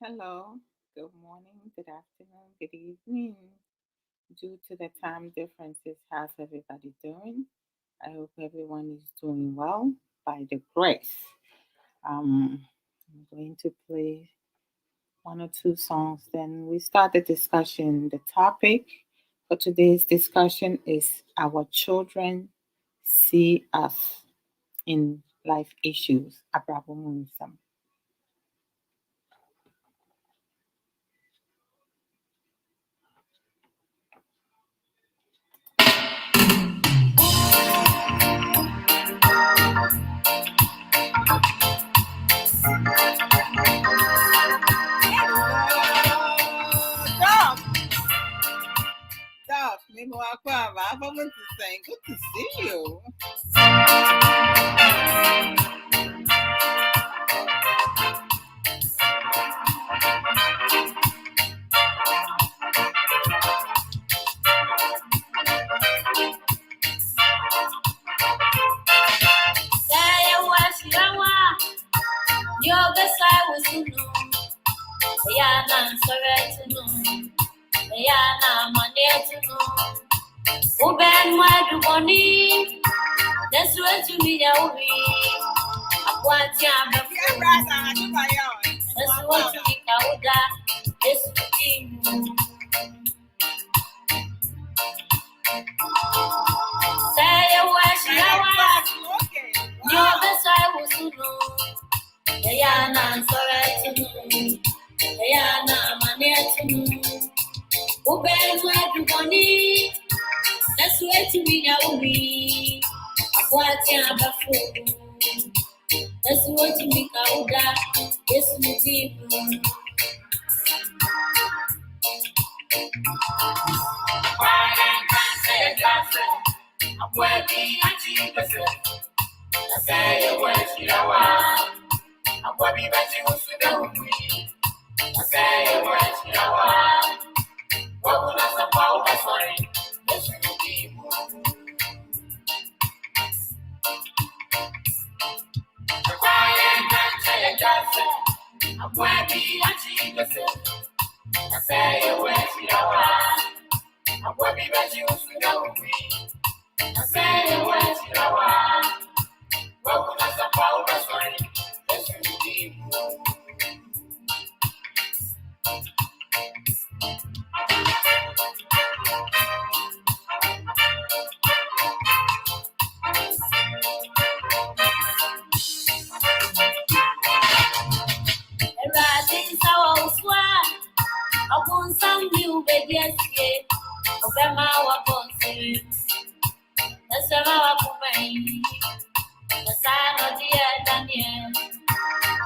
Hello, good morning, good afternoon, good evening. Due to the time differences, how's everybody doing? I hope everyone is doing well by the grace. I'm going to play one or two songs, then we start the discussion. The topic for today's discussion is our children see us in life issues. Abrabo Nsem. Doc, Nemo Aqua, I'm to say, good to see you. Yoga sai was no, Yana sorry to know, Yana money to know. Uben my money, that's what you need. I want you, that's what you think I would die. This would say a wash, Yoga sai was no, Yana sorry to know, Yana money to know. Uben my money. That's what you mean, I will be. I want you to have that's what you mean, I will die. Yes, you did. Why can't say that? I'm working at you. I say a word, you know what? I'm working at you, so don't we? I say a word, you know what? What would I suppose? That's sorry. Yes, you did. I'm working at you. I say a word, you know what? I'm working at you, so don't we? I say a word, you know what? What would I suppose? That's sorry. Yes, you did. Rising sour swag, upon some new baby, of my weapons. That's our company. The sign of the Daniel.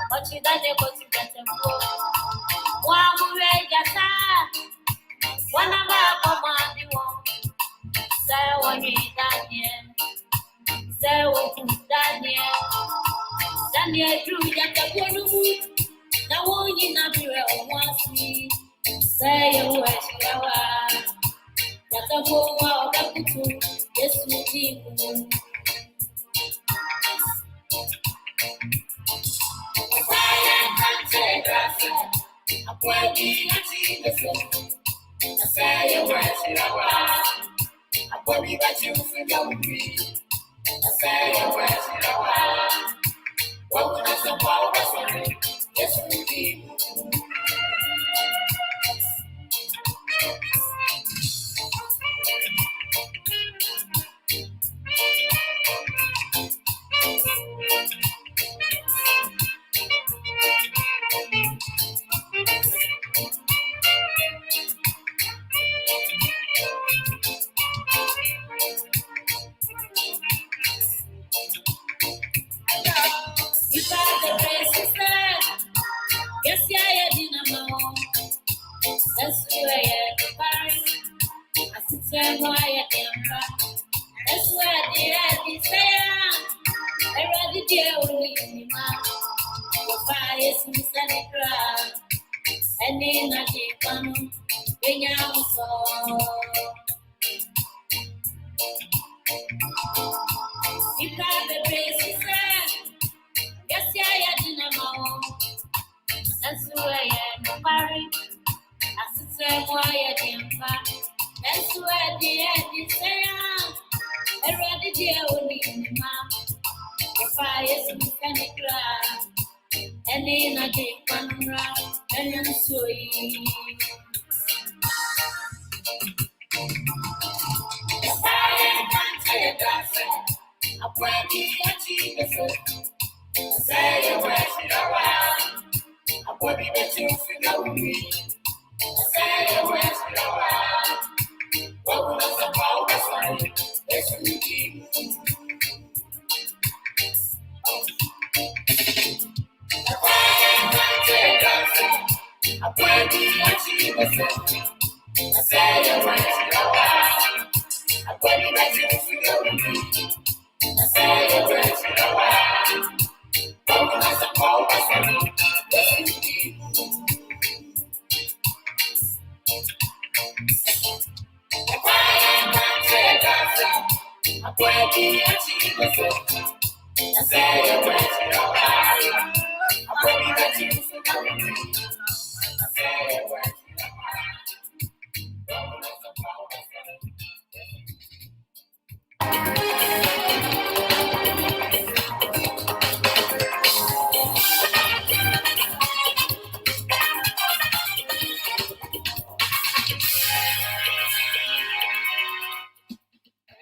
What you done, they go to get a book. One who read your time. One of our command, say what you Daniel. Say what you Daniel. Daniel drew your one. Now won't you not be real once me? Say your words, you are. That's a whole world of the two. Yes, you people. I'm working at you. I say your words, you are. I'm working at you for your free. I say your words, you are. What would I suppose? That's sorry. Yes, you people. If I the place is there, yes, yeah, didn't know. That's where I am. I sit there, why I am. That's where the end is there. I rather deal with me, man. The fire is Mr. Crowd. And then I keep on when I'm so. If I the place is there, yes, yeah, didn't know. That's who I am. quiet and fat. That's where the end is there. I read the dear only mom. If I is in the grass, and in a day, Panra, and I'm sweet. If I can't say that, I'm ready to achieve the foot. Say your words in a while. I'm ready to choose to go with me. Say your words in a while. What will I suppose that's right? It's me. I'm ready to achieve the foot. Say your words in a while. I'm ready to choose to go with me. Say your words in a while. What will I suppose that's right? It's me. I'm ready to achieve the foot. Say your words in a while. I'm ready to choose to go with me. Say your words in a while. What will I suppose that's right?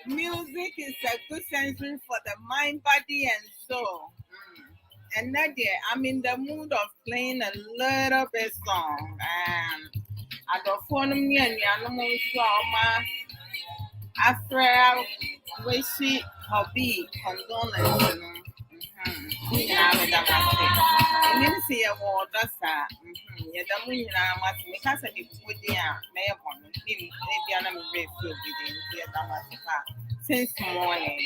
Music is a good sensory for the mind, body, and soul. And that day, I'm in the mood of playing a little bit song. I got phone me and the animals after wish hobby condolence. Yeah, with that. And you see a word that's that. Yeah, the moon must make us a bit with the mayor one. Maybe I'm very good with the since morning.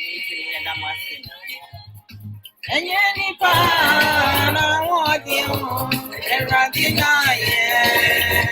And any part I want you, every night.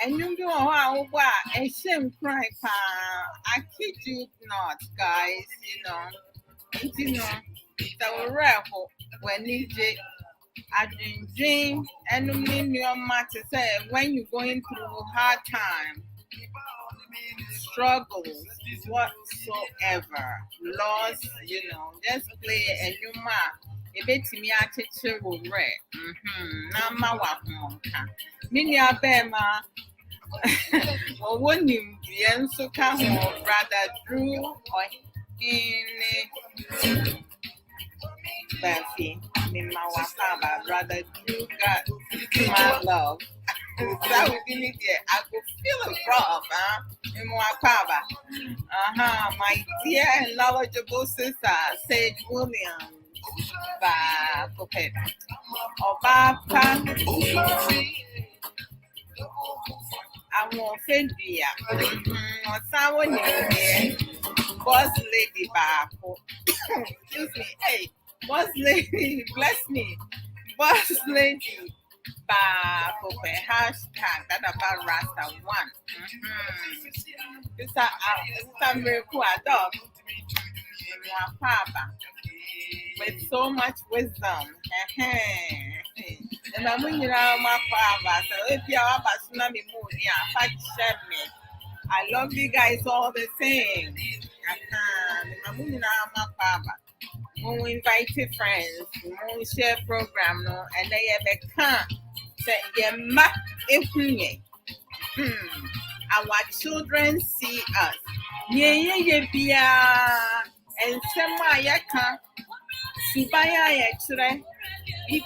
And you know how a shame cry I kid you not, guys, the rebel when DJ I dream and mean your matter say when you're going through hard time, struggles, whatsoever, loss, just play and you ebetimi akyekye wo werɛ na ma wahomka mini abema wonim deɛ nso ka ho brother Drew ɔhene Buffy mema wapaba brother Drew got my love that would be there. I could feel it rough, my dear and knowledgeable sister, Sage Williams. Okay. Obapa. I won't offend you. Someone here. Boss lady Bako. Excuse me. Hey, boss lady, bless me. Boss lady. Hashtag that about Rasta one. This is miracle dog with so much wisdom. And I'm winning out my father. So if you are about tsunami moon, I love you guys all the same. I'm winning out my father. When we invited friends, when we share program, no, and they ever come. Our children see us. And Nsem Subaya Yatre. It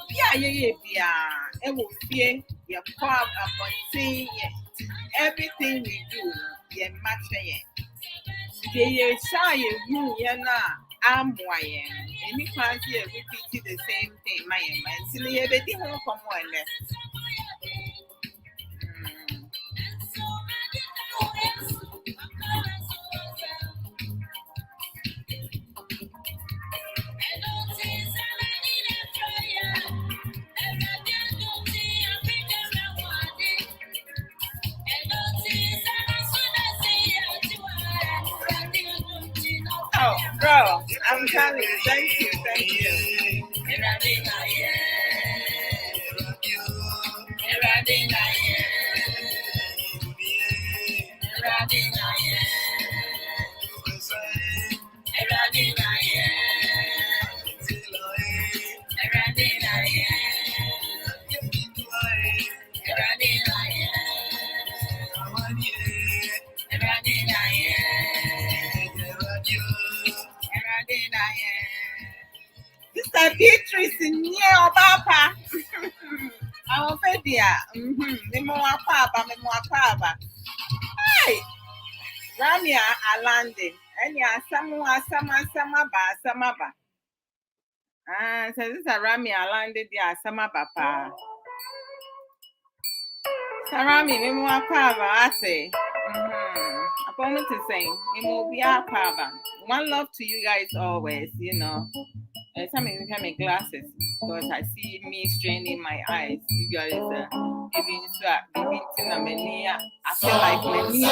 will fear your pop upon saying everything we do, ye match. Ye shy you, I'm why any fancy repeated the same thing, my man. Till you ever did home from one. Oh, bro, I'm telling you, thank you. Sister Beatrice in Papa. I'm afraid, Memoir Papa. Hi, Ramia Alande. And yeah, sama ba. So this is a Ramia Alande, yeah, sama papa. Sarami, Memoir Papa, I say. I promise to say, Papa. One love to you guys always, Sometimes I make glasses because I see me straining my eyes. You guys even I feel like my knee.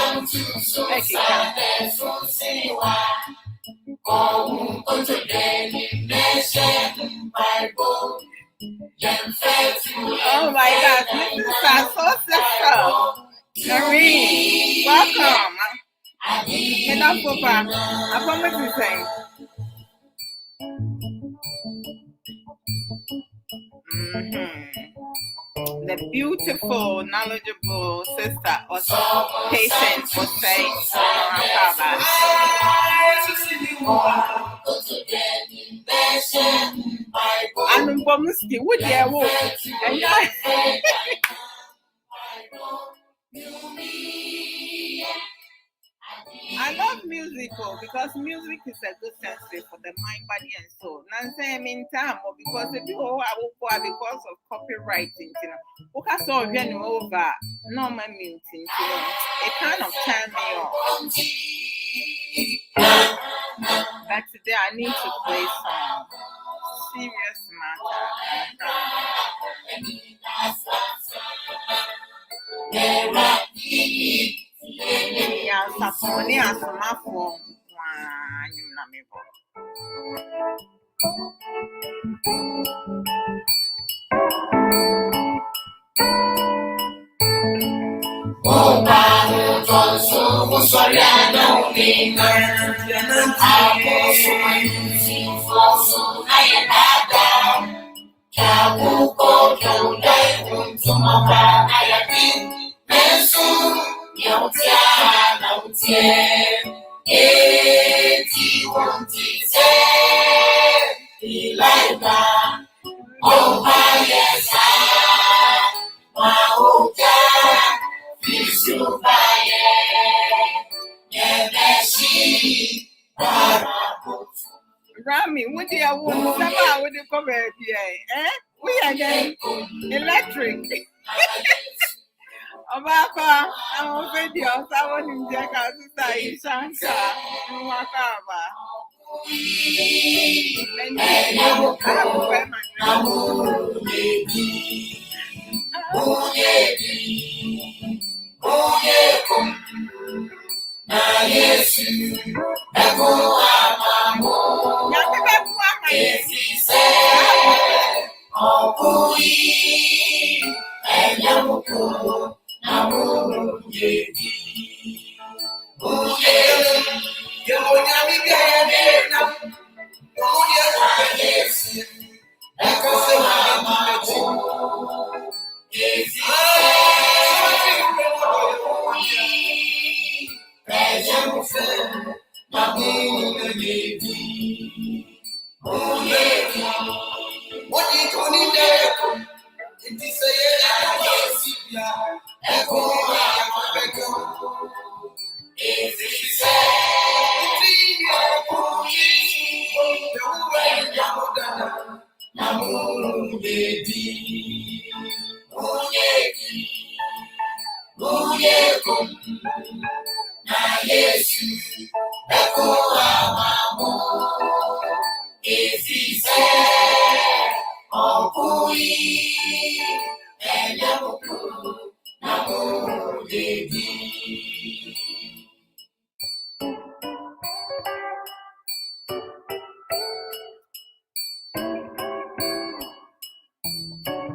Oh my God, this is our soul sister. Noreen, welcome. I promise to say. The beautiful, knowledgeable sister, also patient, for saying, I'm Bomuski, would I love musical because music is a good sensory for the mind, body, and soul. Nsem in time, or because if you go because of copywriting, what saw over normal meeting, it kind of turned me on. But today I need to play some serious matter. Yeah, Saponi as my phone. Rami, what do you want? Somehow, what do you come here? Eh? We are getting electric. Obaka, I'm over the house. I want him to take us to Shanka. Wakaba.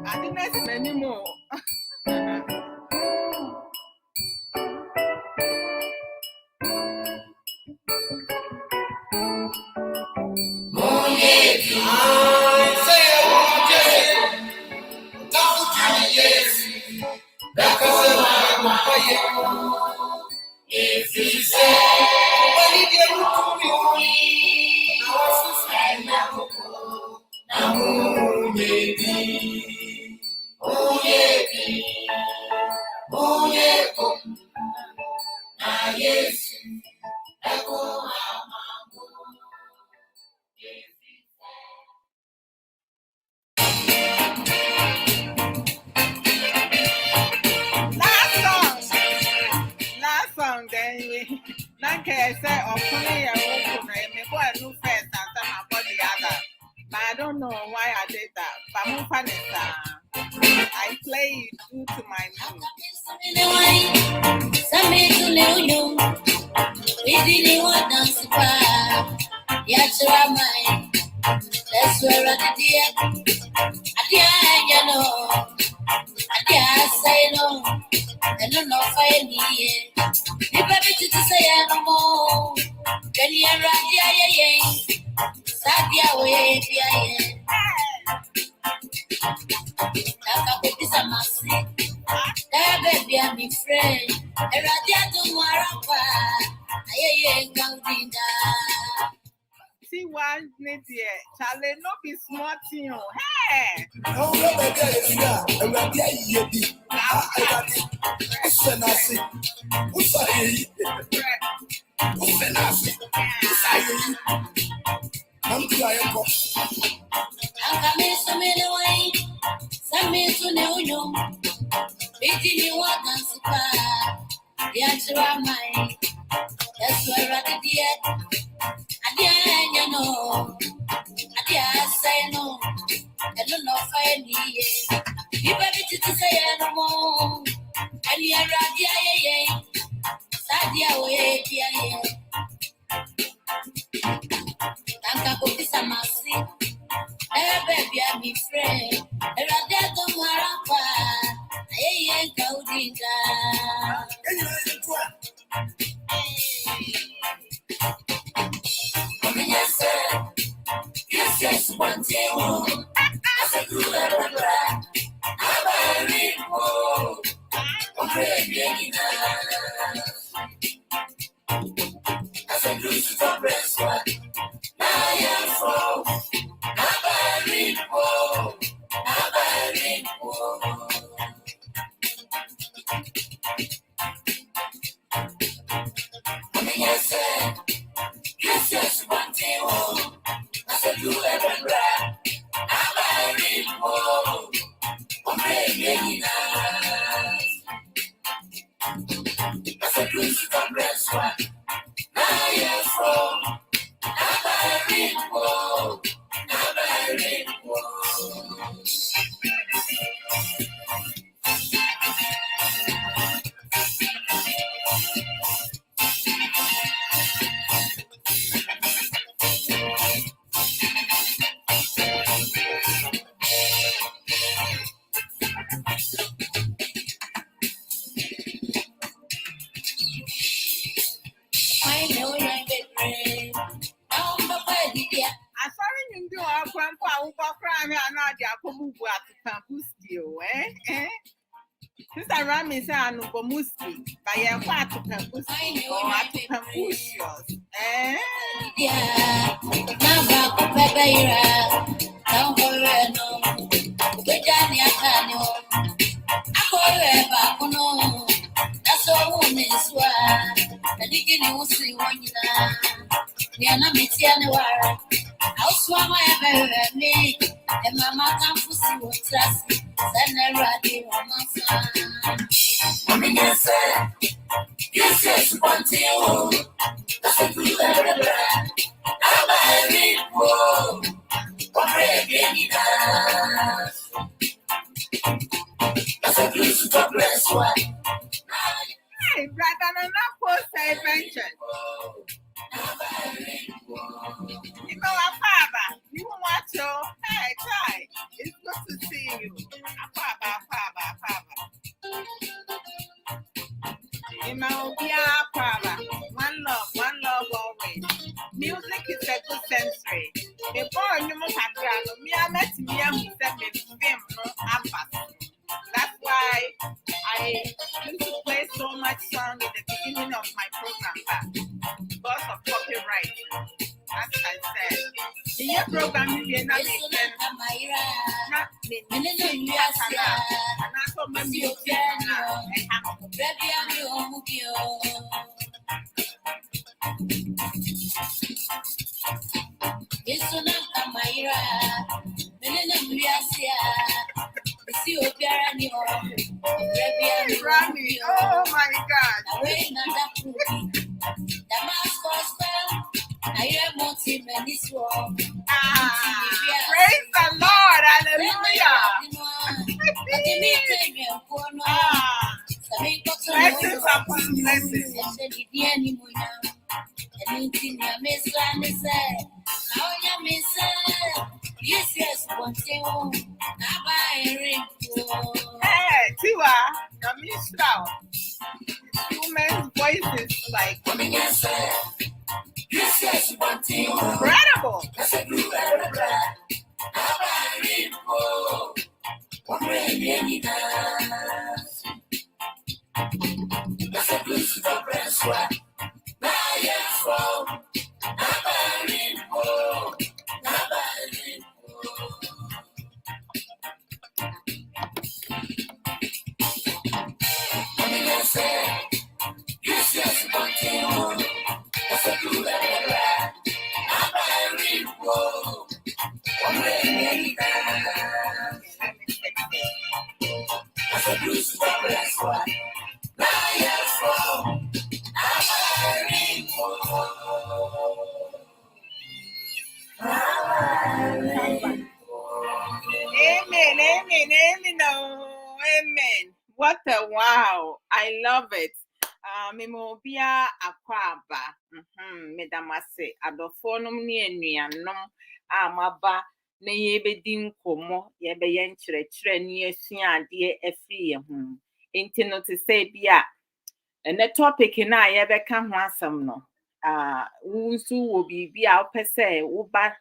I didn't ask anymore. Last song, then we. Nanke say, "Oh, funny, I won't put me. Boy, I knew first and some about the other." But I don't know why I did that. But I'm funny, I play it due to my mood. That's where I did. I know. I say no. And no fire me. You better to say no more. Can you run? Sadia way, Nakakuti masi. Baby, I'm a friend. A radiator marapa. I ain't counting. See why need here? Charlie, no be smart you. Hey! No, that's where I did it. I know. I say no. I don't know if me. You better to say no more. And you're right, Sadia way, Tanka Kopi Samasi. Baby, I'm a friend. A radiator marapa. I ain't counting. Yes, one day, I said, Sister Rami say anu go muski, but you kwa to campus or to campusios. Yeah, now back up baby ira. Don't worry no. We jani akano. Ako reba kuno. That's all one is wa. The digini usi wanyina. Niana mitiane wara. Auswa my baby. And mama campus was trust. Then I ready on my son. Yes, one thing. That's a good Hey, brother, no post adventure. You know, Apaba, you want to? Hey, try. It's good to see you. Apaba. You know, yeah, Apaba. One love always. Music is a good sensory. Before you must have done, me, I met me, and we said, me, film, no, that's why I used to play so much song at the beginning of my program because of copyright. As I said, the year program you hear not make sense. Not the and that's what my music Rami, oh my God. Praise the Lord, hallelujah. Blessings upon blessings. Yes, one thing. Hey, Tiwa, women's voices like incredible. Amen. What a wow. I love it. Mimobia akwaba. Medamase. Adofonum ni enuanom. Amaba. Na yebedi nkomo. Yebe yenkyerɛkyerɛ ni esua ade afiri ye ho. Enti no te sɛ bia. And the topic na yebɛka ho asɛm no. Wo nso wo biribi a wopɛ sɛ woba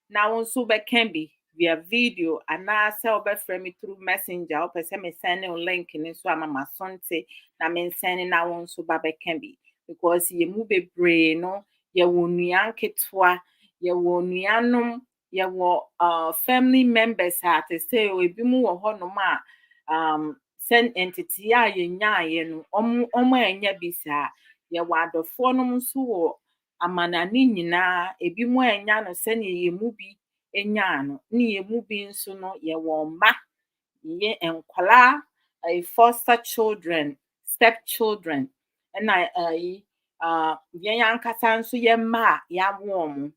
na wo nso bɛka bi via video anaasɛ wobɛfrɛ me through messenger wopɛ sɛ me send wo link ne so ama masonte na me send na wo nso ba bɛka bi because yɛ mu bebree no yɛwɔ nua nketewa yɛwɔ nuanom yɛwɔ family members a te sɛ ebi mu wɔ hɔnom a sɛ ntete a yɛnyaeɛ no ɔmo ɛnyɛ bi saa yɛwɔ adɔfoɔ nom nso wɔ amanane nyinaa ebi mu ɛnya no sɛnea yɛmu bi enyaa no ne yɛmu bi nso no yɛwɔ mma yɛ nkwadaa foster children step children ɛna yɛn ankasa nso yɛ mma a yɛawo ɔmo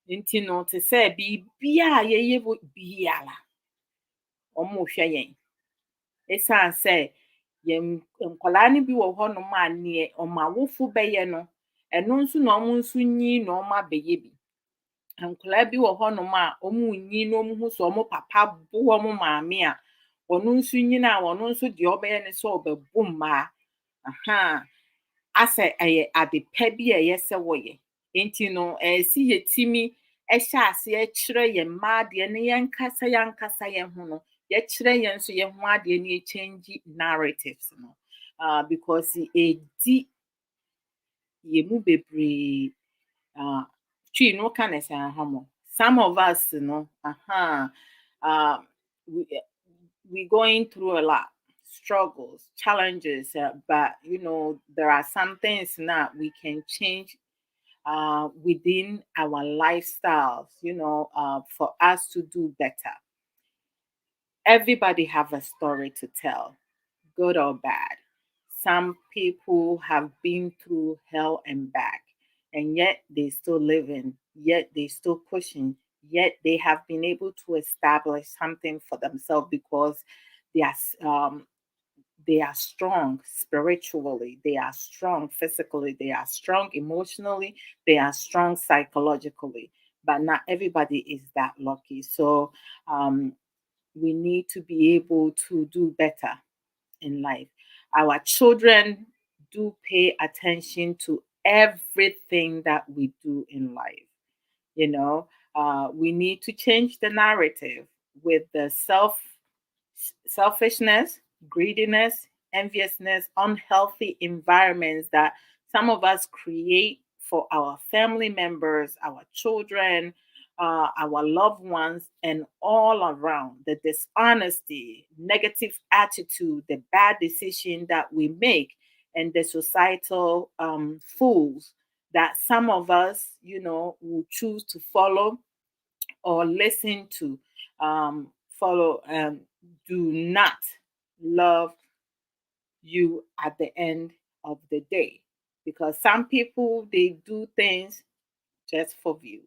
nti no te sɛ biribiara a yɛyɛ biara ɔmo hwɛ yɛn ɛsiane sɛ yɛn nkwadaa no bi wɔ hɔnom a neɛ ɔmo awofo bɛyɛ no ɛno nso na ɔmo nso nyi na ɔmo abɛyɛ bi nkwadaa bi wɔ hɔnom a ɔmo nyi na ɔmo hu sɛ ɔmo papa bo ɔmo maame a ɔno nso nyina a ɔno nso deɛ ɔbɛyɛ ne sɛ ɔbɛbo mmaa asɛ ɛyɛ ade pa bi a ɛyɛ sɛ wɔyɛ nti no ɛsi yɛtumi ɛhyɛ aseɛ kyerɛ yɛn mmaa adeɛ ne yɛn kasa yɛn ho no yɛkyerɛ yɛn nso yɛn ho adeɛ ne yɛkyɛngye narratives no because ɛdi yɛn mu bebree twi no ka ne sɛ some of us no we going through a lot struggles challenges but you know there are some things that we can change within our lifestyles you know for us to do better. Everybody have a story to tell, good or bad. Some people have been through hell and back, and yet they still living, yet they still pushing, yet they have been able to establish something for themselves because they are they are strong spiritually, they are strong physically, they are strong emotionally, they are strong psychologically. But not everybody is that lucky. So we need to be able to do better in life. Our children do pay attention to everything that we do in life. You know, we need to change the narrative with the selfishness, greediness, enviousness, unhealthy environments that some of us create for our family members, our children, our loved ones, and all around. The dishonesty, negative attitude, the bad decision that we make, and the societal fools that some of us, you know, will choose to follow or listen to follow do not love you at the end of the day because some people they do things just for views,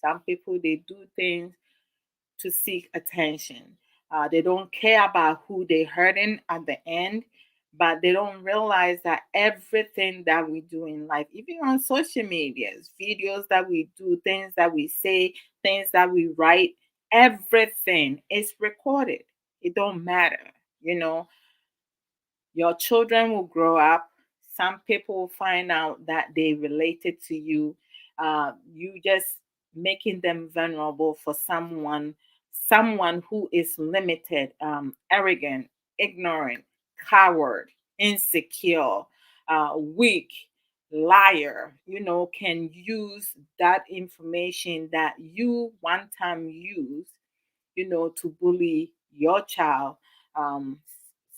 some people they do things to seek attention. They don't care about who they're hurting at the end, but they don't realize that everything that we do in life, even on social medias, videos that we do, things that we say, things that we write, everything is recorded. It don't matter, you know. Your children will grow up. Some people will find out that they related to you. You just making them vulnerable for someone who is limited, arrogant, ignorant, coward, insecure, weak, liar. You know, can use that information that you one time used, you know, to bully your child,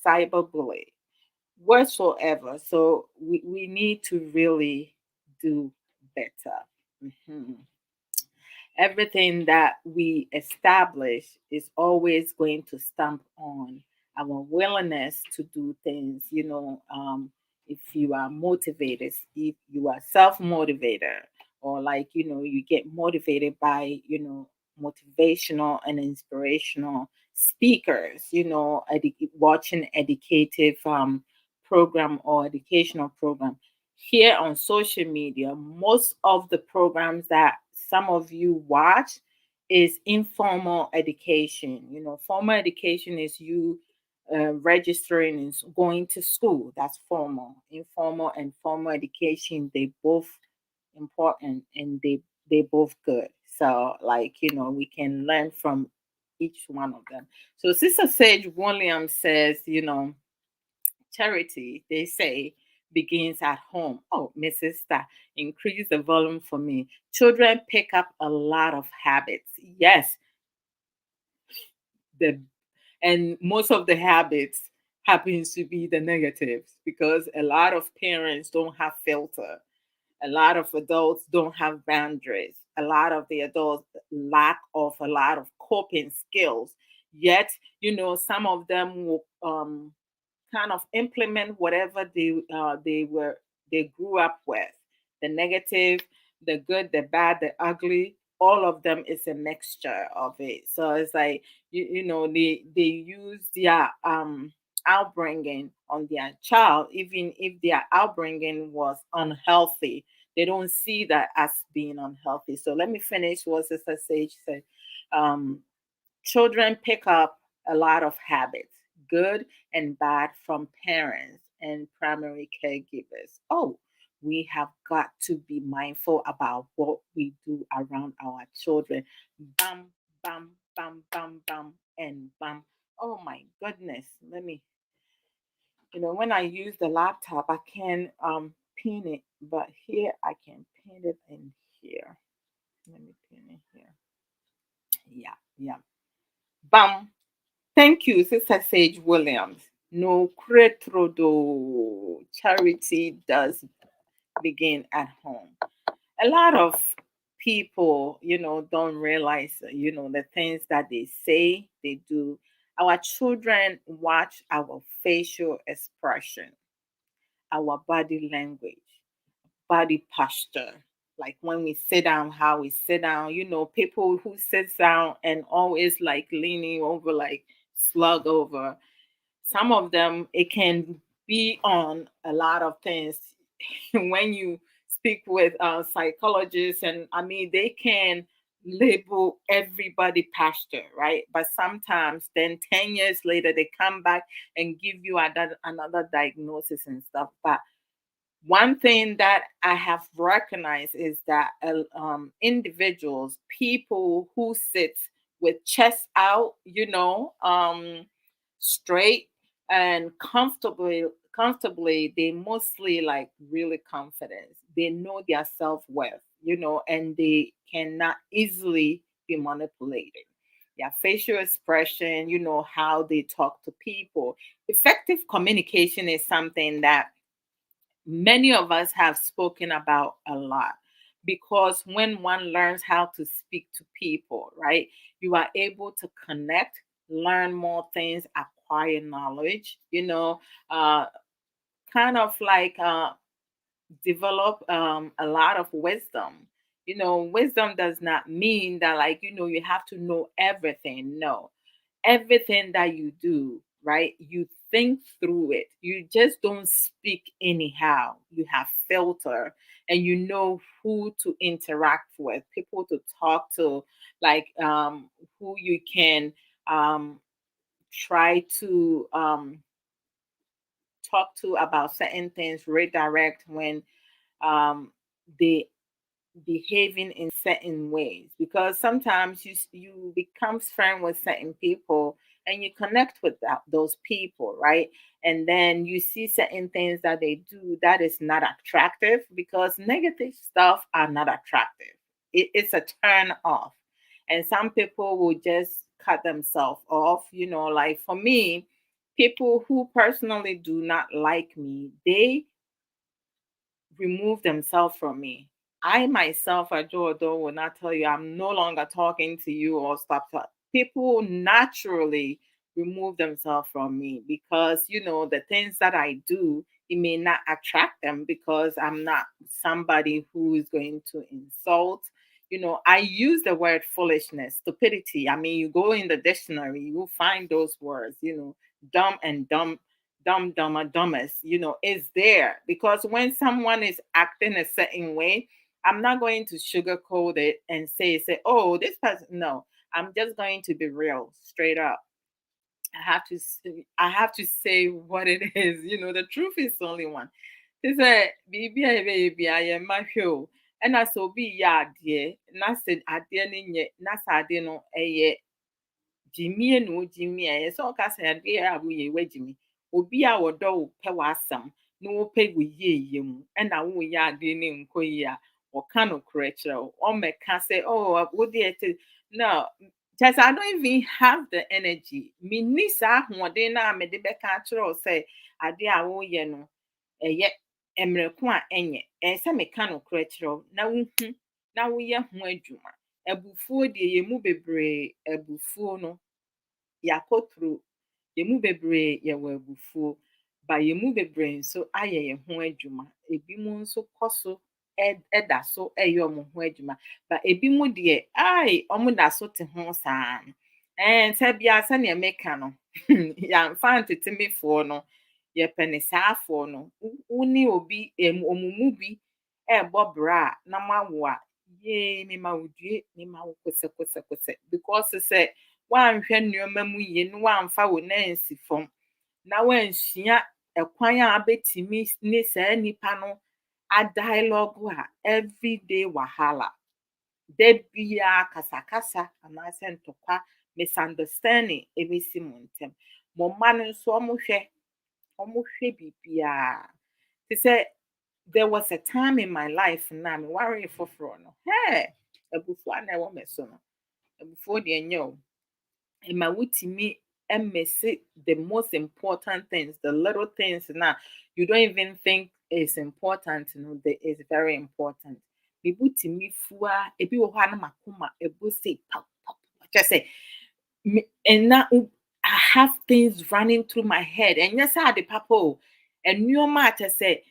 cyberbully whatsoever. So we need to really do better. Mhm. Everything that we establish is always going to stamp on our willingness to do things. You know, if you are motivated, if you are self motivated, or like, you know, you get motivated by, you know, motivational and inspirational speakers, you know, watching educative program or educational program here on social media, most of the programs that some of you watch is informal education. You know, formal education is you registering and going to school. That's formal. Informal and formal education, they both important and they both good. So like, you know, we can learn from each one of them. So Sister Sage Williams says, charity, they say, begins at home. Oh, Mrs. Star, increase the volume for me. Children pick up a lot of habits. Yes, the and most of the habits happens to be the negatives because a lot of parents don't have filter. A lot of adults don't have boundaries. A lot of the adults lack of a lot of coping skills. Yet, some of them will kind of implement whatever they grew up with. The negative, the good, the bad, the ugly, all of them is a mixture of it. So it's like they use their outbringing on their child, even if their outbringing was unhealthy. They don't see that as being unhealthy. So let me finish what Sister Sage said. Um, Children pick up a lot of habits, good and bad, from parents and primary caregivers. Oh, we have got to be mindful about what we do around our children. Bam, bam, bam, bam, bam, and bam. Oh my goodness. When I use the laptop, I can pin it, but here I can pin it in here. Let me pin it here. Yeah, yeah. Bam. Thank you, Sister Sage Williams. No cretrodo. Charity does begin at home. A lot of people, don't realize, the things that they say, they do. Our children watch our facial expression, our body language, body posture. Like when we sit down, how we sit down. People who sit down and always like leaning over, like slug over. Some of them, it can be on a lot of things. When you speak with psychologists, and I mean, they can label everybody pastor, right? But sometimes then 10 years later they come back and give you another diagnosis and stuff. But one thing that I have recognized is that individuals, people who sit with chest out, straight and comfortably, they mostly like really confident. They know their self worth, and they cannot easily be manipulated. Their facial expression, how they talk to people. Effective communication is something that many of us have spoken about a lot, because when one learns how to speak to people, right, you are able to connect, learn more things, acquire knowledge, uh, kind of like develop a lot of wisdom. Wisdom does not mean that, like, you have to know everything. No, everything that you do, right? You think through it. You just don't speak anyhow. You have filter, and you know who to interact with, people to talk to, like who you can um try to talk to about certain things, redirect when um they behaving in certain ways, because sometimes you become friend with certain people and you connect with those people, right? And then you see certain things that they do that is not attractive, because negative stuff are not attractive. It's a turn off, and some people will just cut themselves off. Like for me, people who personally do not like me, they remove themselves from me. I myself, Adwoa Odo, will not tell you I'm no longer talking to you or stop talking. People naturally remove themselves from me because, the things that I do, it may not attract them because I'm not somebody who is going to insult. I use the word foolishness, stupidity. I mean, you go in the dictionary, you will find those words, dumb and dumber, dumbest, is there. Because when someone is acting a certain way, I'm not going to sugarcoat it and oh, this person. No, I'm just going to be real, straight up. I have to say what it is. The truth is only one. He said, "Bibi baby, I am my hero." And I so be ya dear, na said adeɛ no nyɛ na sɛ adeɛ no ɛyɛ Jimmy no Jimmy, so cast a dear we wait Jimmy. Obi a wɔdɔ wo pɛ w'asɛm na wɔpɛ wo yie mu ɛna woyɛ ade ne nkɔ yie a wɔka nokorɛ kyerɛ wo ɔmmɛka sɛ oh wo deɛ te no just I don't even have the energy menni saa ahoɔden no a mede bɛka akyerɛ wo sɛ ade a woyɛ no ɛyɛ mmerɛ ko a ɛnyɛ ɛsɛ meka nokorɛ kyerɛ wo na wohu na woyɛ ho adwuma abufuo deɛ yɛ mu bebree abufuo no yɛakɔtoro yɛmu bebree yɛwɔ abufuo ba yɛmu bebree nso ayɛ yɛn ho adwuma ebi mu nso kɔ so ɛda so ɛyɛ ɔmo ho adwuma ba ebi mu deɛ ai ɔmo da so te ho saa sɛ bia sɛnea meka no yɛamfa ntetemifoɔ no yɛpɛ ne saafoɔ no wo ne obi ɔmo mu bi ɛɛbɔ bra a na moawo a yee mema wo due mema wo kosɛkosɛkosɛ because sɛ woanhwɛ nneɛma mu yie na woamfa wo nan ansi fam na woansua ɛkwan a abɛtumi ne saa nipa no adialogue a everyday wahala da biara kasakasa anaasɛ ntɔkwa misunderstanding ɛbɛsi mo ntam mo mma no nso ɔmohwɛ biribiara te sɛ there was a time in my life na me worry foforɔ no abufuo a na ɛwɔ me so no abufuo deɛ nyɛ o ɛma wotumi miss the most important things, the little things now you don't even think is important, is very important. Bibu timi fua, ebi wo hɔ a na makoma ebu say pop pop. Just say, and now I have things running through my head, and yes, I the papa, and new matter say,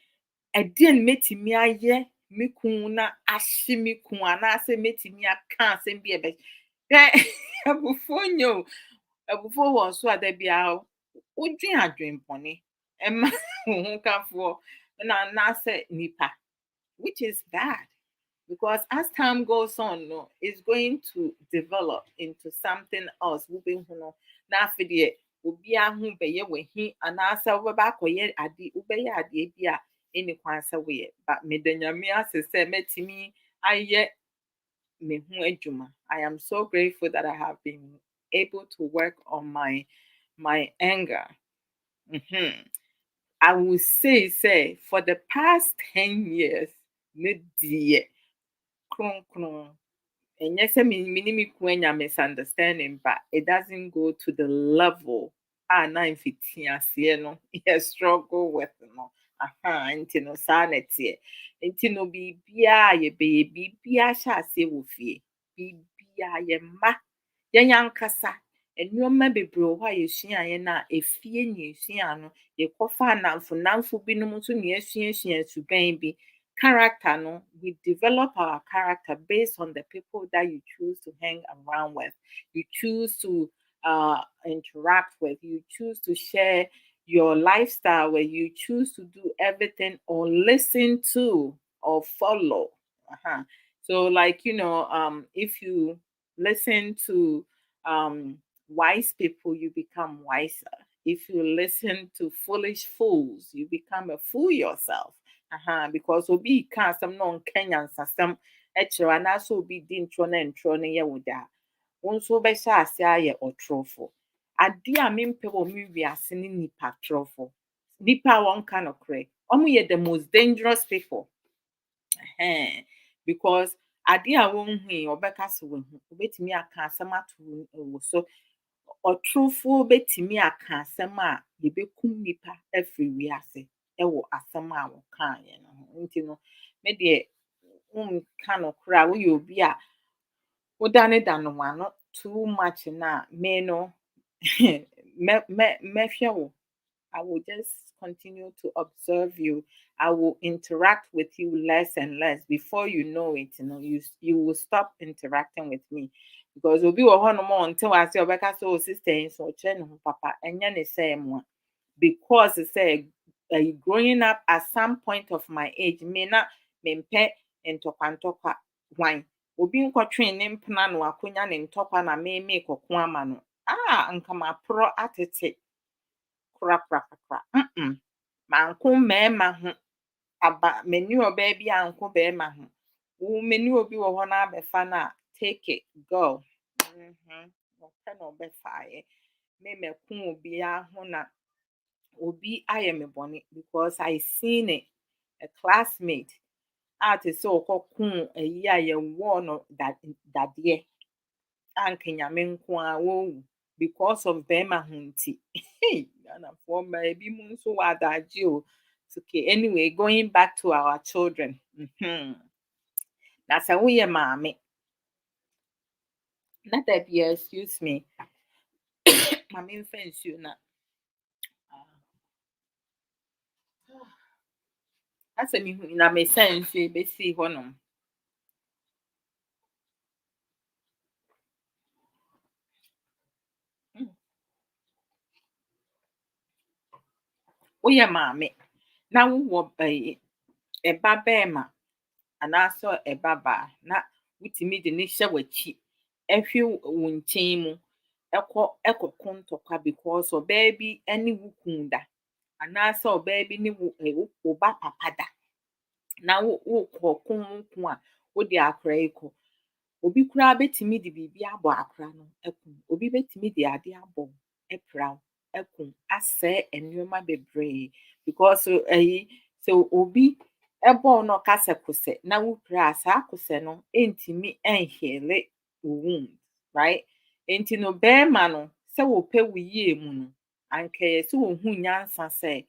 I didn't meet me aye. Me kuna ashi me kuna say metimi aka say be a bit. Before you before one so ada bia wodwen adwenpɔne ɛma wo ho kafoɔ na say nipa which is bad because as time goes on no it's going to develop into something else wobehu no na afede obi aho bɛyɛ wahi anaasɛ wobɛba akɔyɛ ade wobɛyɛ ade bi a ɛni kwan sɛ woyɛ but medanyame ase sɛ metimi ayɛ me ho adwuma. I am so grateful that I have been able to work on my anger. I will say for the past 10 years, ne deɛ kronkron ɛnyɛ sɛ me ne ku anya misunderstanding but it doesn't go to the level na mfiti aseɛ no yɛ struggle with no nti no saa na ɛteɛ nti no biribiara yɛbɛyɛ biribiara hyɛ aseɛ wɔ fie biribiara yɛ mma yɛn ankasa nneɛma bebree wɔ hɔ a yɛsuaeɛ no a efie na yɛsua no yɛkɔfa namfo binom nso na yɛasuasua suban bi character no we develop our character based on the people that you choose to hang around with you choose to interact with you choose to share your lifestyle where you choose to do everything or listen to or follow so like if you listen to wise people you become wiser if you listen to foolish fools you become a fool yourself because obi ka asɛm na ɔnka nyansasɛm ɛkyerɛ anaasɛ obi di ntorɔ na ntorɔ no yɛ wo da wo nso wobɛhyɛ ase ayɛ ɔtorɔfo ade a mempɛ wɔ me wiase ne nipa torɔfo nipa a wɔnka nokorɛ ɔmo yɛ the most dangerous people because ade a wonhui ɔbɛka so wohu obetumi aka asɛm ato wo so ɔtorofo betumi aka asɛm a yɛbɛkum nipa afiri wiase ɛwɔ asɛm a wɔkaeɛ no ho nti no me deɛ wonka nokorɛ a woyɛ obi a wodane no ano too much na me no mɛhwɛ wo I will just continue to observe you. I will interact with you less and less. Before you know it, you will stop interacting with me. Because obi wɔ hɔ nom until I say obeka so sister so kyerɛ ne ho papa ɛnyɛ ne sɛ mo because say growing up at some point of my age me na mempɛ ntɔkwantɔkwa hwan obi nkɔtwe ne mpena no akonya ne ntɔkwa na me kɔko ama no nka maporɔ atete kra manko mmarima ho aba mani ɔbaa bi anko barima ho wo mani obi wɔ hɔ na abɛfa na take it go no pen or be fire. Me kun obi ahona obi I am a bonnet because I seen it. A classmate artist so kun a year one that year. Anke nyame nko a wo because of them ahunti. Ghana for maybe mun so wadaji o. Okay, anyway, going back to our children. That's a we mommy. Not that be excuse me. Mommy fence you na. That's a me na me sense you be see honom. We mommy. Now wo eba bema anaasɛ ɛba baa na wotumi de ne hyɛ w'akyi ɛhwɛ wo nkyɛn mu ɛkɔko ntɔkwa because ɔbaa bi ne wo kun da anaasɛ ɔbaa bi ne wo ba papa da na wokɔko wo ko a wode akora yi kɔ obi koraa betumi de biribi abɔ akora no ɛko obi betumi de ade abɔ ɛpra wo ɛko asɛe nneɛma bebree because sɛ obi ɛbɔɔ no ɔkasa kosɛ na wopira a saa kosɛ no ɛntumi ɛnheele wo wound right nti no bɛrima no sɛ wɔpɛ wo yie mu no anka yɛ sɛ wɔhu nyansa sɛ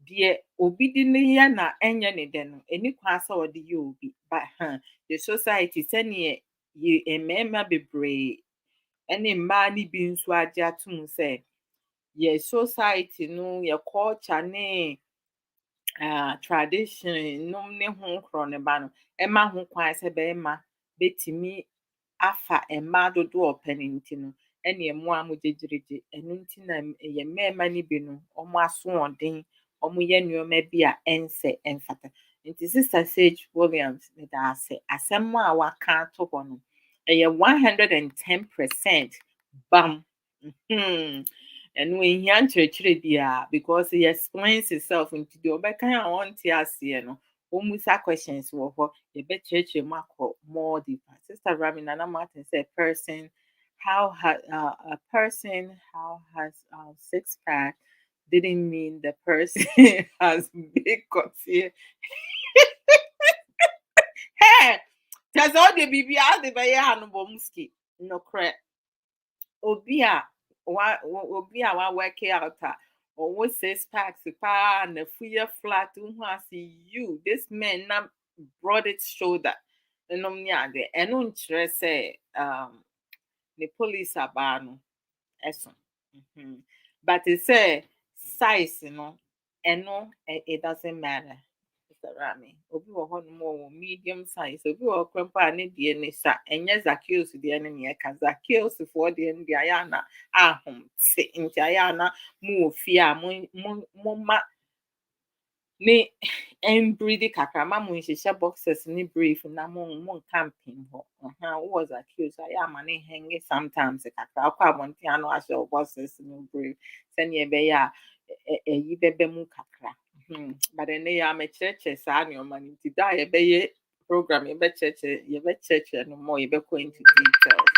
deɛ obi de ne yɛ na ɛnyɛ ne dɛ no ɛni kwan sɛ ɔde yɛ obi but the society sɛneɛ yɛ mmarima bebree ɛne mmaa no bi nso agye atom sɛ yɛ society no yɛ culture ne tradition nom ne ho korɔ ne ba no ɛma ho kwan sɛ bɛrima betumi afa mmaa dodoɔ ɔpɛ ne nti no ɛne mmoa mo gyegyeregye ɛno nti na ɛyɛ mmarima no bi no ɔmo asoɔden ɔmo yɛ nneɛma bi a ɛnsɛ ɛmfata nti sister Sage Williams meda ase asɛm a waka ato hɔ no ɛyɛ 110% bam ɛno ehia nkyerɛkyerɛ biara because it explains itself nti deɛ ɔbɛka a ɔnte aseɛ no ɔmmusa questions wɔ hɔ yɛbɛkyerɛkyerɛ mu akɔ more deeper sister Rami Nana Martin said a person how has six pack didn't mean the person has big here. Hey, there's all the BB out the way Hanubomski. No crap. Obia wa work out or what says packs and the full flat see you. This man now broad its shoulder. And no interest say the police are ban eso. But it say size, and no it doesn't matter. Mr. Rami, obi wɔ hɔ more medium size, obi wɔ krompa ne deɛ ne sa, ɛnyɛ Zacchaeus deɛ ne neɛ ka Zacchaeus foɔ deɛ ne deɛ ayɛ ana ahom te nti ayɛ ana mo wɔ fie a mo ma ne breathe kakra ma mo nhyehyɛ boxes ne brief na mo camping hɔ wɔ Zacchaeus ayɛ ama ne hang sometimes kakra akɔ abɔnten ano ahyɛ boxes ne brief sɛnea ɛbɛyɛ a ɛyi bɛbɛ mu kakra. But then they are my church and your money to die a bay program, you bet church, no more, you bet go into details.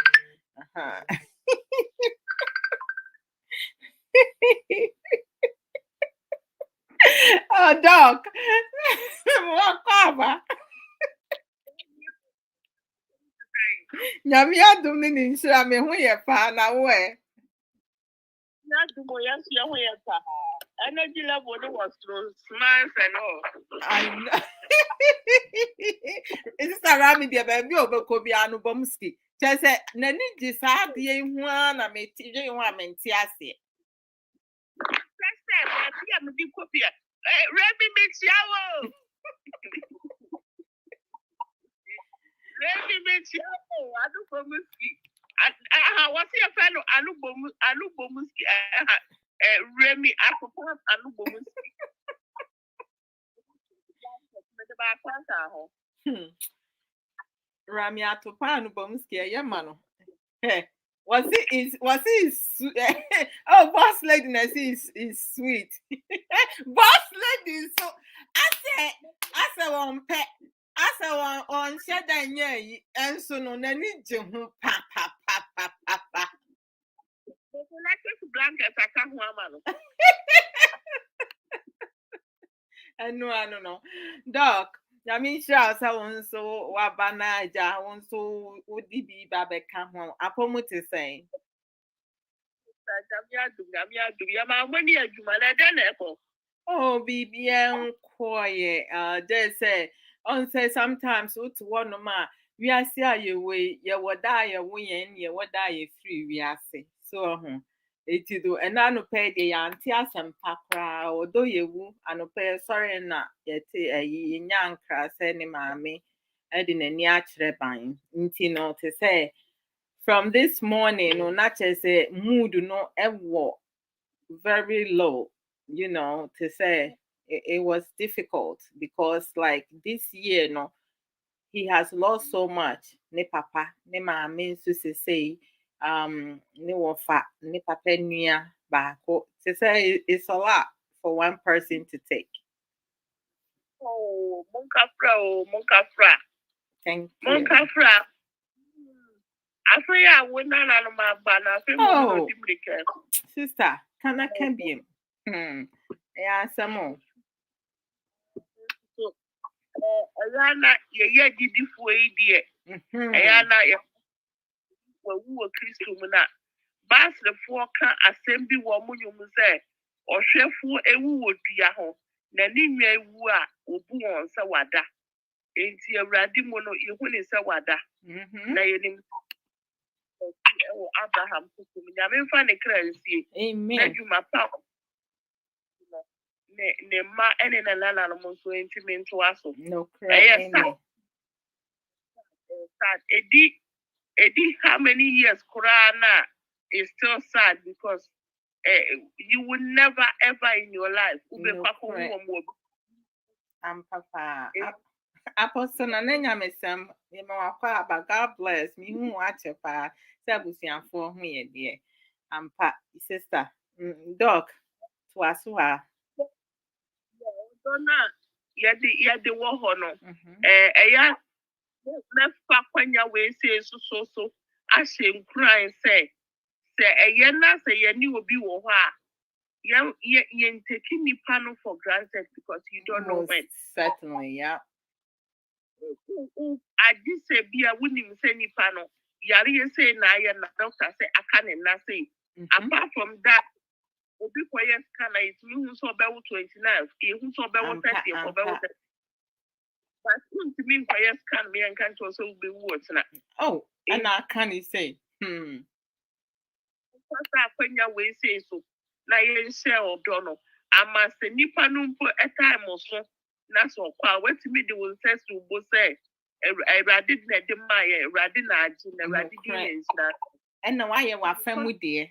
Oh, dog, what cover? Yamia doing in Shammy, who you found away. Not to go, yes, energy level was through smiles and all. I know. It's around me, dear baby, over Kobiano Bomski. Just said, Nanny decided one, I may teach you one, and Tiasi. Remy makes yawo. Remy makes yawo. I do for Muski. What's your fellow Alubomuski? Remy, I propose Alubomuski. Rami Atopan Bomski, yeah, man. Was it oh boss lady is sweet. Boss lady is so I said one pet I said one on shed and yeah and so no nani pa. blanket aka ho ama no. No. Doc, I mean, sure, so wabana ja, so would be babeka home. Apomu to say. Ya ma money adwuma na de na eko. Oh, BBN quiet. They say, on say sometimes what one ma we are see you way, you would die a win, you would die free, we are say. So, it do, and I no pay the auntie some pakra, or do you woo, and no pay sorry na yet a young crass any mammy, adding a near buying. Intino to say, from this morning, no, not just a mood, no, ever very low, to say it was difficult because like this year, no, he has lost so much. Ne papa, ne maame nso say, ne wɔfa, ne papa nua baako. To say it's a lot for one person to take. Oh, monkafra. Thank you. Monkafra. After ya wona na no ma ba na fe mo no di mrike. Sister, can be. Yeah, some more. So, ayana ye didifo yi die. Ayana ye wawu Kristo mu na. Basrefo ka asɛm bi wɔ mo nyum sɛ ɔhwɛfo ewu wɔ dua ho na ne nwa ewu a obu wɔn sɛ wada. Enti Awurade mu no yehu ne sɛ wada. Na yenim ɛwɔ Abraham kukum nyame mfa ne kra nsie. Amen. Na dwuma pa ne ma ene na nana no nso enti mento aso. No cry. Amen. Sad. Edi how many years Qur'ana is still sad because you will never ever in your life Papa Apostle Nanya Messam, but God bless me who watch a pa Sabusian for me, dear. Pa sister, dog to Asua. Yadi Wahono. Eya nefa kwanya we say so ashem crying say eyena say yeni obi wo ho a yen taking nipa no for granted because you don't know when. Certainly, yeah. I just say bia wunim say nipa no yare say na ye na doctor say aka ne na say apart from that obi koye scan it me hu so be 29 e hu so be 30 for be 30. But to me koye scan me and can't also be what na. Oh, and I can say Kwanya we say so na yen share odo no ama se nipa no mpo a time so na so kwa wetimi de won say so bo say Awurade na de ma ye Awurade na agi na Awurade di yen na and na why you wa fam with dear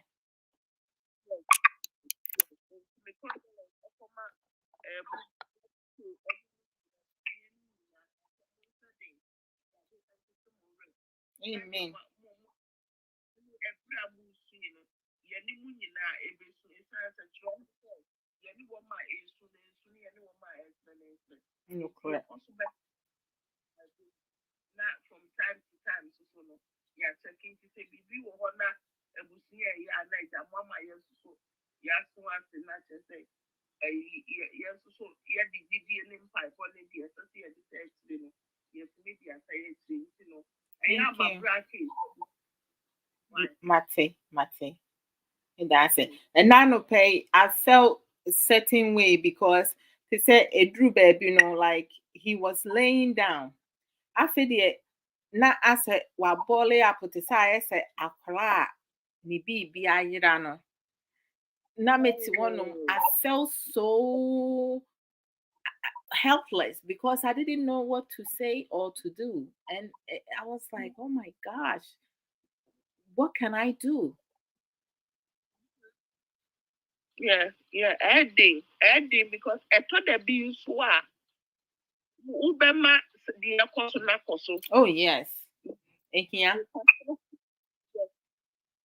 Amen. No correct. Not from time to time, so no. Yeah, checking to say, "Bibi wo na ebusia ya na ija mama yesu so ya so ase na say yesu so ya di ni mpa for ne di so ya di say no ya funi di say no ya ba bracket Mate. And that's it. And I no pay. I felt a certain way because they said a Drew baby, like he was laying down. I feel the na ase wa bole apoti sa ese akra ni bi ayira na meti wonom. I felt so helpless because I didn't know what to say or to do, and I was like, oh my gosh, what can I do? Yeah, adding because I thought there be so ubema the koso. Oh yes. Ekia.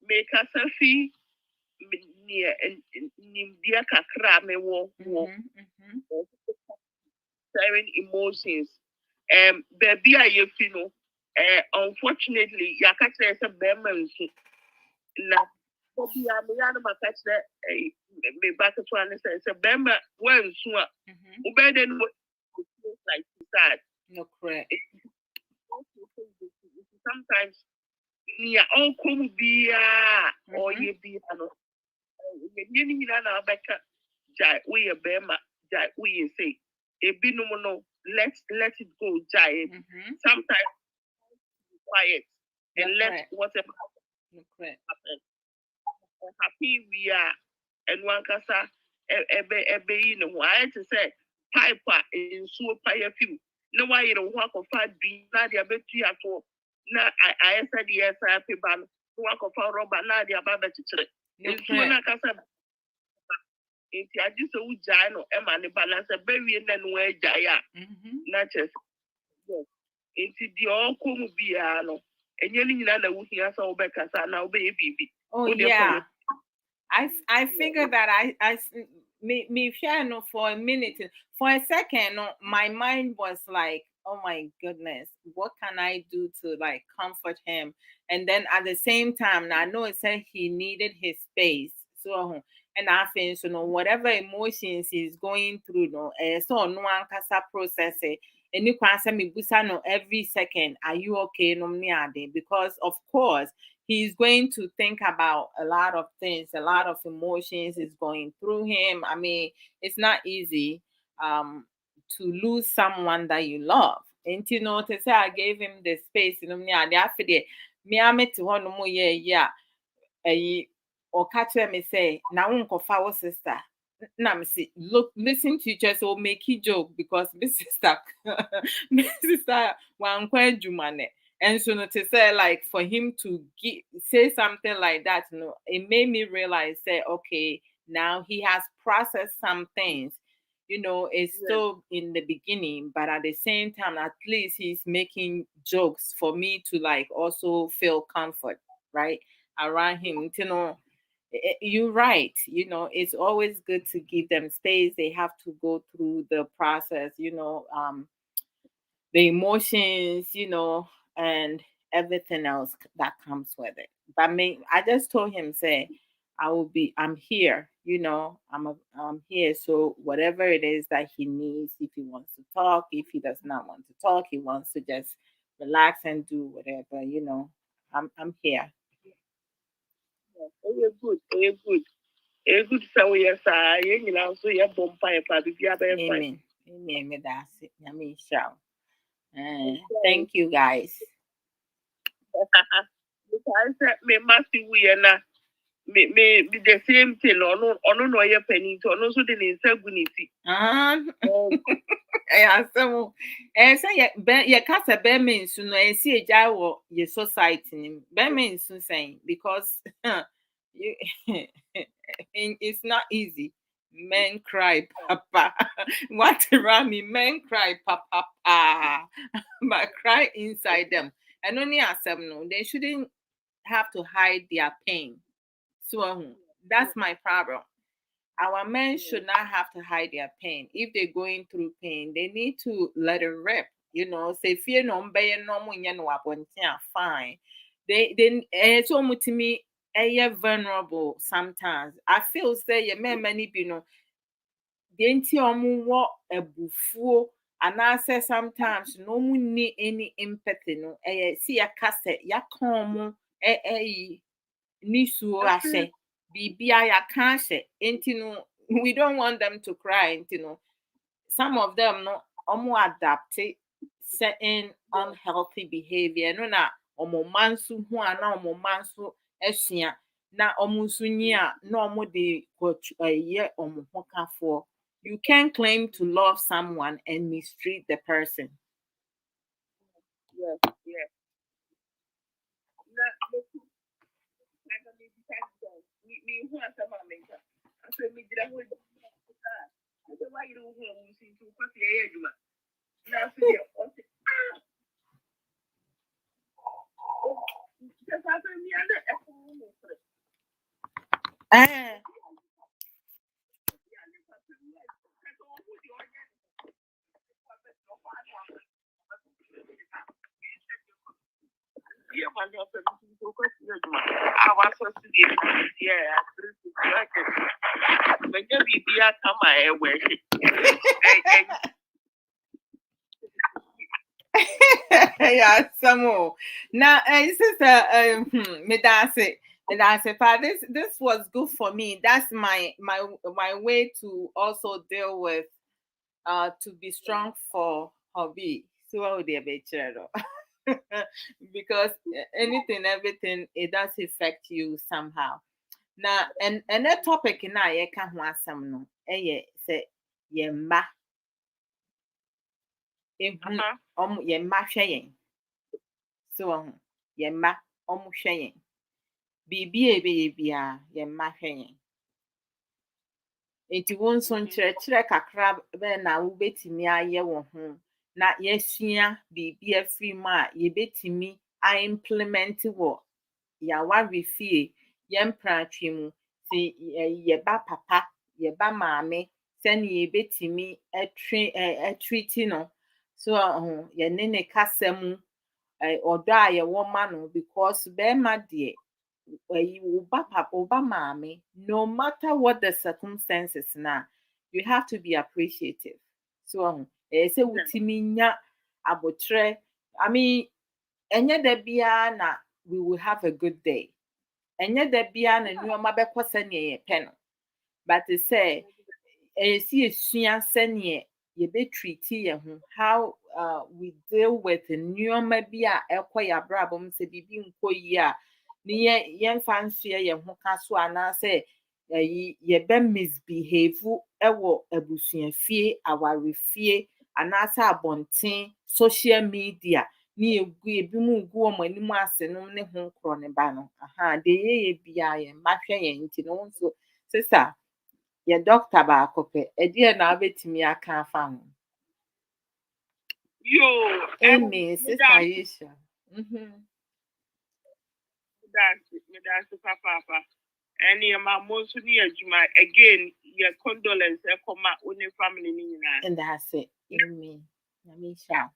Make us a fee near Nimdia kakra me wo sharing emotions. Baby I unfortunately yakata is a bemer na Obi a me ya no maka kyerɛ me back to one say bema when so a obey no like that. No correct. Sometimes near all come be or ye be no you na beka jai we a bema jai we say a binom no let it go jai. Sometimes quiet and let whatever happen. Happy we are and one casa ebe you know I to say pipe in so fire few. No why you know walk of fat be na dia betu ato na I said yes I pay ban walk of rubber na dia baba chichire. In so na casa inti aji so ujai no e ma ne balance be wie na no ejaya. Na chest. Yes. Inti di okomu bia no enye ni nyina na wuhia so obekasa na obe bibi. Oh yeah. I figured that me no for a minute, for a second, no, my mind was like, oh my goodness, what can I do to like comfort him? And then at the same time, I know it said he needed his space. So and I think so no whatever emotions he's going through, no, so no one can process it. And you can say me busa no every second, are you okay? No, because of course he's going to think about a lot of things, a lot of emotions is going through him. I mean, it's not easy to lose someone that you love. And you know, to say I gave him the space, you know, me after the me I met one more yeah. Or catch me say, now unko our sister. Now me say, look, listen to you just will make you joke because my sister, my sister, one quite jumane. And so to say like for him to say something like that, you know, it made me realize say, okay, now he has processed some things. You know, it's still in the beginning, but at the same time, at least he's making jokes for me to like also feel comfort, right? Around him. You know, you're right. You know, it's always good to give them space. They have to go through the process, you know, the emotions, you know, and everything else that comes with it. But me, I just told him, say, I'm here, you know, I'm here. So whatever it is that he needs, if he wants to talk, if he does not want to talk, he wants to just relax and do whatever, you know, I'm here. Good. Good so yes you know so yeah bompa pa bibia be fine. Amen. Amen. That's it. Thank you guys. Because me must we na me the same thing no ye penny to no so de ne nsa gu ne ti. So say ye kasa be mean so no esi eja wo ye society ni be mean so saying because you it's not easy. Men cry, papa. What around me? Men cry, papa, but cry inside them. And only as them no, they shouldn't have to hide their pain. So that's my problem. Our men should not have to hide their pain. If they're going through pain, they need to let it rip. You know, say fear no be no fine. It's almost to me vulnerable sometimes. I feel say your men many be no the wo ebufuo and I say sometimes no one need any empathy no see ya kase ya come nisu ashe bibia ya kashe no we don't want them to cry no some of them no adapt certain unhealthy behavior no na omo mansu ho ana omo mansu esua na omo nso nyi a na omo de ye omo ho kafo. You can't claim to love someone and mistreat the person. Yeah. Me who am sama menka. I say me dira ho. I say why you don't want to see to pass ye aduma. Na so dey o say because I say me and the no free. Eh. Yeah, man, I was so yeah, but maybe be a come my way. Yeah, some more. Now, sister, me that's it. This was good for me. That's my way to also deal with to be strong for hobby. So how would they be because everything it does affect you somehow. Now, and that topic na ye ka ho asem no, say ye mma ehu ye mma hwe yen. So ye mma hwe yen. Bibi ebe bia ye mma hwe yen. Enti won so nkyerɛkyerɛ kakra bɛ na wobetimi ayɛ wo ho na yɛsua bibi afiri mu a yɛbetimi a implement wɔ yɛaware fie yɛmpratwe mu sɛ yɛba papa yɛba maame sɛnea yɛbetimi ɛtreati no so yɛne ne kasa mu ɔdɔ a yɛwɔ ma no because bɛrima deɛ Oba maame, no matter what the circumstances now, you have to be appreciative. So, say wutimi nya abotre. I mean, enye da bia na we will have a good day. Enye da bia na nneoma bɛkɔ sɛnea yɛpɛ no. But they say, si esua sɛnea yɛbɛtreat yɛn ho, how we deal with nneoma bi a ɛkɔ yɛ abrabɔ mu sɛ bibi nkɔ yie a ni yɛmfa nsoɛ yɛn ho ka so anaasɛ yɛbɛ misbehave ɛwɔ abusuafie awarefie anaasɛ abɔnten social media ne ebi mu gu wɔn anim ase no ne ho korɔ ne ba no de yɛyɛ bia yɛn mma hwɛ yɛn nti no nso sisa yɛ doctor baako pɛ ɛdeɛ na abɛtumi aka afa ho. Amy, sister Aisha. That's papa. And your mom most near Juma again, your condolence, come out on your family. And that's it. Amy. Amisha.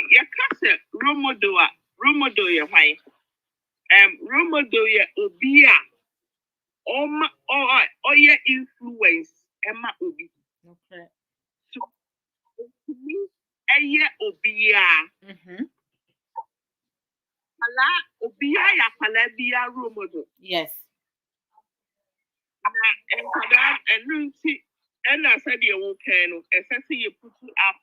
Your cousin, Romodo, your wife. Romodo, your Obia. Or your influence, Emma Obi. Okay. So, to me, a year Obia. Obia ya palabia Romodo. Yes. And I said you okay, no, especially you put up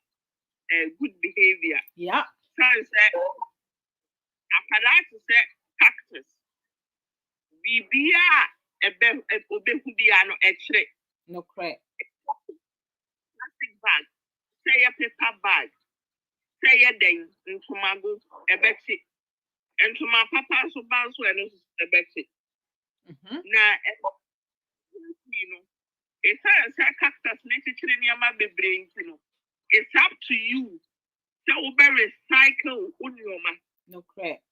good behavior. Yeah. So I said, to say cactus. Bibia obehubiano extra. No correct. Plastic bag. Say a paper bag. Say a ding into my go a betty. And to my papa so bounce when a betty. Now, you know, it's a cactus necessarily near my brain, you know. It's up to you. So we recycle on your man. No correct.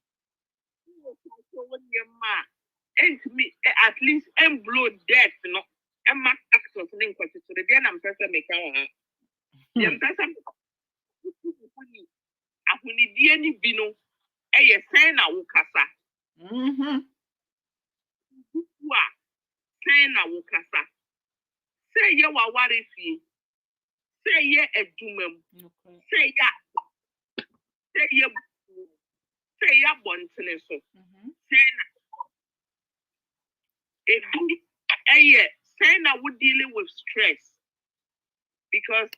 And to me, at least and blow death, you know. And my cactus link to the day I'm person make our person. I will need any vino. A sign I will casa. Sign I will casa. Say you are what if you say ye a doom. Say ya. Say ya. Say ya bonteness. Say saying I would dealing with stress because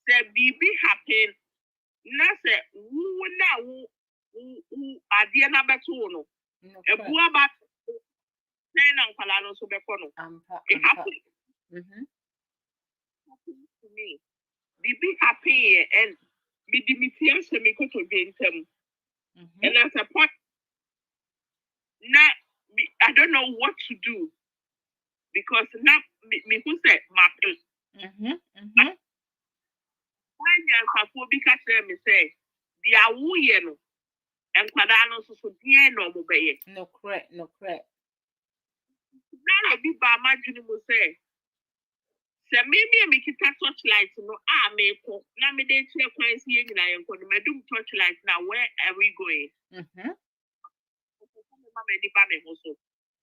the baby happen. Na say who are the number two no. A poor but saying I'm calling so bekono. It happened. To me. Baby happy and me dimitian se me ko to them. And at a point now I don't know what to do because now me who said my when you be catching me say the awuye no and kwadano so die no mo beye no correct now be ba madwene mo say Se me kita torchlight no me ko na me dey chere kwan si yen na yen ko no medum torchlight na where are we going? Me di ba me ho so.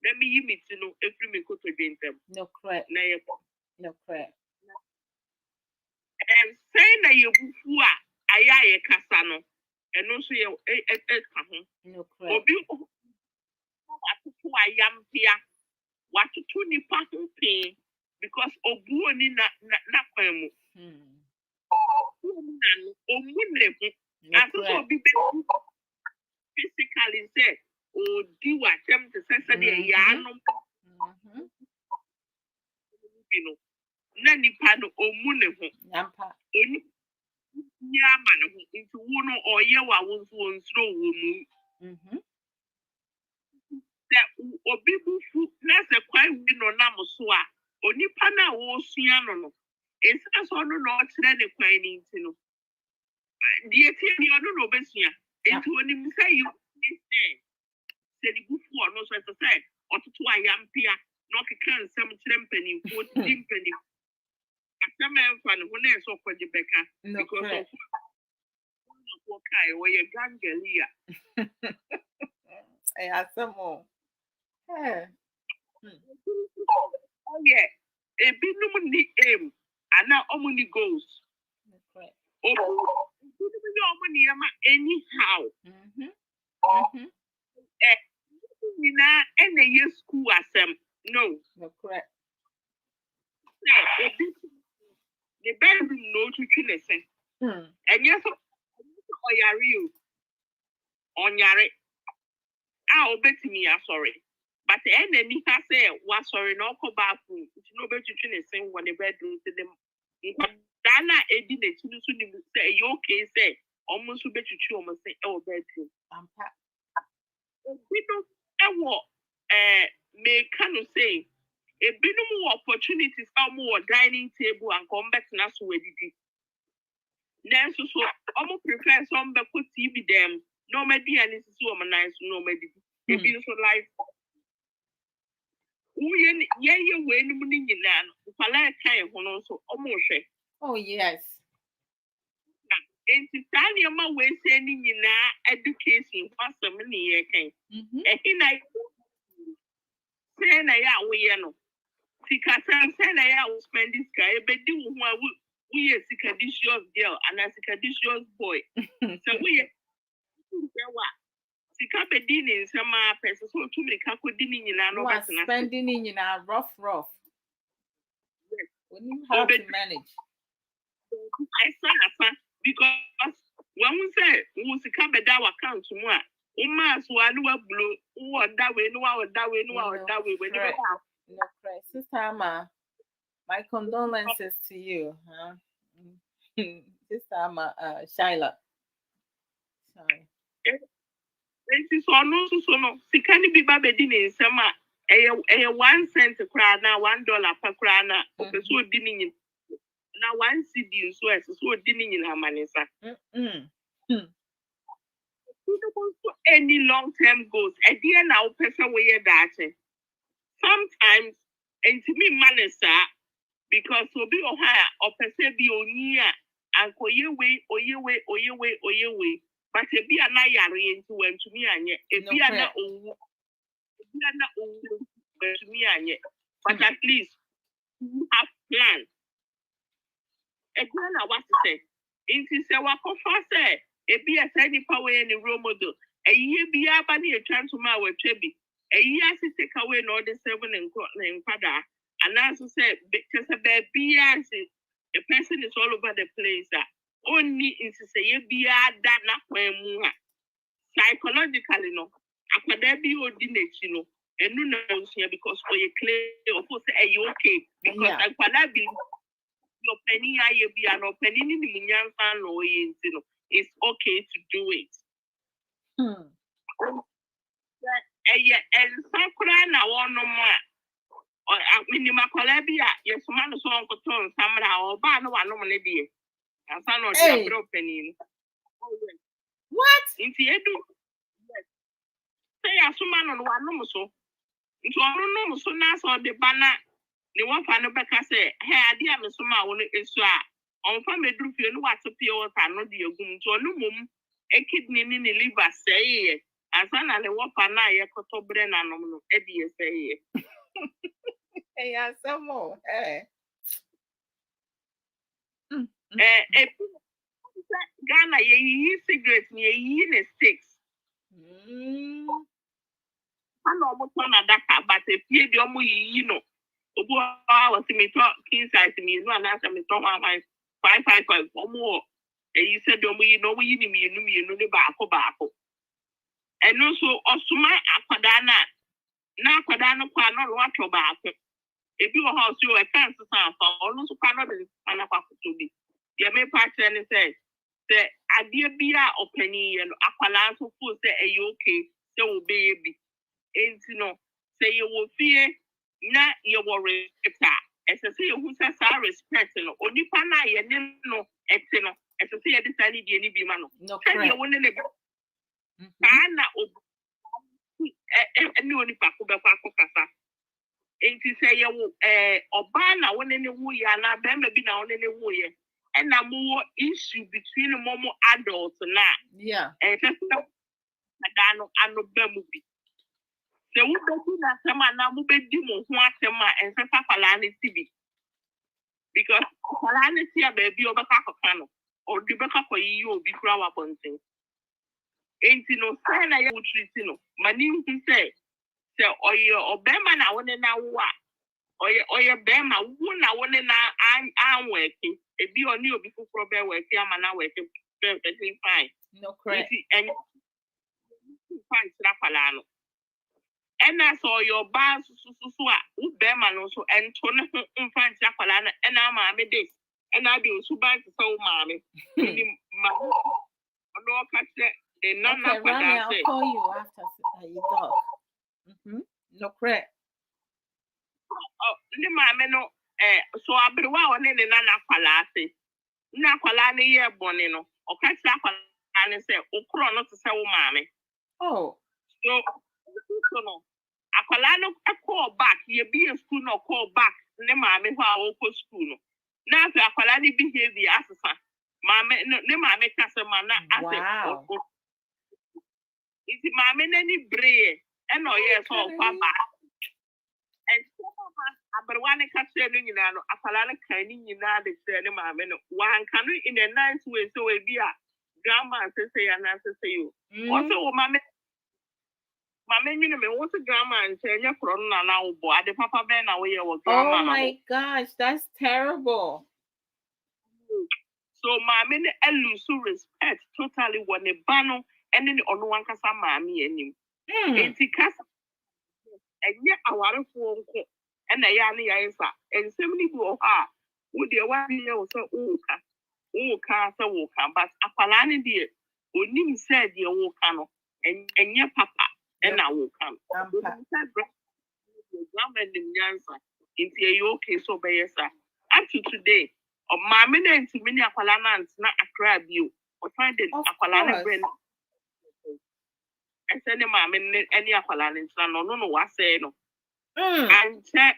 Let me yi me ti no every me ko to dwentem. No correct. Na ye ko. No correct. Say na ye bufu a aya ye kasa no. Eno so ye ka ho. No correct. Obi watutu ayampia. Watutu nipa ho pin because obu oni na kwan mu. Physically say o di wa tem to say dey ya no na nipa no omu ne ho Yampa eni ya ma ne ho nti wo no oye wa wo nso onsro wo mu se obi bufu na se kwai wi no na mo so a onipa na wo sua no esa so no no kire ne kwan ni nti no die tie ni ono no besua enti oni mi say you say the bufu ono so say otutu ayampia no keka nsem kire mpanimfo ti mpanim asem enfa ne ho na eso kwaje beka because of what kai we ye gangelia asemo oh yeah ebinum ni aim ana omuni goals anyhow and a school asem no correct the bedroom no to chinese and yes oyare onyare obetimi ya sorry but enemy ka say wa sorry no ko bathroom it no betu chinese when the bedroom to them dana edi na tinu so ni say you okay say almost betu chi o mo say bedroom ampa ebinum ewo me can say ebinum opportunities more dining table and come back na so wedidi then so prefer some be put TV them no media so nice no media ebinum so life ye we ni mu ni nyina no kwala kan ho no so hwe oh yes enti tani ma we say ni nyina education fasem ni ye kan ehina say na ya we ye no sika say na ya we spend this guy ebedi wo ho a we ye sikadicious girl and a sikadicious boy so we ye sika bedi ni nsema person so to me ka kodi ni nyina no but na spending ni nyina rough when you have to manage I say because when we say we sika beda account mu a uma so anu wa blow wo that way no wa that way no wa that way when you no crazy sister ma my condolences to you sister ma Shaila sorry enti so no so no sika ni bi ba bedi ni nsem a eye 1 cent kra na $1 per kra na opeso odi ni nyin na 1 cedi so so odi ni nyin amanesa any long-term goals idea na person we that sometimes and to me manesa because obi oha or person bi oni a anko oye but ebi ana yare into when to me anye ebi ana owu to me anye but at least you have plan e plan na what to say into say wa kofa say ebi asa ni power any role model eyi bi aba na etwa ntoma wa twebi eyi ase take away no the 7 and kwada and also say because be the person is all over the place only in say be that na kwan mu psychologically no akwada bi odi nechi no enu na onsia because for you clear of course are you okay because akwada bi your penny aye bi an penny ni munyanfa no yenti no it's okay to do it and sakura na wono mo a minima kola bi a yesoma no so onkoton samra oba no wano mo ne die asa no dia bro penny what inti edu say asoma no wano mo so nti onu no mo so na so de bana ne wafa no bɛka sɛ he ade a mesoma wo no esu a ɔmfa meduru fie no wato pie water no de egum nti ɔno mom kidney ne ne liver sɛe asa na ne wafa na yɛ kɔtɔ brɛ nanom no de yɛ sɛe asɛm Ghana yɛyiyi cigarette ne yɛyiyi ne sticks ana ɔmotɔ na daka but efie deɛ ɔmo yiyi no obu a wɔsi metɔ king size mmienu anaasɛ metɔ 555 ɔmo wɔ eyi sɛ deɛ ɔmo yi na ɔmo yi ne mmienu ne baako ɛno nso ɔsoma akwadaa na akwadaa no kɔ a na ɔno atɔ baako ebi wɔ hɔ ɔsi wɔ ɛka nsesa afa ɔno nso kɔ a na ɔde nsesa no akɔ akɔtɔ bi deɛ mepa kyerɛ ne sɛ adeɛ bi a ɔpanin yɛ no akwadaa nso fo sɛ ɛyɛ okay sɛ wɔbɛyɛ bi enti no sɛ yɛwɔ fie na yɛwɔ respect a ɛsɛ sɛ yɛhu sɛ saa respect no onipa no a yɛne no ɛte no ɛsɛ sɛ yɛde saa ne deɛ ne bi ma no sɛdeɛ wo ne ne bɛ saa na ne onipa ko bɛkɔ akɔkasa enti sɛ yɛwo ɔbaa na wo ne ne woyɛ anaa bɛrima bi na wo ne ne woyɛ ɛna mowɔ issue between mo adults na ɛsɛ sɛ adaa no ano ba mu bi sɛ wobɛdi n'asɛm anaa mobɛdi mo ho asɛm a ɛnsɛ sɛ akwalaa no si bi because akwalaa no si a baabi ɔbɛka akɔka no ɔde bɛka kɔyiyi obi kora wɔ abɔnten enti no sɛ na yɛ wotiriti no ma ne nhu sɛ ɔyɛ ɔbɛrima na wo ne na wo a ɔyɛ bɛrima wo na wo ne na anwɔ ɛke ebi ɔne obi foforɔ bɛɛ wɔ ɛke ama na wɔ ɛke perfectly fine nti ɛnyɛ fine kyerɛ akwalaa no ɛna sɛ ɔyɛ ɔbaa soso a wo bɛrima no nso ɛnto ne ho mfa nkyerɛ akwalaa no ɛna maame de ɛna ade osuban te sɛ wo maame ɛni ma ɔno ɔka kyerɛ the nana akwalaa sɛ I'll call you after you talk. No correct. Ne maame no so aberewa a ɔne ne nana akwalaa ase na akwalaa no yɛ bɔne no ɔka kyerɛ akwalaa no sɛ okorɔ no te sɛ wo maame so no akwalaa no kɔɔ back yɛbie school no ɔkɔɔ back ne maame hɔ a ɔkɔ school no na afei akwalaa no behavior asesa ne maame ka sɛ ma na asɛ nti maame n'ani beree ɛna ɔyɛɛ sɛ ɔkɔ back aberewa ne ka kyerɛ no nyinaa no akwalaa no kan ne nyinaa de kyerɛ ne maame no wanka no in a nice way sɛ ebi a grandma asese ya na asese yo ɔsɛ wo maame nwene me wo sɛ grandma nkyɛ nyɛ korɔ no na wo bɔ ade papa bɛn na woyɛ wɔ grandma oh my gosh that's terrible so maame no lose respect totally wɔ ne ba no ɛne ne ɔno wankasa maame anim enti kasa ɛnyɛ awarefoɔ nko ɛna yɛ ane yɛ sa nsɛm no bi wɔ hɔ a wo deɛ woayɛ wo sɛ woka sɛ woka but akwalaa no deɛ onim sɛ deɛ woka no ɛnyɛ papa ɛna woka no grandma nim nyansa nti ɛyɛ okay so ɔbɛyɛ sa up to today maame no ntumi ne akwalaa no antena akra bio ɔsan de akwalaa no brɛ no ɛsɛ ne maame ne akwalaa no ntena no ɔno no wasɛe no ankyɛ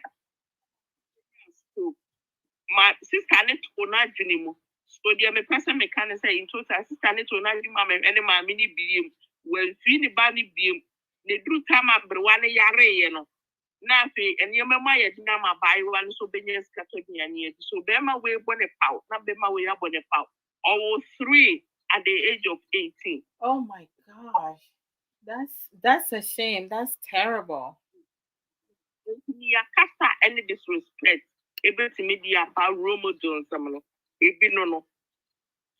ma sister ne to na adwene mu so deɛ mepɛ sɛ meka ne sɛ in total sister ne to na adwene mu ɛne maame ne biem wɔamfiri ne ba ne biem ne duru tam aberewa ne yareeɛ no na afei nneɛma mu ayɛ dena ma abaayewa no so bɛnya sika tɔ aduane adi so bɛrima wei bɔ ne paw na bɛrima wei abɔ ne paw ɔwɔ 3 at the age of 18 oh my gosh that's a shame that's terrible kasa any disrespect ebetimi di apa role model nsam no ebi no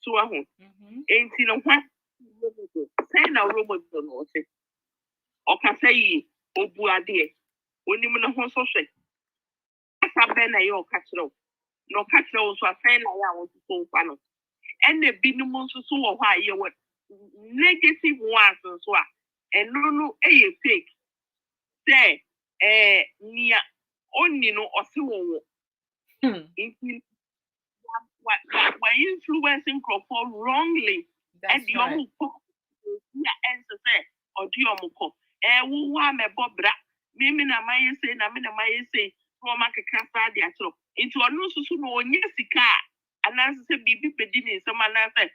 so ahu enti no hwa say na role model no ose okasa yi obu ade onim no ho so hwe asa be na ye okachiro no okachiro so asai na ya won so fa no ene binom nso so wo hɔ a ye wo negative ones so a eno no eye fake say nia oni no ɔse wo nti wa influencing crowd wrongly and the omu ko ya ense say odi omu ko wo wa me bobra mimi na maye say na me na maye say no market cancer dia so into ono susu no onye sika ananse se bibi pedi ne nsem ananse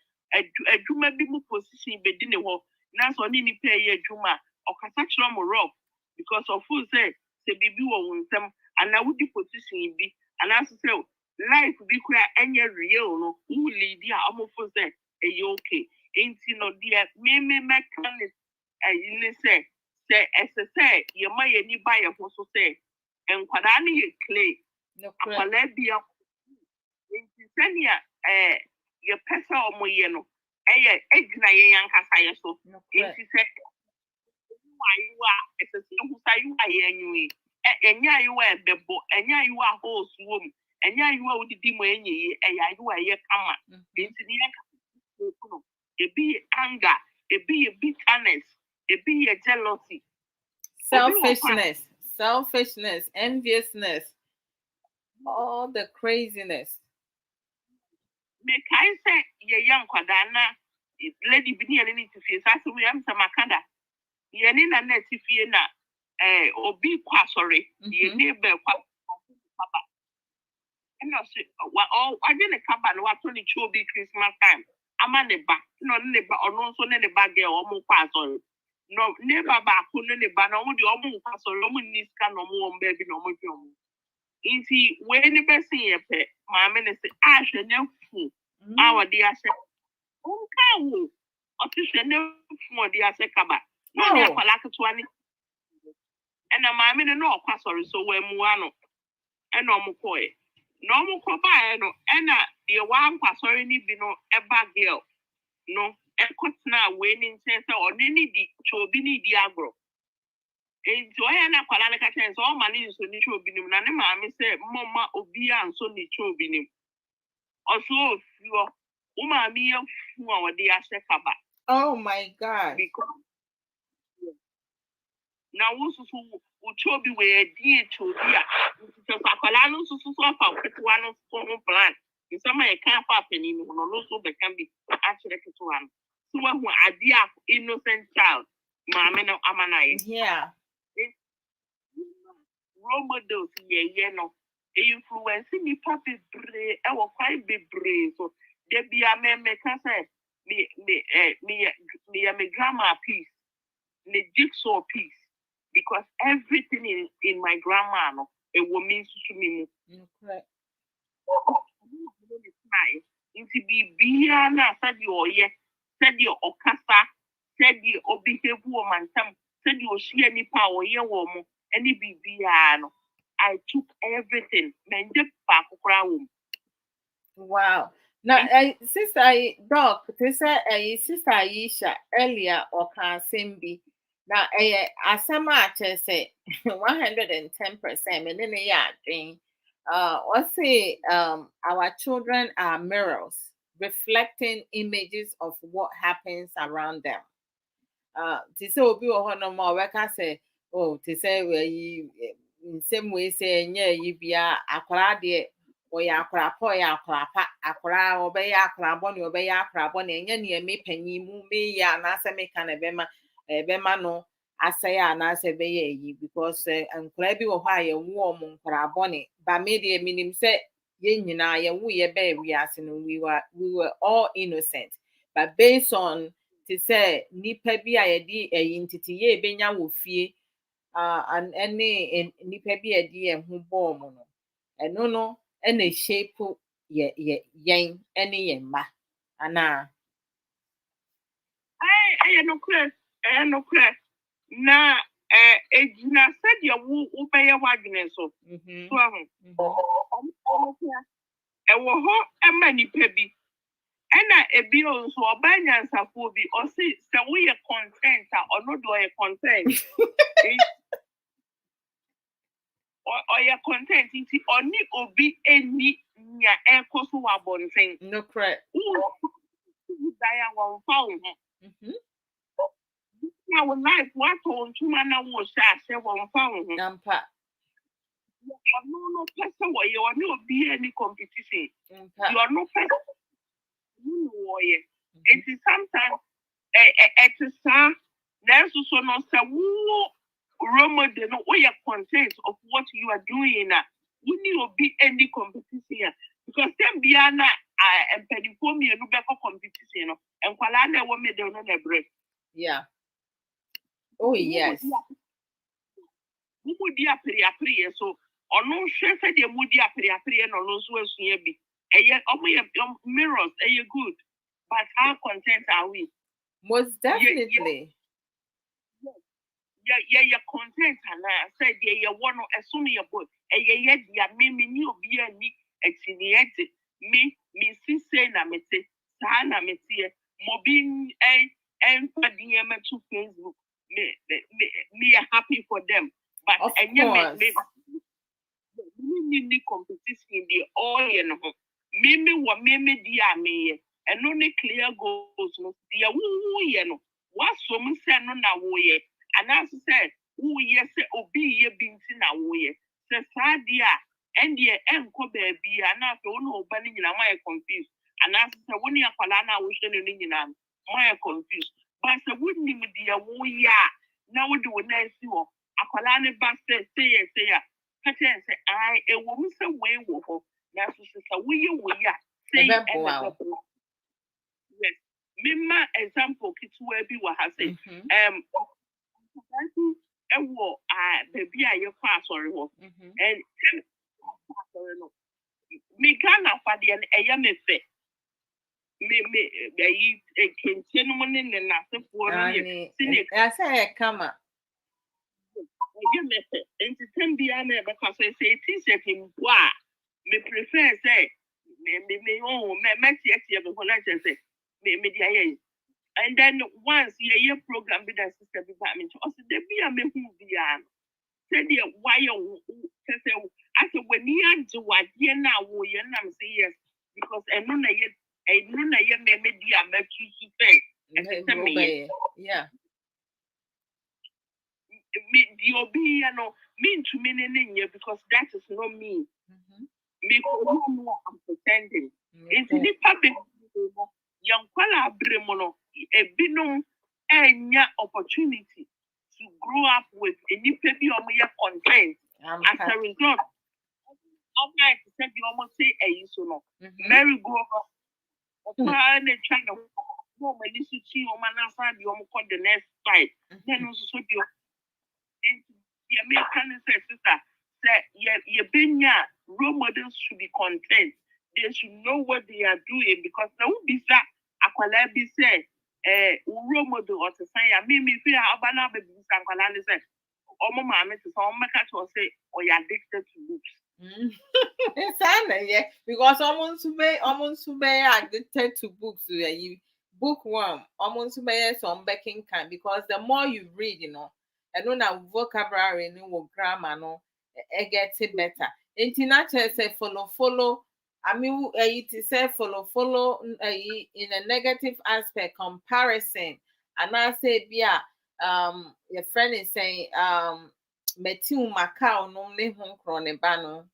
adwuma bi mu position bedi ne ho na so ni nipa ye adwuma okasa kiro mo rough because of who say se bibi wo nsem ana wudi position bi ananse se life bi kura enye real no who lead ya amofo say e okay enti no dia me mechanic you say say ye ma ye ni ba ye ho so say enkwada ne ye clay akwala bia enti senia ye pesa omoye no eye egina ye yankasa ye so enti say wa esese hu say wa ye anyi enya yi wa bebo enya yi wa ho suwom enya yi wa odidi mo enyi ye eya yi wa ye kama enti ni yankasa no ebi anger ebi bitterness ebi jealousy selfishness, enviousness, all the craziness. Me kai say ye young kwadana lady bi ne ni tifie sa so we am samakanda ye ni na na tifie na obi kwa sorry ye neighbor kwa papa and no say I didn't come back no what to ni chobi Christmas time ama ne ba no ne ba ono so ne ba girl o mo kwa sorry no neighbor ba ko ne ba no mo de o mo kwa sorry o mo ni ska no mo o mba bi no mo dwo mo inti we ni person ye pe ma me ne say ahwe ne fu awa di ase onka wo otihwe ne fu odi ase kaba no ne akwala ketewa ni ena ma me ne no okwa sorry so we mu ano ena omukoe no omukọ ba no ena ye wa nkwa sorry ni bi no eba girl no ekotna we ni ntense oni ni di chobi ni di agro enti oya na kwala na ka tense o ma ni nso ni chobi ni na ne ma me se mmoma obi a nso ni chobi ni oso ofuo uma mi ye fu a wodi ase kaba. Oh my God. Because now susu uchobi we die chobi a so akwala no susu so fa ketewa no so plan nsema e kan fa pani no so be kan bi akere ketewa no so wa hu ade a innocent child maame no amanaye Yeah. Role models ye no influence ni papi bre e wo kwai bebre so de bia me ka say me grandma piece the jigsaw piece because everything in my grandma no it will mean to me. Okay. Inti bibia na said your okasa said your obehave woman said your share ni power ye woman any bibia no I took everything menje pa kokra wom. Wow. Now, sister Doc, they said sister Aisha earlier or can Simbi. Now, Asama say 110%, and then thing. Let's say our children are mirrors reflecting images of what happens around them. To say obi or no more, we can say, oh, to say we in same way say, yeah, you be a aqua oya akra po ya akra pa akra obeya akra boni obeya akra boni enye ne me panyi mu me ya na se me kan ebema no asaya na se be yi because ankra bi wo ha ye wo mo nkra boni ba me de minim se ye nyina ye wo ye be wi ase no we were all innocent but based on to say nipa bi a ye di ntiti ye benya wo fie and any nipa bi e di e hu bo mo no eno no ene shape yen ene yemma ana I no kre na ejina said your wo be ye wadwene so so ahu e wo ho e ma nipa bi ena ebi onso obanya nsafo bi o si se wo ye content a ono do ye content o ye content nti oni obi eni nya ekoso wa bonten no correct daya wa fa wo na wo life what on tuma na wo sha se wo fa wo nampa no person wo ye oni obi any competition you are no person you know ye it is sometimes it is there's also no say wo role model no we are content of what you are doing We need be any competition because them biana and penny for me and no competition and Kualana woman don't know break. Yeah. Oh yes. Who would be a pre so or no chef at the moody a pre and or no so be a yet mirrors are you good, but how content are we? Most definitely. Yeah, content and I said, yeah, one assuming your book, and yet, yeah, me, you be a me, me, say, na me say, Sana me see, mobbing and for DM to Facebook, me happy for them, but of and course. Me competition in the all you know, me what me dear me, and only clear goals, no, dear, woo, you know, what some say no na way. And as I said, who yes, obi ye binti na woye. Se sadia, and ye enko baby, and after no banning in a my confused. And as I said, when you are Palana, we should in my confused. But I wouldn't even dear woya. Now we do a nice you. A Palana bus say, Patent say, I a woman say, way woeful. That's a we say, yes. Mima example, kids where be what I say. Baby, I your class or and me Ghana for the AMF. Me, continue in the for I say, come up. And to send the other because I say, it is a him. Me prefer say, me, oh, me, say, me, and then once your program with the sister department, also there be a me who be said why you say I said when you do what you now we and say yes because I know yet me dear me to say yeah me the obi mean to me because that is not me. Me I'm pretending. It's the public young kwala bremono a binum enya opportunity to grow up with a new baby or more content as a result. I said you almost say a so Mary go trying to go my little tea or manasa you almost call the next fight. Then also the American sister said your role models should be content. They should know what they are doing because there will be that akwala be say role model or to say me feel abana be akwala ni say omo mama to say omo catch or say or you addicted to books. Yeah, because almost to be addicted to books. You bookworm, almost to be some backing can because the more you read, and know vocabulary no grammar no, it gets it better. International say follow. I mean, it say follow in a negative aspect comparison, and I say yeah. Your friend is saying metiu Macau no ne ho kro ne ba no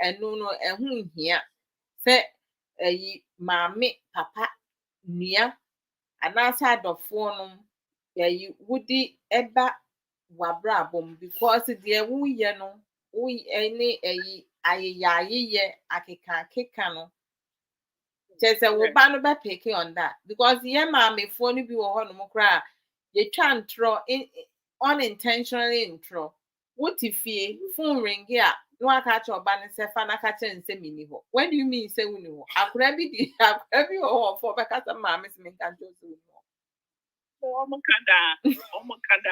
enu no ehu hia se maame papa nua anasa adofo no wudi eba wabrabom because the wo ye no wo ene ayeye akeka no just wo ba no be pick on that because ye maame fo no bi wo ho no mo kra ye twa ntro unintentionally intro what if ye phone ring here no aka cha oba ne se fa na ka cha nse mini ho when do you mean say uni ho akura bi ho for be ka sa maame se me kan jo so Omo kada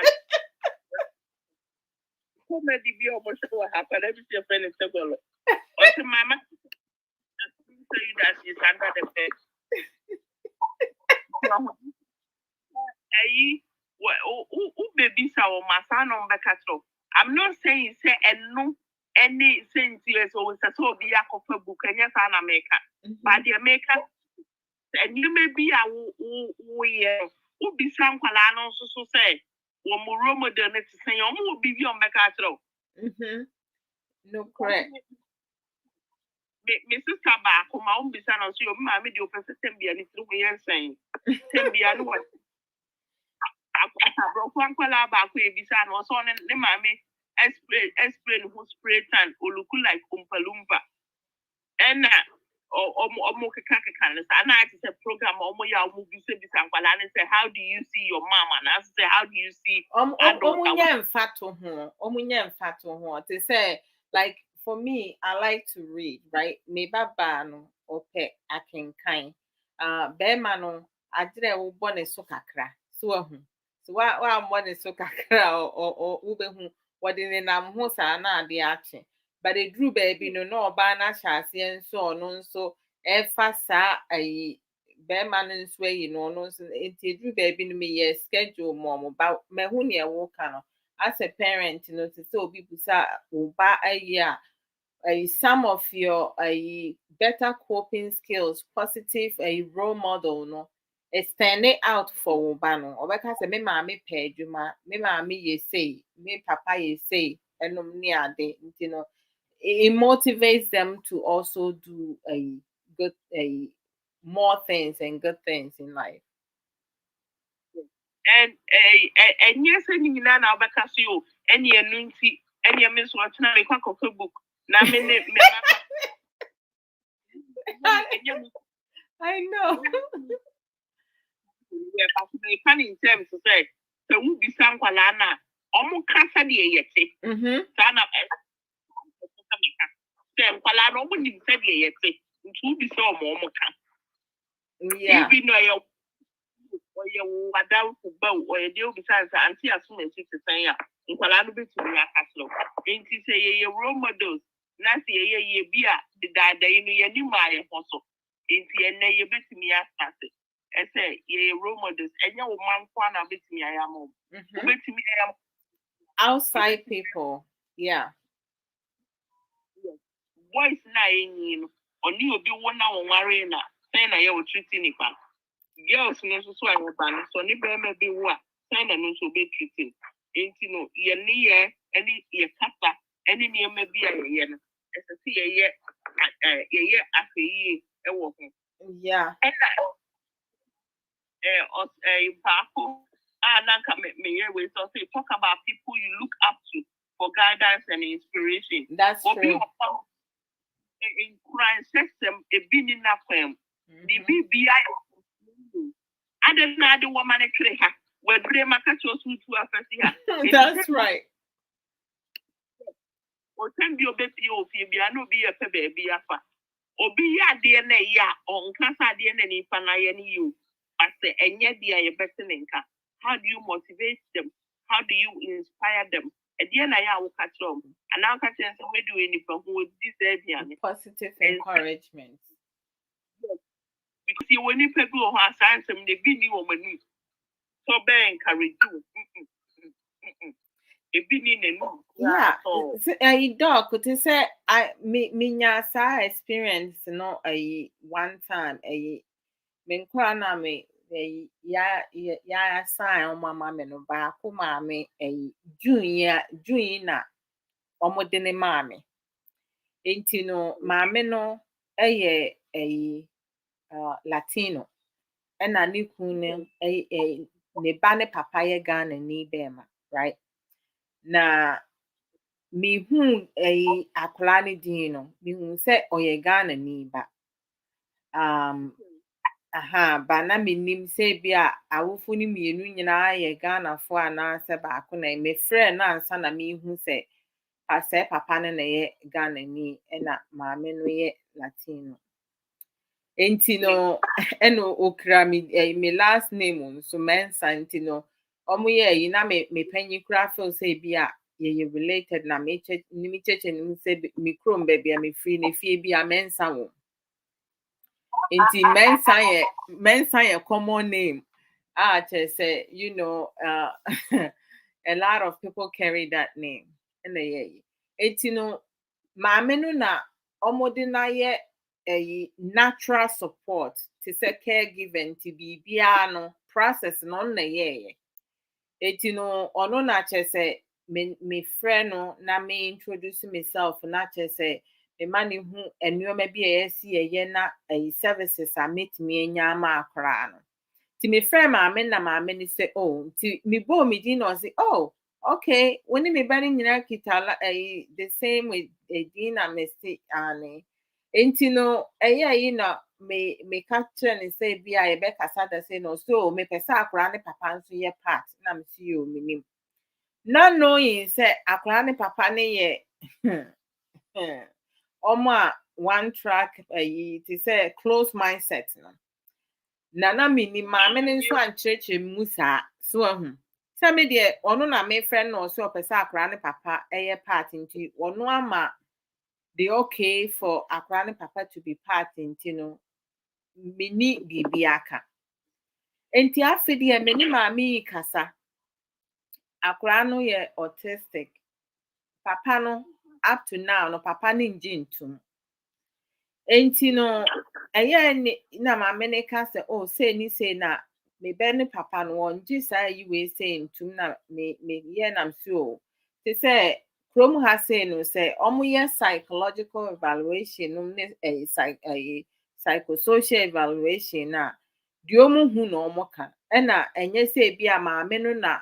comedy be almost what happened every your friend is table. Also mama tell you that she's under the bed. Baby saw my son on the cattle. I'm not saying say and no any saying to so it's a so be a book and yes an America. But the America and you may be a who be some colano so say one more modern to say you be on the cattle. No correct. My sister back on my own business on your mammy do for be any through saying be a what I broke one color back with this and was on the mammy explain who spray tan or look like Lumpa. And omo keka and I it's a program omo ya omo bi say bisankwala and say how do you see your mama and I say how do you see omunye mfato ho to say like for me I like to read, right? Me baba no ope akenkan be ma no agire wo bone so kakra so ahu so wa bone so kakra o wo be hu wode ne nam ho sa na ade ache but the drew baby no oba na hyase enso no nso efa sa ayi be man nso ayi no nso enti drew baby no me yes schedule mom ba me hu ne e wo ka no as a parent no to say obi busa oba ayi some of your better coping skills positive role model no stand it out for oba no obeka say me maame pay adwuma me maame ye say me papa ye say enom ni ade nti no it motivates them to also do good more things and good things in life. And yes, any na na obeka so yo any enu nti any me so atena me kwa kofa book na me ne me I know. Yeah, but me can in terms to say the who be sankwala na omo kasa de yete sa na say nkwala no omo nim se de yete ntu bi se omo ka yeah you know your oye wadam for bow or de obi say anti asum enti te san ya nkwala no betumi akaslo enti say ye role models na say ye bia de dada inu ye ni ma ye hoso enti enne ye betumi akase say ye role models enya wo man kwa na betumi ayamo betumi ayamo outside people yeah voice na enyi no oni obi wo na wo nware na say na ye wo treating nipa girls no so ayo ban so ni be me bi wo a say na no so be treating enti no ye ni ye any ye kapa any ni me bi ye no say ye afeyi e wo ho yeah we say talk about people you look up to for guidance and inspiration. That's true. In Christ system, a bini na fam. The BBI. I don't know the woman actually have where Bremakacho to a first. That's right. Or send your baby of Fibia no be a baby afa. Or be ya DNA ya or Casa DNA Panayan you. I say, and yet they are better than ka. How do you motivate them? How do you inspire them? At the end, I will catch them. And now, catch them, we do anything who would deserve positive encouragement. Because you will need people who are science and they be new woman. So, be encourage you. Yeah, doc, to say me sa experience no one time me nkwa na me ya sign mama me no ba ko ma me June na omode ne maame enti no maame no Latino na ne kun ne ba ne papa ye Ghana ni bema right na me hu akola ne din no me hu se oye Ghana ni ba ba na menim se bia awofo ni mienu nyina ye Ghana fo ana se ba ko na me frɛ na ansa na me hu se ase papa ne na ye Ghana ni na maame no ye Latino enti no eno okra me last name so mensa enti no omo ye na me panyi kra feel say bia ye related na me cheche ni se me krom ba bia me free ne fie bia mensa wo enti mensa ye common name just say a lot of people carry that name and enti no maame no na omode na ye natural support to say caregiving to be bia no process no na ye enti no ono na say me friend no na me introduce myself na say me mani hu enuoma bi ye na services a metimi enya ma akra no ti me friend maame na maame ni say oh ti me bo me din no say oh okay, when me bani nyina kita the same with Dina Messi ane. Enti no yi na me catch and say bi a be kasa da say no so me pesa akora ne papa nso ye part na me see you minim. Not knowing say akora ne papa ne ye omo a one track to say close mindset no. Na mini maame ne nso ankyerɛkyerɛ mu saa so ahu sɛ me deɛ ɔno na me friend no ɔsɛ ɔpɛ sɛ akora ne papa ɛyɛ part nti ɔno ama the okay for akora ne papa to be part nti no mini biribi aka nti afi deɛ mini maame yi kasa akora no yɛ autistic papa no up to now no papa ne ngye ntom enti no ɛyɛ ne na maame ne ka sɛ oh say ni say na me bɛ ne papa no ɔngye saa yi wei say ntom na me yɛ nam so o te sɛ kurom ha say no sɛ ɔmo yɛ psychological evaluation no ne psychosocial evaluation na deɛ ɔmo hu na ɔmo ka ɛna ɛnyɛ sɛ bi a maame no na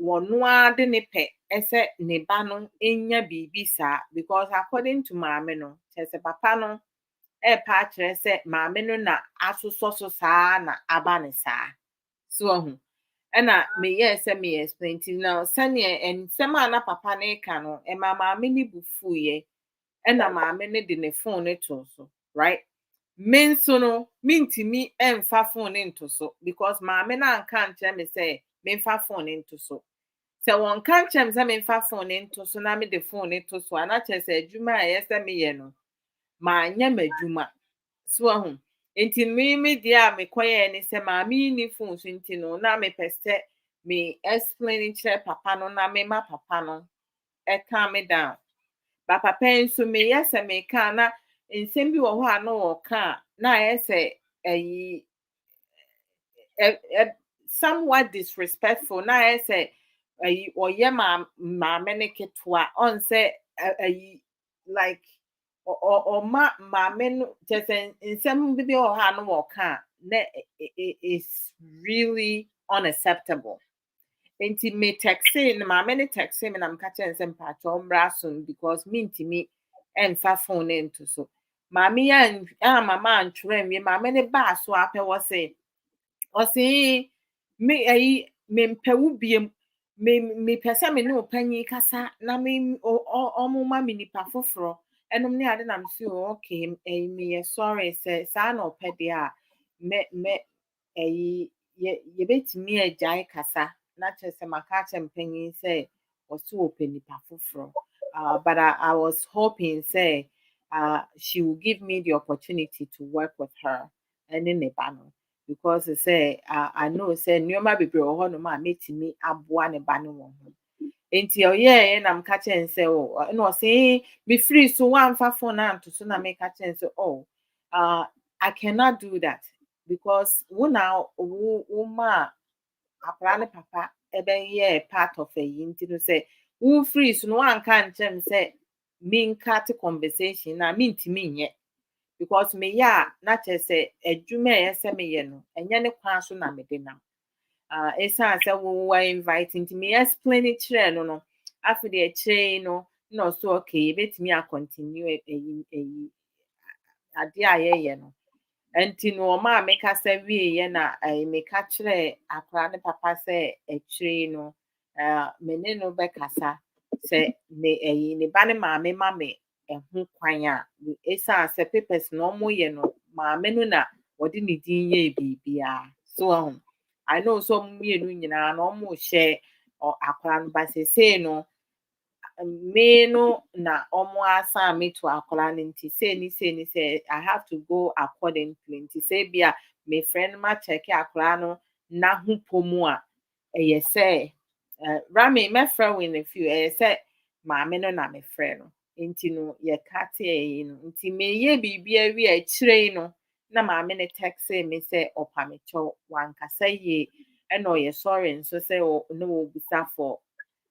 wɔno ara de ne pɛ ɛsɛ ne ba no enya biribi saa because according to maame no kyerɛ sɛ papa no ɛpa akyerɛ sɛ maame no na asosɔ so saa na aba ne saa so ahu ɛna meyɛ sɛ me explain ti na sɛnea nsɛm a na papa ne ka no ɛma maame ne bu fuiɛ ɛna maame ne de ne phone ne to so right me nso no mintimi ɛmfa phone ne nto so because maame na anka nkyerɛ me sɛ memfa phone ne nto so sɛ wɔnka nkyerɛ me sɛ memfa phone ne nto so na me de phone ne to so anakyerɛ sɛ adwuma a ɛyɛ sɛ meyɛ no maanyɛ m'adwuma so ahu nti me deɛ a mekɔyɛ ne sɛ maame yi ne phone so nti no na mepɛ sɛ me explain kyerɛ papa no na mema papa no calm me down ba papa nso meyɛ sɛ meka na nsɛm bi wɔ hɔ a na wɔka na ayɛ sɛ ayi somewhat disrespectful na ayɛ sɛ ayi ɔyɛ maame ne ketewa ɔn sɛ ayi like ɔma maame no kyerɛ sɛ nsɛm bi wɔ hɔ a na wɔka na is really unacceptable nti me texting na maame ne texting me na meka kyerɛ nsɛm paatɔ mbra so because mintimi ɛmfa phone ne nto so maame ya mama antwerɛ nwie maame ne baa so apɛ wɔ ɔse me ayi mempɛ wo biem mepɛ sɛ me ne ɔpanyin kasa na me ɔmo ma me nipa foforɔ ɛnom ne ade nam so okay meyɛ sorry sɛ saa na ɔpɛ deɛ a mɛ ayi yɛbɛtumi agyae kasa na kyerɛ sɛ maka kyerɛ mpanyin sɛ ɔse ɔpɛ nipa foforɔ but I was hoping say she will give me the opportunity to work with her and in the panel because say I know say nneɛma bebree wɔ hɔ nom a metumi aboa ne ba no wɔ ho enti ɔyɛ na mka kyɛn sɛ o na ɔse me free so wamfa phone anto so na meka kyɛn sɛ oh I cannot do that because wo ma akwaraa ne papa ɛbɛyɛ part of a yi nti no sɛ wo free so no wanka nkyɛn me sɛ minka te conversation na mintimi nyɛ because me ya na kyerɛ sɛ adwuma a ɛyɛ sɛ meyɛ no ɛnyɛ ne kwan so na mede nam ɛsiane sɛ wo invite nti me explain kyerɛ no after the akyire no na ɔso okay yɛbɛtumi a continue ayi ade a yɛyɛ no nti no ɔma a mekasa wieɛ na meka kyerɛ akwaraa ne papa sɛ akyire no me ne no bɛkasa sɛ ne ba ne maame ma me ɛho kwan a ɛsiane sɛ papers na ɔmo yɛ no maame no na wɔde ne din yɛ biribiara so I know so mmienu nyinaa na ɔmo hyɛ akwaraa no ba sesei no me no na ɔmo asan me to akwaraa no nti sei ni sɛ I have to go accordingly nti sɛ bi a me friend ma check akwaraa no na ho pomu a ɛyɛ sɛ Rami mɛfrɛ wo in a few ɛyɛ sɛ maame no na mefrɛ no nti no yɛka te ɛyi no nti meyɛ biribi awie akyire yi no na maame no text me sɛ ɔpa me kyɛw wankasa yie ɛna ɔyɛ sorry nso sɛ ne wɔbusa for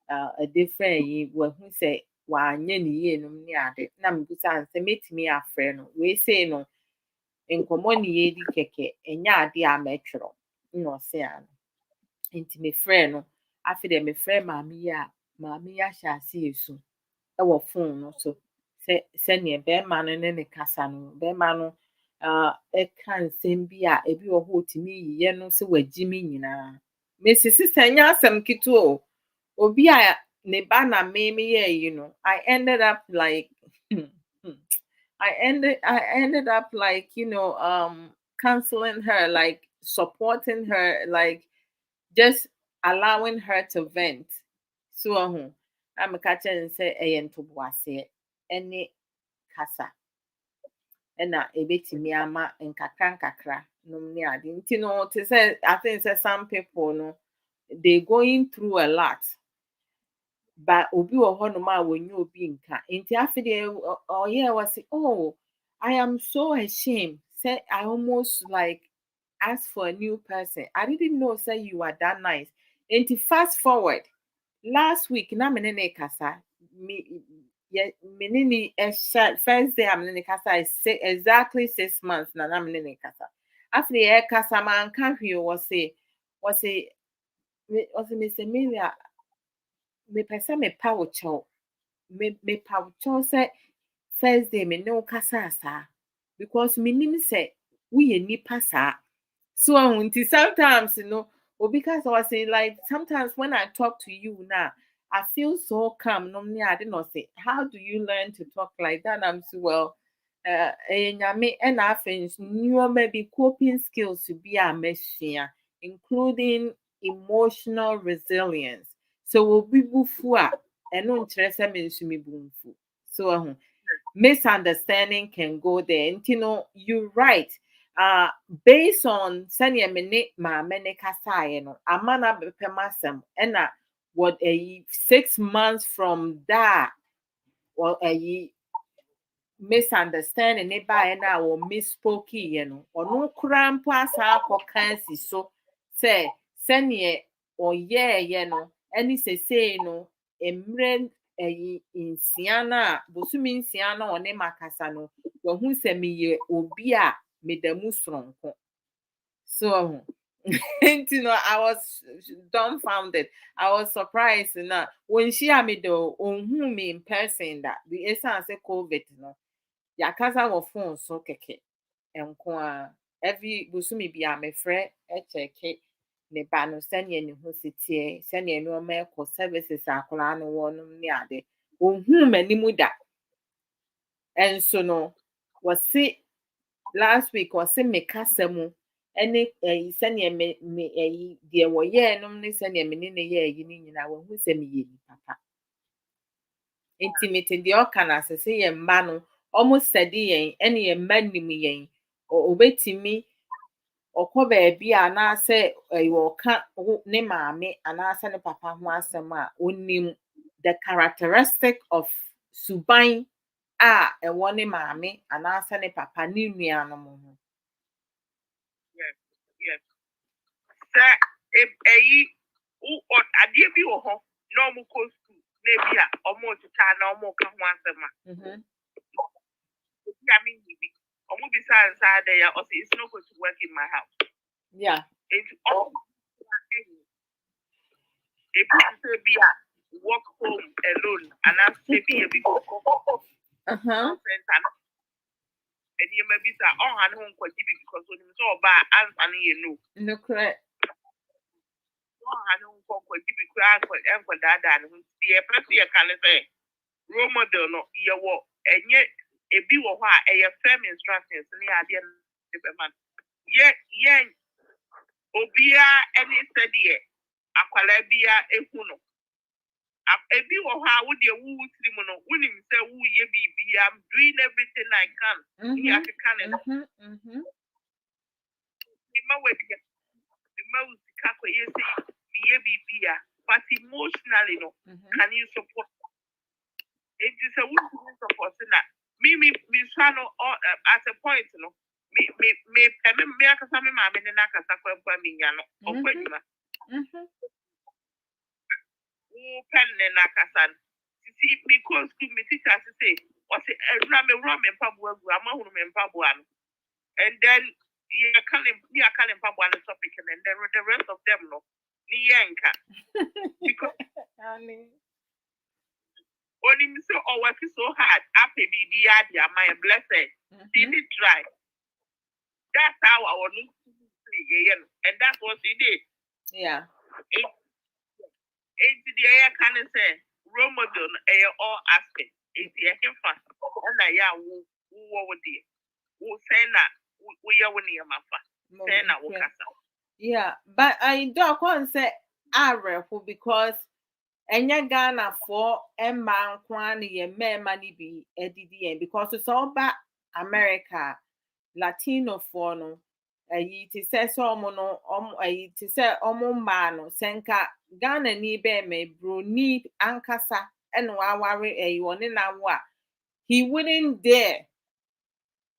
a different yi wahu sɛ wanyɛ ne yie nom ne ade na mebusa sɛ metumi afrɛ no wei sei no nkɔmmɔ ne yɛdi kɛkɛ ɛnyɛ ade a mɛtwerɛ na ɔse ano nti mefrɛ no After them, a friend, mammy, shall see you soon. Our phone also send ye bear man and any casano, bear mano, a can send be a be or who to me, ye no so where Jimmy na. Mrs. Sanya some kito, or be I nebana meme, you know. I ended up like, I ended up like, counseling her, like supporting her, like just allowing her to vent. So I'm a catcher and say ayen to boise any kasa. And a bit me ama and kakra no me didn't to say I think say some people no they going through a lot. But obi wɔ hɔnom a wɔnyɛ obi nka nti afei ɔyɛ was oh I am so ashamed say I almost like asked for a new person. I didn't know say you are that nice. Nti fast forward last week na me ne ne kasa me me ne ne first day I'm ne kasa is exactly 6 months na me ne kasa after kasa man ka hwe was say Miss Emilia me pese me pa wo kyɛw me pa wo kyɛw sɛ first day me ne wo kasa saa because me nim sɛ woyɛ nipa saa so until sometimes obi kasa was saying like sometimes when I talk to you now I feel so calm no me I did not say how do you learn to talk like that I'm so well nyame and I finish new maybe coping skills to be a machine including emotional resilience so obi bufu a ɛno nkyerɛ sɛ me nso me bu mfu so misunderstanding can go there and you're right based on sɛnea me ne maame ne kasaeɛ no ama na bɛpɛ masɛm ɛna what a 6 months from that or a misunderstanding ne baeɛ na or misspoke ɔno koraa mpo asa akɔka si so sɛ sɛnea ɔyɛɛyɛ no ɛne sesei no mmerɛ nsia no a bosome nsia no ɔne makasa no wahu sɛ meyɛ obi a meda mu soronko so I was dumbfounded. I was surprised when she had me though on who me in person that the essence say COVID ya kasa wo phone so keke enko every busumi bi am frɛ check ne ba no sɛnea ne ho sitie sɛnea no ma ɛkɔ services akola no wɔnom ne ade ohun manimu da enso no wɔse last week wɔse me kasa mu ɛne sɛnea me deɛ wɔyɛ nom ne sɛnea me ne yɛ yi ne nyina wɔn ho sɛ me yɛ ni papa intimate deɛ ɔka na sɛ yɛ mma no ɔmo study yɛn ɛne yɛ mma nim yɛn obetimi ɔkɔ baabi a anaasɛ ɔka ne maame anaasɛ ne papa ho asɛm a onim the characteristic of suban a ɛwɔ ne maame anaasɛ ne papa ne nuanom ho yes sɛ adeɛ bi wɔ hɔ na ɔmo kɔ school na ebi a ɔmo teta na ɔmo ka ho asɛm a I mean, beside there, also it's not going to work in my house. Yeah. It's all if you say be a walk home alone and I'm say be a because and you may be say oh I don't want because when you saw bad answer you know. No correct. Oh I don't want because for that and the person you can say role model no you walk and yet ebi wɔ hɔ a ɛyɛ firm instructions ne adeɛ no bɛma yɛ obiara ɛne sɛdeɛ akwalaa biara ehu no ebi wɔ hɔ a wodeɛ wuwu tiri mu no wonim sɛ wuyɛ biribiara I'm doing everything I can ne akeka ne no ma wɔdeɛ ma wo sika kɔyɛ sɛ meyɛ biribiara but emotionally no can you support it is a woman support na me swallow at a point no me akasa me maame ne nakasa kwa me nya no okwadwuma pen ne nakasa see because me teacher say what say run me mpaboa gu amahunu me mpaboa no and then you can mpaboa the topic and then the rest of them no Nienka. Because only so or work so hard after the my blessed. She did try. That's how I want to say, and that's what she did. Yeah. It's the air can say role model all aspect. It's the air fast. And I who would dear. Who say that we are winning a maffa. Say na wokasa. Yeah, but I don't want to say Abrabo because enya Ghana for Emma Kwani ye me money be EDDN because it's all about America, Latino for no. Ayi ti sɛ sɛ ɔmo no ayi ti sɛ ɔmo mmaa no sɛ nka Ghana ni bɛɛ mɛ broni ankasa ɛna waware ayi wɔne n'awo a he wouldn't dare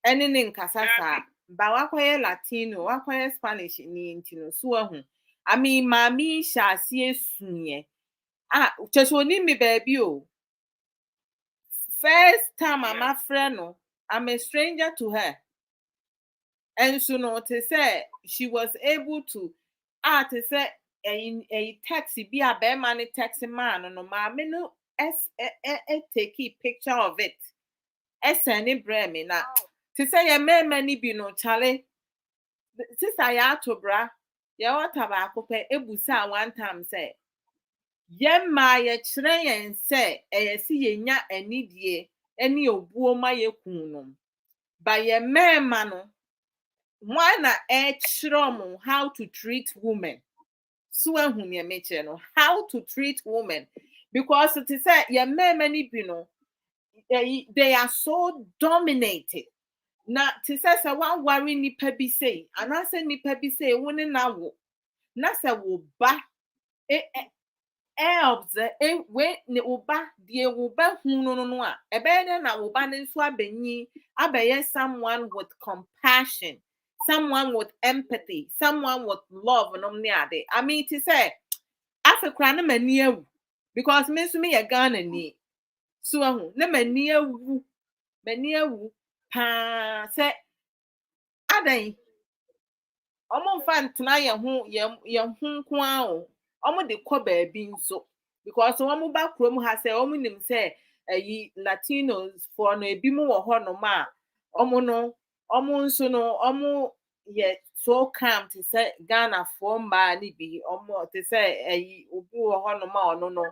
ɛne ne nkasa saa ba wakɔyɛ Latino wakɔyɛ Spanish ni nti no so ahu I mean maame hyɛ aseɛ sunyɛ kyɛ sɛ onim me baabi o first time I'm friend no I'm a stranger to her. And so no to say she was able to to say a taxi be a bear money taxi man no mommy no take a picture of it. Any bremi na to say a man many be no chale. Sister ya to bra ya what tobacco pay ebusa one time say. Yemma ye chren say see ye nya any die any obuo ma ye kunum. By ye man mano. Why na how to treat women? So how to treat women because it is your many they are so dominated. Na to say one worry nipa bi say and I say nipa bi say woni na wo na say wo ba helps when ne wo ba die wo ba hu no a ebe na wo ba ne so abenyi abeye someone with compassion. Someone with empathy, someone with love, and I mean to say, Africa na mania because me a Ghana ni so na mania wu pa say adan omo fan tena ye hu kwa o omo de kɔ baabi nso because omo ba krom ha say omo nim say ayi Latinos for no ebi mu wɔ hɔ no ma omo no omo nso no omo ye so calm to say Ghana for mba ni bi omo to say ayi obi wɔ hɔ no ma ɔno no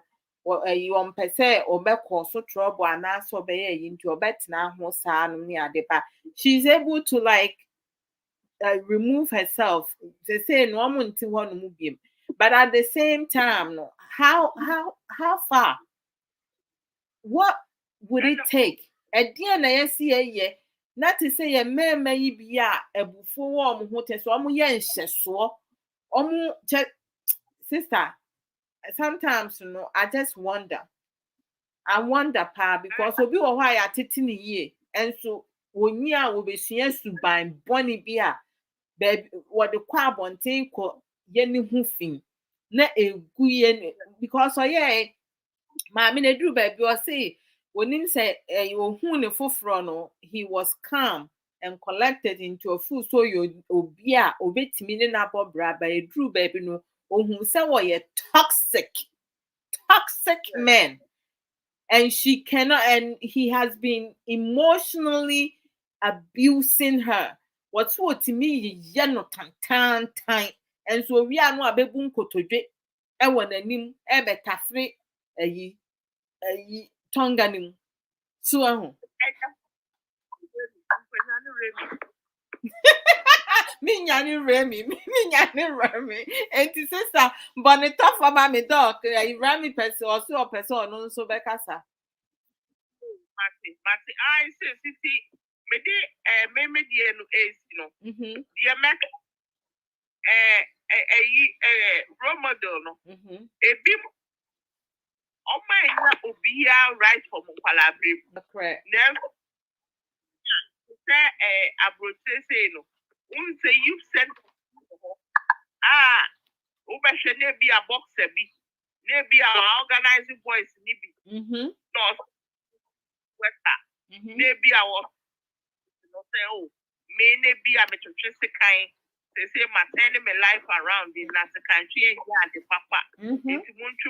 ayi ɔmpɛ sɛ ɔbɛkɔ so trouble anaasɛ ɔbɛyɛ ayi nti ɔbɛtena ho saa no ne ade ba she's able to like remove herself to say no but at the same time no how far what would it take na yesi not to say a mema yi bia ebufo wo mo ho te so omo ye nhyeso omo sister sometimes no I just wonder pa because obi wo ho ya tete ne yie enso wonyi a wo besua suban boni bia baby what the kwa bonten ko ye ne hu fin na egu ye because oye maame na duru baby o say wonim say ohun ne foforo no he was calm and collected into a full so you obi a obetimi ne na bobra ba eduru baby no ohun say wo ye toxic man and she cannot and he has been emotionally abusing her what me ye no tan and so we are no abebu nkotodwe e wɔ n'anim e betafre ayi tonga nim so ahu me nyane remi and sister bonita for my dog ayi remi person or so person no so bekasa Mati I say city me de me die no no die make role model no ebi na obia right for mo kwalabre correct then say abrote say no say you said ubehwe na bi a boxer bi na bi a organizing boys ni bi no weta na bi a wo no say me na bi a metwetwe sekan They say my turning my life around in that country and the papa. It's munchu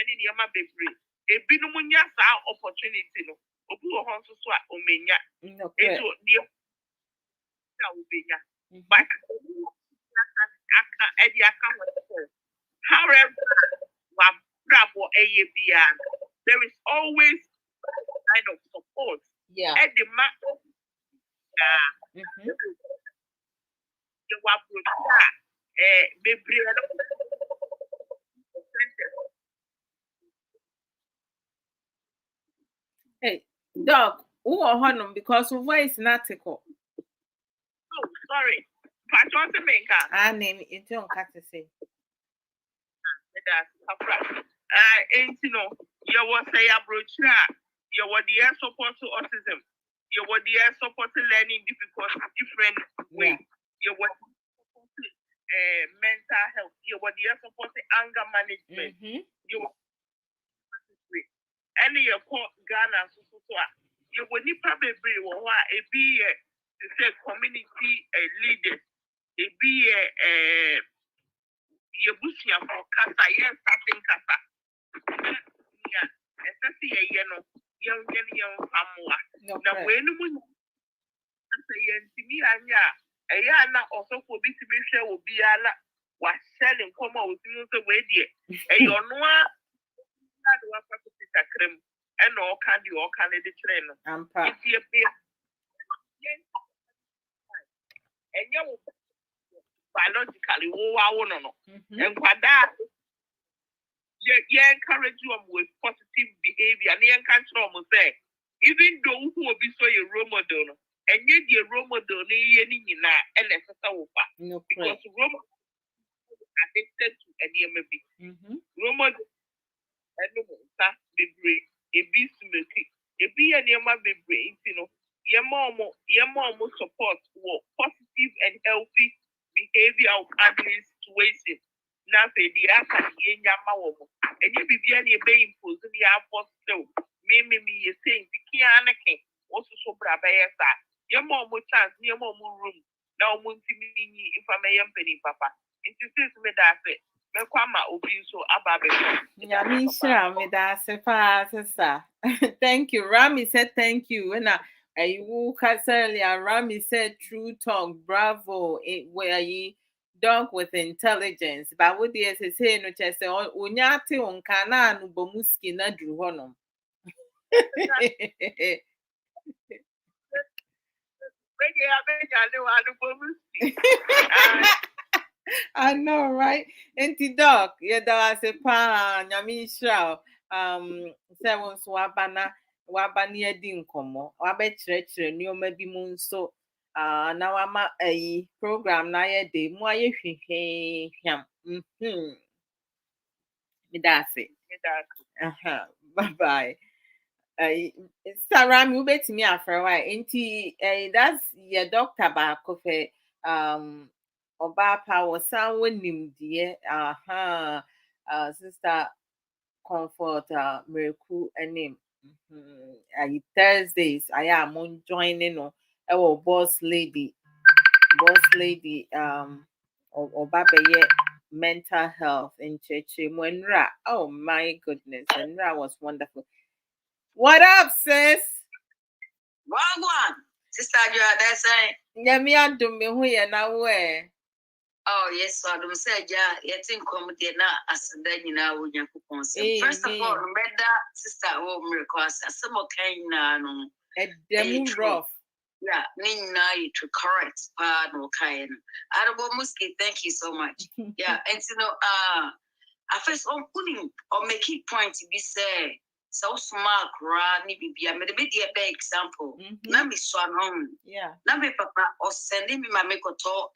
any near my baby. A binumunya sa opportunity no. Obu ohonso so a omenya. Eto near ubenya. But however, there is always kind of support. Yeah. At the Hey, Doc, who are honum because your voice not tickle. Oh, sorry. Patron to make I name it on cat to say. Ain't you know, you was say approach you were the support to autism. You were the support to learning different way. You were mental health. You were the support to anger management. You were any your Ghana so you would need probably be to say community leaders. It be your bushia for Kasa, yes, starting Kasa. Yeah, especially a young Samoa. Now, when you say, to me, and a yana also for this mission will be a lot was selling come out with the way, dear. And you're no one cream and all candy or candy train. I'm proud. And you biologically, and for that, you encourage you with positive behavior. And you can't say, even though who will be so a role model, and yet your role model, and because role addicted to any maybe role model and be great, a beast to make it, a be an yama be great, your mom support for positive and healthy behavior of admin situation. Now, say the after and you be any being put in the airport still. Me, you saying the Kianaki also so brava. Your mom will chance, your mom room. Now, Muntimini, if I may, penny papa. It is me that say, Mekwama Obi so Ababe. Yamisha, me da sefa sister. Thank you. Rami said thank you. When I woke up earlier, Rami said true talk, bravo. Where ye dog with intelligence. But what the say no chese onyate on kana no bomuski na dru honom. I know, right? Enti dog, da se pa nyamisha. Say once wabana edi nkomo. Wabe chere nioma bi mu nso. Na wama program na ye de mu aye hwehwe hwam. Me da se. Bye bye. Sarah, you bet me after a while. Enti that's your doctor ba kofe oba power sound nim dear. Sister Comfort Miracle name. Thursdays I am on joining no boss lady oba beye mental health in church Mwenra. Oh my goodness, Mwenra was wonderful. What up, sis? Wagwan, sister, you are there saying, Yeah, me and do me who you now where. Oh, yes, so I don't say, yeah, yet in comedy now as then you know, when you could say. First of all, remember, sister, oh, miracles, some kind no. A demo rough. Yeah, Nina, you to correct, no kind. Adwoa Odo, thank you so much. Yeah, and you know, I first on putting or making point to be said. So smart, ni bibia. Me be the best example. Na me swanon. Yeah. Na me papa or sending me my mekoto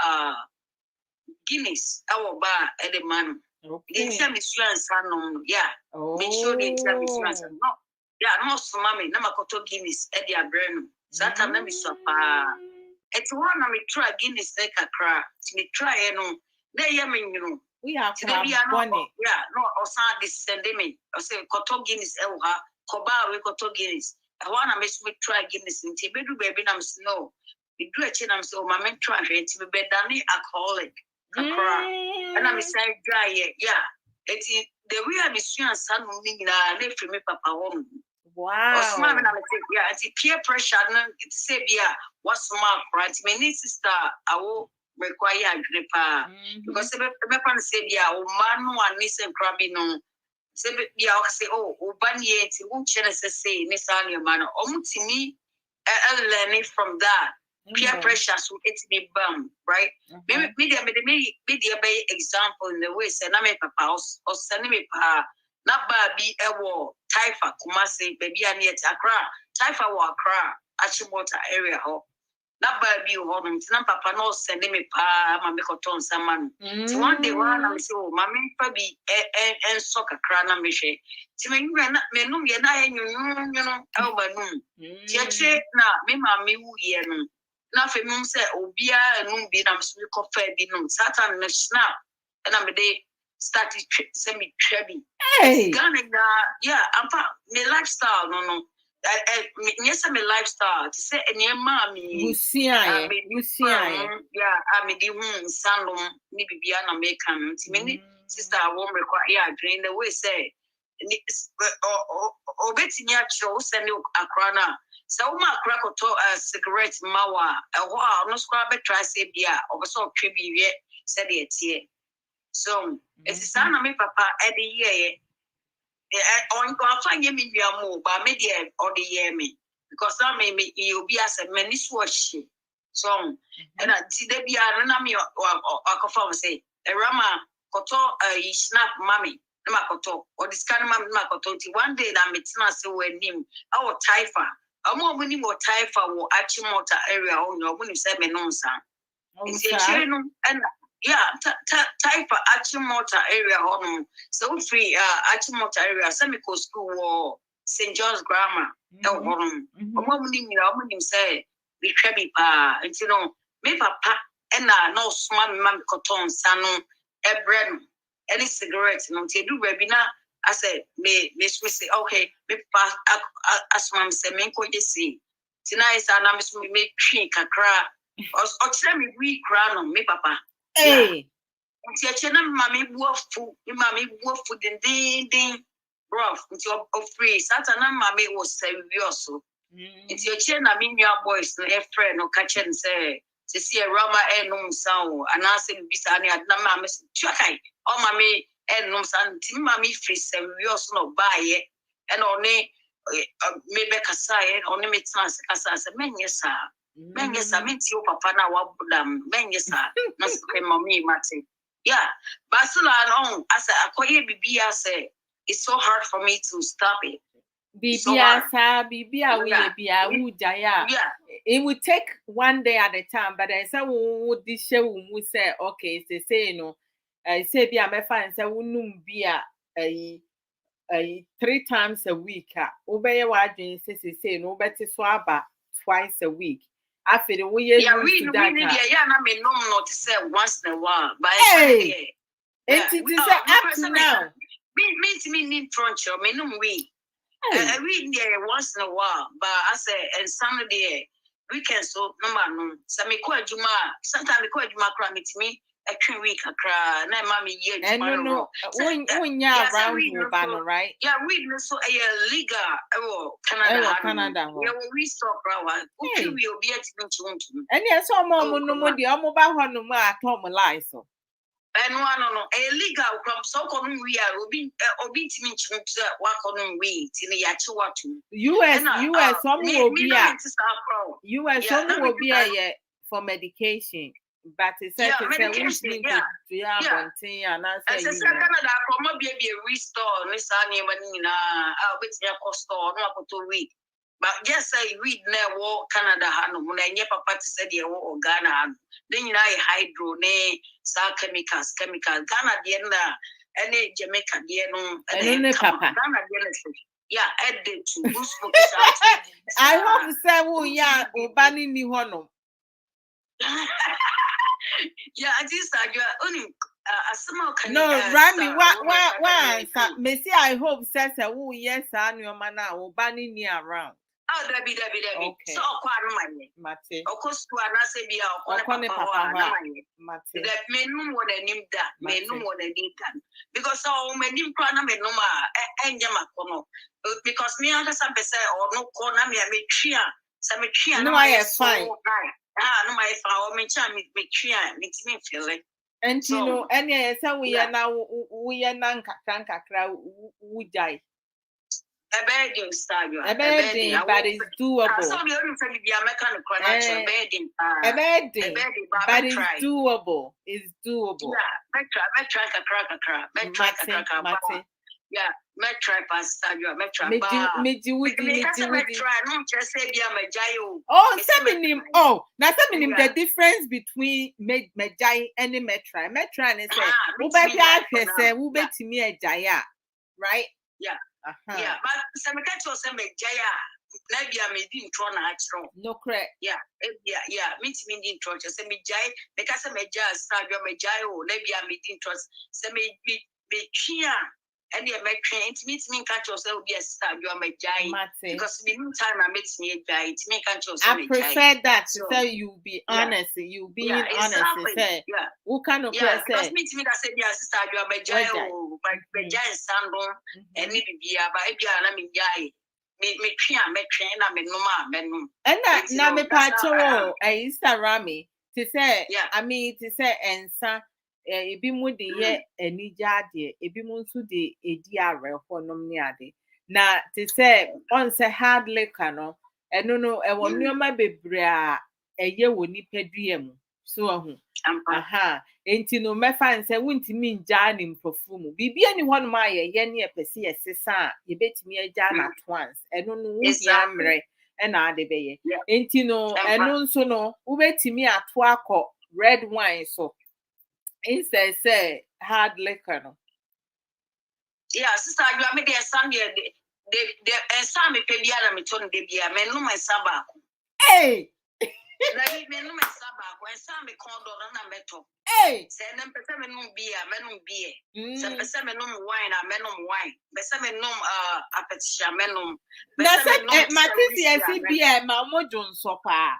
Guinness. Our bar at the man. Okay. The time is swanon. Yeah. Oh. Make sure the time is swanon. No. Yeah, no swami. Na makoto Guinness at the abreno. So that na me swapa. It's one na me try Guinness like a cra. Me try no. Na ya me you. We have bonnet. Yeah, no, or some descending me. I say, Koto Guinness, Elha, Koba, we Koto Guinness. I want to miss me try Guinness in Tibedu, baby, I'm snow. We do a chin, I'm so my men trying to be Danny alcoholic. And I'm saying, yeah. It's the way I'm seeing son moving in a me papa home. Wow. Or smart, and I'm saying, yeah, it's peer pressure. It's say, yeah, what's smart, right? My niece sister, I will require a gripper because the weapon said, yeah, oh, man, one niece and crabby no. Say, yeah, I'll say, oh, Banye, won't say, Miss Annie, man, to me, learning from that. Peer pressure, so it's me bum, right? Maybe media by example in the way send me papa or send me pa not baby a war Taifa Kumasi baby and yet Accra Taifa war Accra Achimota area ho not baby home papa no send me pa mammy cotton saman. So one day one I'm so mammy probably and soccer crana mishe. To me, menum yena you know, Albanum. Tiache na me mammy woo yen. Na fe mum se obia enum bi na mso kofa bi no satan na snap na me dey start semi trebi Hey Ghana yeah ampa me lifestyle no yes me lifestyle to say any ma me Busia yeah I me di hu sandom ni bibia na make am ti me sister I won't require drain the way say obetini a cho send akra na so ma akra koto cigarette mawa no square be try say bia obeso twe bi wie said the tie so it's son na me papa e de ye on go find me bia mo ba me de or the year me because I me you be as a many swatch so and I see the bia na me akofa say rama koto snap mommy makoto or this kind of makoto one day that metina say when him our taifa amo muni mo taifa wo achimota area on your muni say me no nsa and yeah taifa achimota area on so free achimota area semi-co school or St. John's Grammar on amo muni say we trebi pa and you know me papa and no small mam cotton sanu ebrem any cigarettes no te do webinar I said me say okay me pass as mom say me ko yesi tonight and I'm me twi kakra o tell me we kra no me papa hey nti a chena mama buafu din bro nti o free satana mama was serious nti a chena me nwa boys no e friend no catch and say to see a rama no sound and I said bisa ani adna mama twakai o mama no sound ti mama free serious no buy and only maybe kasai only me chance kasa say menyesa minti o papa na wa budam menyesa na say mommy mate yeah Barcelona on as akoye bibia say it's so hard for me to stop it. Bibia we jaya. It would take one day at a time, but I said this show we say okay, it's the say no. I say be a fan say won't be a 3 times a week. Obey what you say no better swaba twice a week. I feel we yeah we na me no not say once in a while but hey it is up to now. Me need crunch me no we I read there once in a while, but I say and Sunday weekend so no so me call juma sometimes me call juma cry me a 3 week cry na mommy year no when you around right yeah we no so a liga Canada yeah we stop right okay we will be at and yes so mom no more the omoba ho no ma atom lie so and no a legal from so come we are obi timi chimse wa kono we tini ya chi watu US some will be US some will be for medication but it's said to say we need to bontin and I say Canada come be restore ni sa ni mani na obetia cost no akoto we but just say we na wo Canada ha no na nye papa ti say de wo Ghana ha then you know hydro ne sa chemicals Ghana de na any Jamaica de no and papa Ghana de yeah added to boost focus out I hope to say wo ya obani ni ho no yeah I just you only no Rami why me see I hope says wo yes anu ma na obani ni around Oh, Debbie. Okay. So, Quanamani. Mate. Of course, to Anasabia or Papa. Mate. That men no more than him that, men no more than him that. Because so many Pranam and Noma and Yamakono. Because me under some say or no corner me a chia, some chia. No, I am fine. No, my father, me charm me chia, makes me feel like. And you know, and yes, we are now Nanka would die. A bedding style, a bedding, but it's doable. So the only thing be American connection, bedding, a bedding, but it's doable. It's doable. Yeah, try a cracker. Yeah, try pasta, you try. Oh, seminim. Oh, now seminim the difference between Medjai and the Metra. Metra and say, "Who bet me a Jaya," right? Yeah. Yeah, but some catch was some Jaya. Maybe I made in Tron actual. No correct. Yeah, meet me in Tron. Send me Jay, because I'm a jazz star, you're my Jayo. Maybe I made in Tron. Send me be chia. And you make train to meet me, catch yourself, be a star, you're my Jay. Because in the meantime, I met me a Jay to make catch yourself. I prefer that to tell you be honest. You being honest. Say, who kind of person? Because meet me that said, yes, star, you're my Jayo, my Jay Sandon, and maybe be a baby, Jay. Me train, I'm a normal. And that now me patrol a Rami to say, I mean to say, and son, ebi mu de ye anija de, ebi mu nso de edi are ho nom ne ade. Na to say, on say hard liquor no, eno no e wo nneoma bebre a eye wo nipadua mu. So ahu. Enti no mefa nse wuntimi nja ni mprofu mu bibia ni hon ma ye ne epese yesesa a ye betimi aja na once eno no wu ya mre e na ade beye enti no eno nso no wo betimi ato akọ red wine so instead say hard liquor no. Yeah, sister, you are me there Sunday the some me pe bia na me ton de bia me no my saba. Hey. Me no my saba when some me kondo na meto. Hey, say them pese me no beer, say pese me no wine, me no wine. Pese me no appetitia me no. Na say matisi esi beer ma mo jonso pa.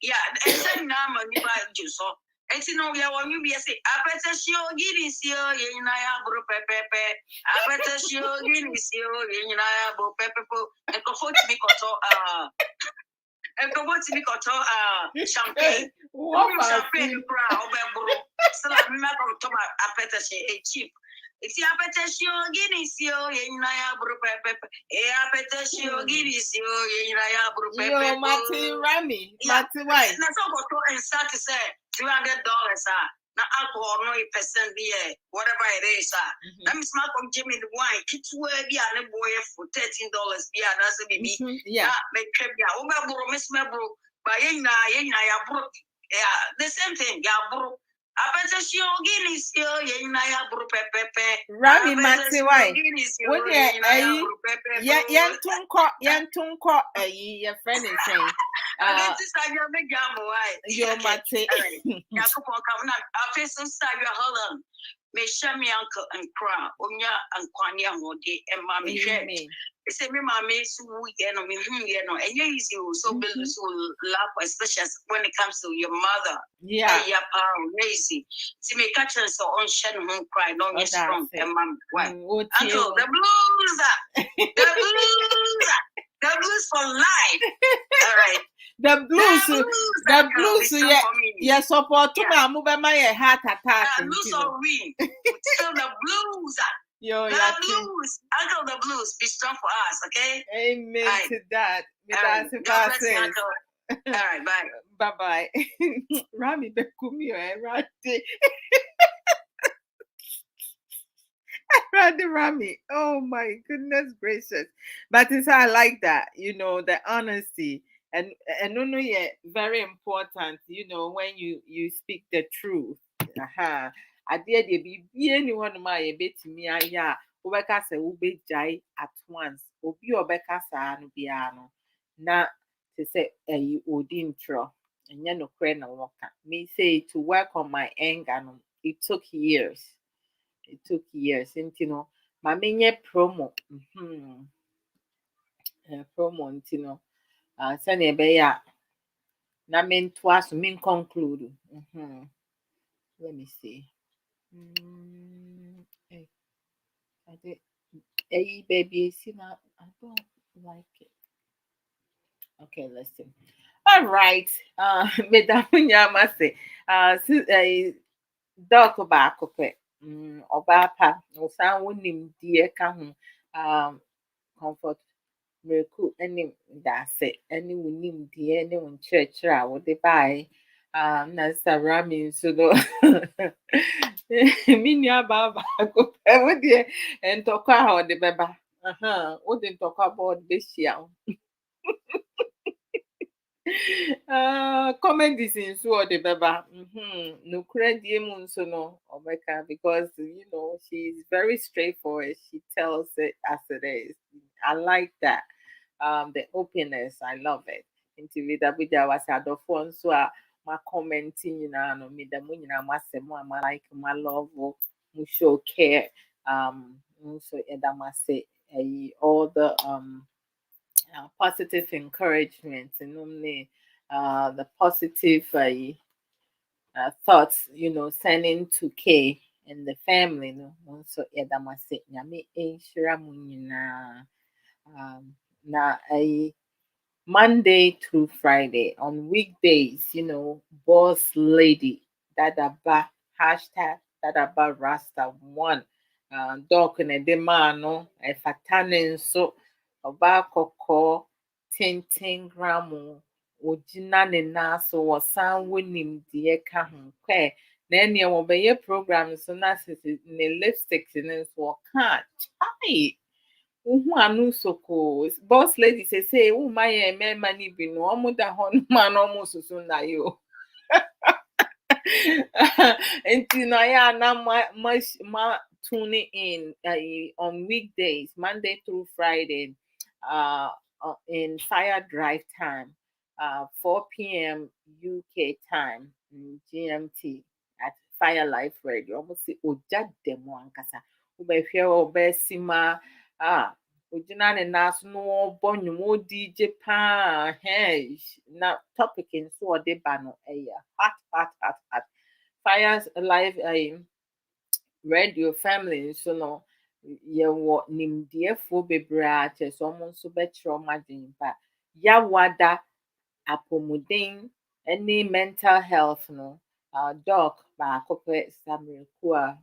Yeah, and say na ma ni ba jonso. Enti no ya won you be say appetitia gidi si o ye na ya bro pepepe. Appetitia gidi si o ye na ya bro pepepe. E ko fo ti bi koto and go to me champagne. Champagne, so I'm not going to appetition cheap. If you appetition, guineas, you naya brew pepper, appetition, guineas, you naya brew pepper. Yo, Mati Rami, Mati White. That's all go and start to say $200. Na alcohol no percent be whatever it is. Let me smack on Jimmy the wine. Kids will be an boy for $13 be an answer baby. Yeah, make trip ya. Over Miss Mabro by ya broke. Yeah, the same thing. Ya broke. I bet you guineas here, ya broke pepe. Rami Mati White. What Yantunko, your friend is saying. Yo, Mate. I face inside your Holland. May share me uncle and crown, Onya and Kwanya Modi and Mammy Shay. They say, me, mammy, so we get on me, and you so build so love, especially when it comes to your mother. Yeah, your power, lazy. See me catch us on Shannon home cry, no, you're strong, and mom, uncle, the blues, the blues for life. All right. The blues, yeah, support to my move my heart attack. Blues or we still the blues. Yo, the blues, uncle, the blues, be strong for us, okay? Amen to that. All right, bye. Bye. Rami Bekumio, right? Rami. Oh my goodness gracious. But it's I like that, the honesty. And no, yeah, very important, when you speak the truth. I did be anyone my bit to me, yeah, Obeka say ube jai at once, Obi Obeka sa no piano. Na to say you odintro, and no crane walker. Me say to work on my anger, it took years. And my many promo. promo nti no sɛnea ɛbɛyɛ a na mentoa so conclude. Let me see. Hey, I did. Hey, baby, see now I don't like it. Okay, listen. All right. Madam Nyamase. Dɔɔko baako pɛ. Ɔbaa pa. Ɔsan wo nimdeɛ ka ho. Comfort miracle ne daase ne wo nimdeɛ ne wo nkyerɛkyerɛ a wode baeɛ. Na Sarami nso no. Me nua baa baako pɛ. Wo deɛ ntɔkwa a ɔde bɛba. Wode ntɔkwa bɔ ɔde bɛhyia wo. Comedies nso ɔde bɛba. Nokura die mu nso no ɔbɛka because she's very straightforward. She tells it as it is. I like that. The openness, I love it. Nti vida bida wase adɔfoɔ nso a ma commenting nyinaa no me da mo nyinaa mo asɛm a ma like ma love mo show care. Nso ɛda mo ase all the positive encouragement and the positive thoughts, sending to K and the family. No, so edamase nyame enshira mu nyinaa. Na Monday through Friday. On weekdays, boss lady, dadaba, hashtag dadaba rasta one. Dog ne de mano, e fatane so, oba koko, tintin gramu, ojina ne naso, wasan winim die ka ho kwe. Na ene wobeye program so na sisi ne lipstick ne so ka chai. Anu soko boss lady say my mema ni bi no omo da ho no ma no mo susu na yo. Until na ya na ma tune in on weekdays Monday through Friday in fire drive time 4 p.m. UK time GMT at Fire Life Radio. Almost say oja demo ankasa ubehwe obesima ogyina ne nan so na ɔbɔ nnwom ɔdi gye paa na topic nso ɔde ba no ɛyɛ hot Fire Live radio family nso no yɛwɔ nimdeɛfoɔ bebree a kyerɛ sɛ ɔmo nso bɛkyerɛ ɔmo adwene pa yawada apɔmuden ne mental health no doc baako pɛ Miracle a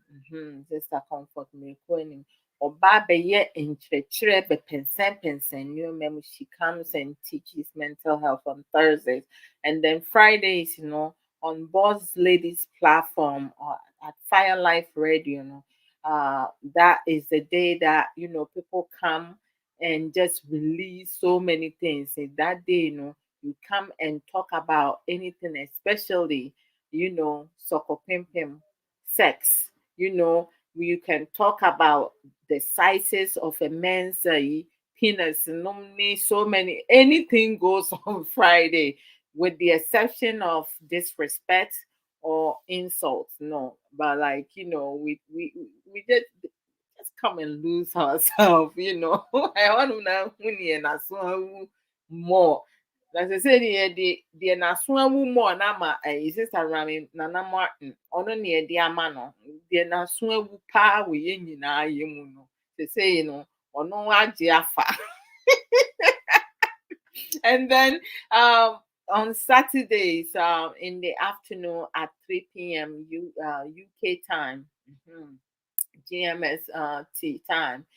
sister Comfort Miracle anim ɔbaa bɛyɛ nkyerɛkyerɛ bɛpɛnsɛmpɛnsɛn nneɛma mu. She comes and teaches mental health on Thursdays, and then Fridays, on Boss Ladies platform or at Fire Life Radio, that is the day that people come and just release so many things. And that day, you come and talk about anything, especially, soko pim pim, sex. You can talk about the sizes of a man's penis. So many, anything goes on Friday, with the exception of disrespect or insults. No, but we just come and lose ourselves. I want to know when and more. As I said, the naso awu more na ma sister Rami Nana Martin ono ne di ama no the naso awu pa we ye nyinaa ye mu no say ono agye afa. And then on Saturdays in the afternoon at 3 p.m. UK time, GMS tea time.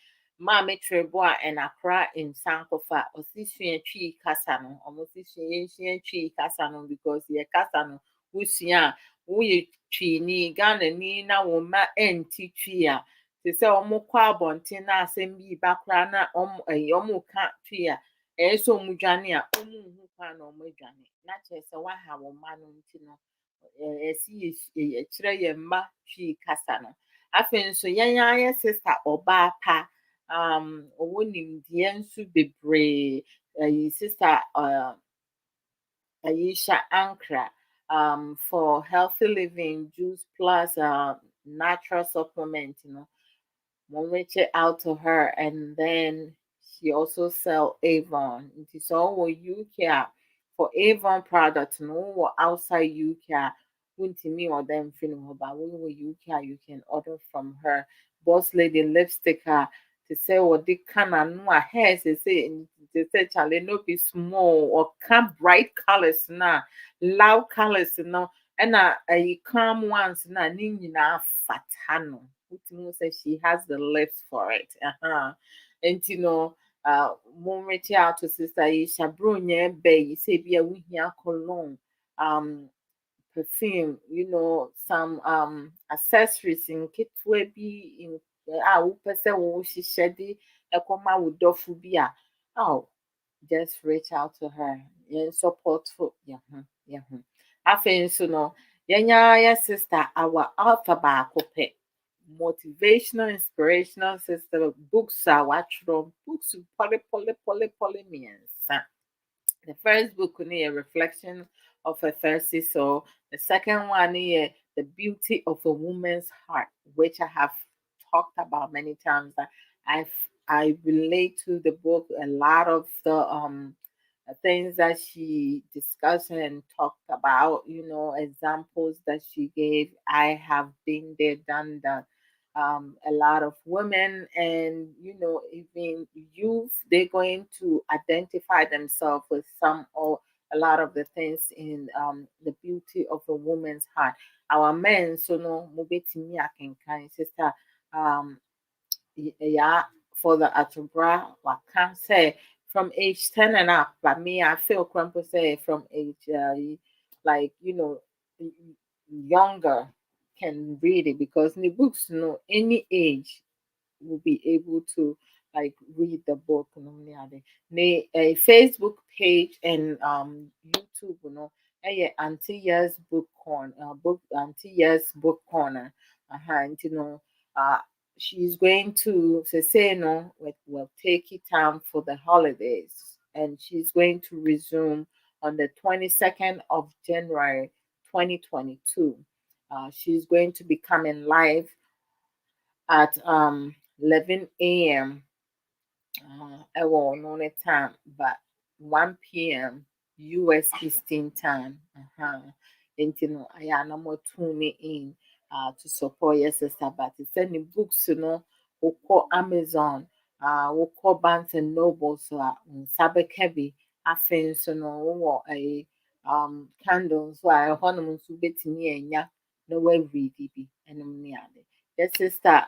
Mame Trebois and Accra in Sankofa, Osisian Tree Casano, almost Tree Casano, because ye Casano, Usia, we tree ni Ghana ni na woma enti tria. To say omo kwa bontina sembi bakrana omo can't tria. So mujania, omu hupa no mujani. Not just a one have a man no. See a tray ma tree Casano. Afei nso yɛn ayɛ sister ɔbaa pa ɔwɔ nimdeɛ nso bebree sister Aisha Ankra for healthy living juice plus natural supplement, reach it out to her, and then She also sell Avon. It is all UK for Avon product. No, outside UK. Me or them feeling but when UK you can order from her. Boss Lady lipstick. To say what they can and no hair they say Charlie no be small or come bright colors na loud colors no and a calm ones na nina fatano. Utimo says she has the lips for it. And mom reach out to sister Isha Brunya Bay, say be a wihia cologne, perfume, some accessories in kitwe be in person wo she shedi e koma wo dofu bi a oh just reach out to her. Yeah, support for yeah. Yeah. Afei nso no, yɛnya sister our author baako pɛ. Motivational, inspirational sister books a watchroom books poly mmiɛnsa. The first book is a reflection of a thirsty soul. The second one is the beauty of a woman's heart, which I have talked about many times. I relate to the book a lot of the things that she discussed and talked about, examples that she gave. I have been there, done that. A lot of women and even youth, they're going to identify themselves with some or a lot of the things in the beauty of a woman's heart. Our men, so no, mubeti I can kind sister, um, yeah, for the Atubra, I can't say from age 10 and up, but me, I feel crumple say from age like, younger can read it because in the books, any age will be able to like read the book. A Facebook page and YouTube, Auntie Years Auntie Years Book Corner. And uh she's going to say no, will take it time for the holidays and she's going to resume on the 22nd of January 2022. She's going to be coming live at 11 a.m. ɛwɔ no time, but 1 p.m. US Eastern time. Nti no ayɛ a na mo tune in to support your sister. But send the books, wokɔ Amazon, wokɔ Barnes and Noble so a nsa bɛka bi. Afei nso no wowɔ candles so a ɛhɔ nom nso wobɛtumi anya na woaread bi ɛnom ne ade. Your sister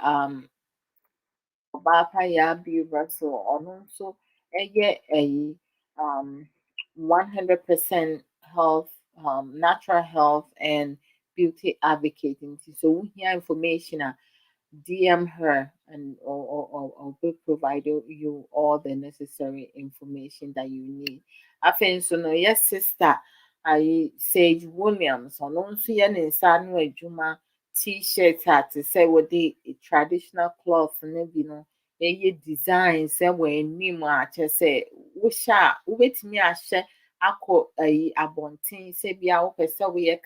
Obapaya Bi Russell ɔno nso ɛyɛ ɛyi 100% health, natural health and beauty advocate. Nti so wohia information a DM her and or will provide you all the necessary information that you need. Afei nso no yes sister I Sage Williams ɔno nso yɛ ne nsa ano adwuma t-shirt a te sɛ wɔde traditional cloth no bi no ɛyɛ design sɛ wɔ anim a kyerɛ sɛ wohyɛ a wobɛtumi ahyɛ akɔ abɔnten sɛ bia wopɛ sɛ woyɛ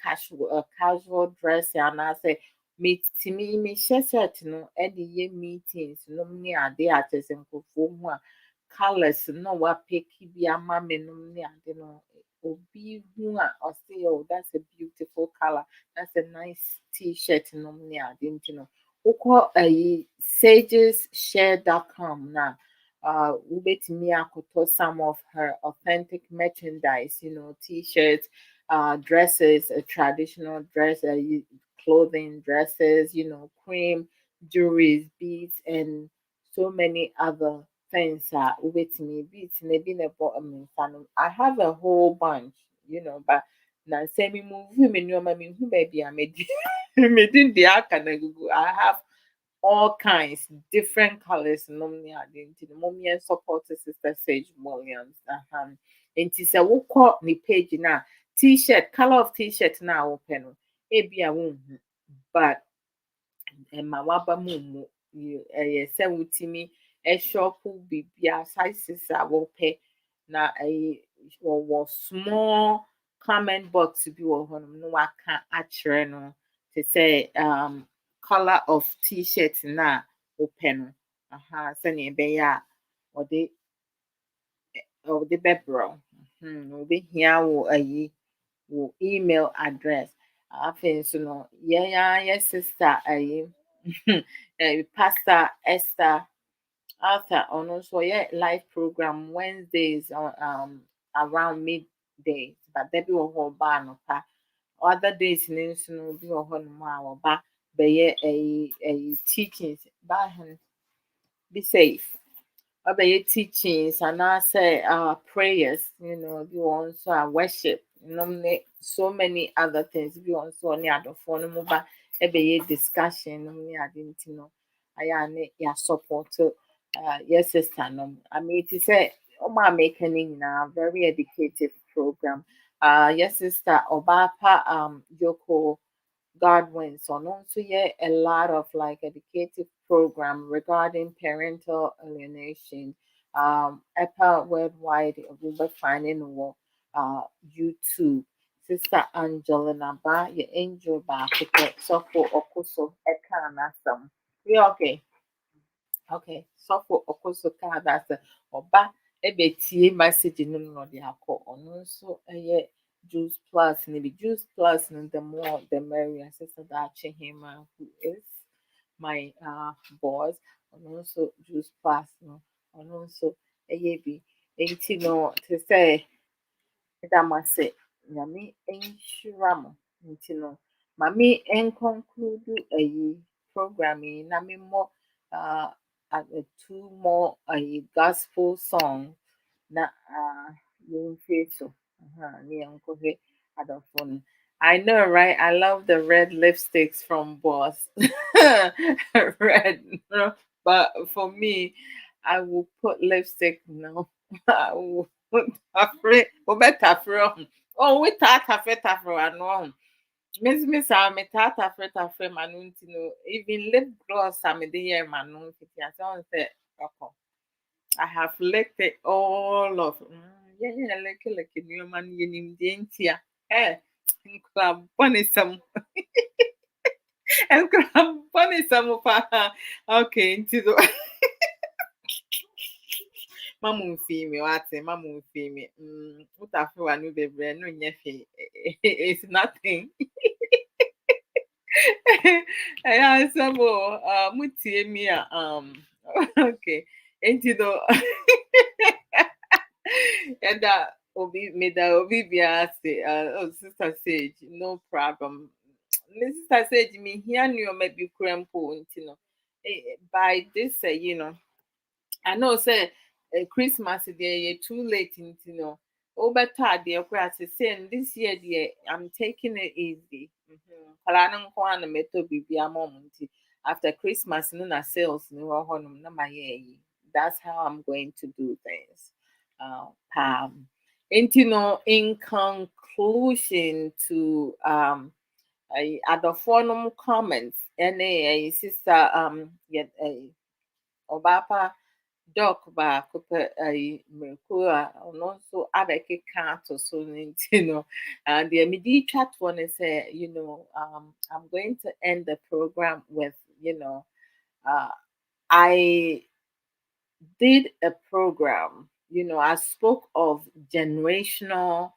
casual dress anaasɛ mehyɛ shirt no ɛde yɛ meetings nom ne ade a kyerɛ sɛ nkurɔfoɔ hu a colours na wɔapeki bi ama me nom ne ade no obi hu a ɔse oh that's a beautiful color, that's a nice t-shirt nom ne ade nti no wokɔ sageshare.com na wobɛtumi akɔtɔ some of her authentic merchandise, t-shirts, dresses, traditional dress, clothing, dresses, cream, jewelry, beads, and so many other things. Wobɛtumi beads na bi na ɛbɔ nsa no. I have a whole bunch, but na sɛ me move me nneɛma mehu baabi a mede mede deɛ aka no agugu. I have all kinds, different colors. Nom ne ade nti no mom yɛn support sister Sage Williams. Nti sɛ wokɔ ne page na t-shirt, color of t-shirt na wopɛ no ebi a wonhu, but ɛma waba mu ɛyɛ sɛ wotumi shop bibia sizes a wopɛ na wɔwɔ small comment box bi wɔ hɔnom na waka akyerɛ no te sɛ color of t-shirt na wopɛ no. Sɛnea ɛbɛyɛ a wɔde the bebro. Obi here wo ayi wo email address. Afei nso no yɛn sister ayi Pastor Esther Arthur ɔno nso ɔyɛ live program Wednesdays on around midday. But there bi wɔ hɔ ɔba anɔpa. Other days ne nso no bi wɔ hɔnom a wɔba bɛyɛ teachings. Bye hun. Be safe. Ɔbɛyɛ teachings anaasɛ prayers, bi wɔ nso a worship, so many other things. Bi wɔ nso a ɔne adɔfoɔ no mu ba ɛbɛyɛ discussion no ne ade nti no ayɛ a ne yɛ support yɛ sister no. I mean it is sɛ ɔmo a meka no nyinaa very educative program. Yɛ sister ɔbaa pa Yoko Godwin. So also yeah, a lot of like educative program regarding parental alienation. EPA worldwide we will finding YouTube. Sister Angelina Ba, your angel ba, so for Okuso Ekanasam. We okay. Okay, so for Okoso Kadasa Oba Ebetie message no de akọ ono nso Juice Plus maybe Juice Plus and the more the merrier. Sister Dachi Hema, who is my boss, and also Juice Plus no, and also a yebi. Ain't no to say Damase Yami Enshiramo, Intino. Mami en conclude a programming Nami more at two more a gospel song na yung so ni uncle adofon. I know, right? I love the red lipsticks from Boss. Red, no, but for me, I will put lipstick. No, I will put tafre. Tafre. Oh, we tafre. I know. Miss, I'm a tafre manunti no. Even lip gloss, I'm a dear manunti. I don't say, okay. I have licked it all of. Like a new man in India. Eh, club bunny some and club bunny some of okay into the Mamu me, what's a mamu me. What I feel I knew the brand new it's nothing. I some more mutie me okay into the and that Obi made that Obi be say, oh, Sister Sage, no problem. Sister Sage, me here you maybe crampo, by this, I know, say, Christmas, they too late, over time, dear grass is saying this year, dear, I'm taking it easy. Kalanang kwan na meto bibi moment after Christmas, no na sales, no honum na my. That's how I'm going to do things. Pam. And in conclusion to other formal comments, and a sister yet a obapa doc ba kupa a mercura or so abeke can't so and the immediate chat one is I'm going to end the program with uh I did a program, I spoke of generational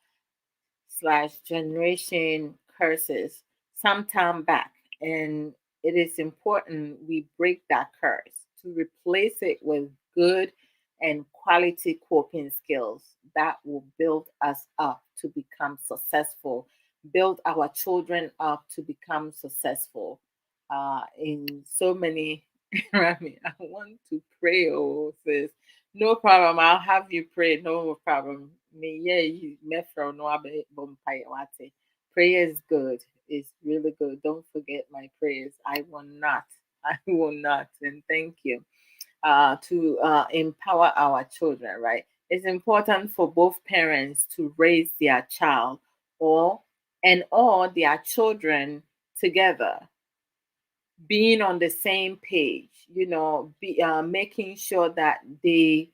slash generation curses some time back. And it is important we break that curse to replace it with good and quality coping skills that will build us up to become successful, build our children up to become successful in so many. Rami, I want to pray, oh sis. No problem. I'll have you pray. No problem. Me, yeah, you mefro no abe bumpire wate. Prayer is good. It's really good. Don't forget my prayers. I will not. I will not. And thank you. To empower our children, right? It's important for both parents to raise their child or their children together, being on the same page, making sure that they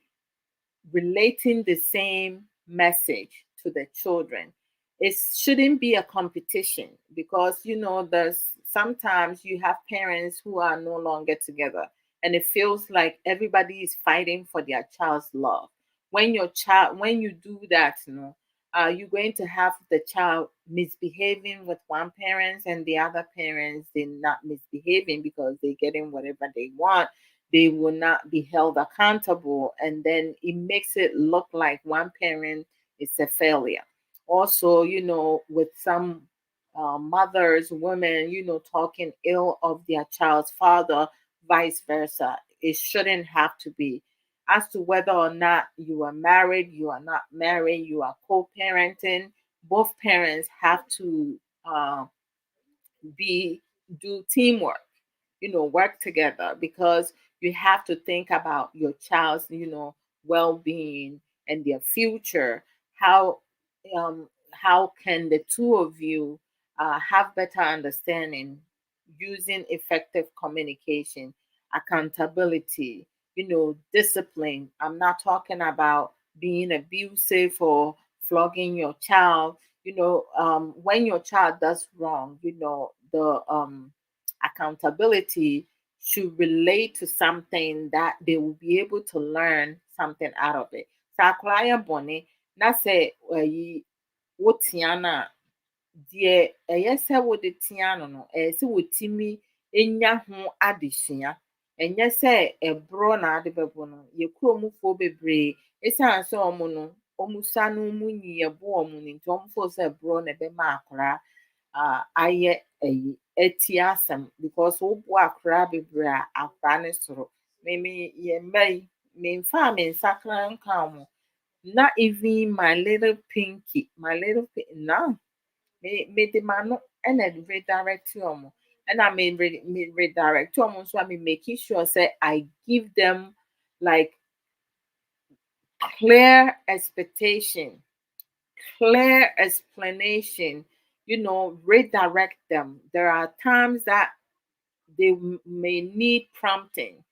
relating the same message to the children. It shouldn't be a competition because there's sometimes you have parents who are no longer together and it feels like everybody is fighting for their child's love. when you do that, you're going to have the child misbehaving with one parent and the other parents they're not misbehaving because they're getting whatever they want. They will not be held accountable, and then it makes it look like one parent is a failure. Also, with some mothers, women, talking ill of their child's father, vice versa. It shouldn't have to be. As to whether or not you are married, you are not married, you are co parenting, both parents have to be do teamwork, work together, because you have to think about your child's, well-being and their future. How how can the two of you have better understanding using effective communication, accountability, discipline. I'm not talking about being abusive or flogging your child. When your child does wrong, the accountability should relate to something that they will be able to learn something out of it. Sa akwaraa yɛ bɔne na sɛ wotia no a, deɛ ɛyɛ sɛ wode tea no no, ɛyɛ sɛ wotumi nya ho adesua. Ɛnyɛ sɛ ɛborɔ na ade bɛbɔ no. Yɛ kuromfoɔ bebree, ɛsiane sɛ ɔmo sa no mu nyi ɛbo ɔmo no nti ɔmo feel sɛ ɛborɔ na ɛbɛma akwaraa ayɛ ati asɛm, because woboa akwaraa bebree a akwaraa ne soro. Meme yɛ mma yi, memfaa me nsakra nkaa mo. Not even my little pinky, no. Mede m'ano ɛna redirect ɔmo. Ɛna me redirect ɔmo nso a me making sure say I give them like clear expectation, clear explanation, redirect them. There are times that they may need prompting.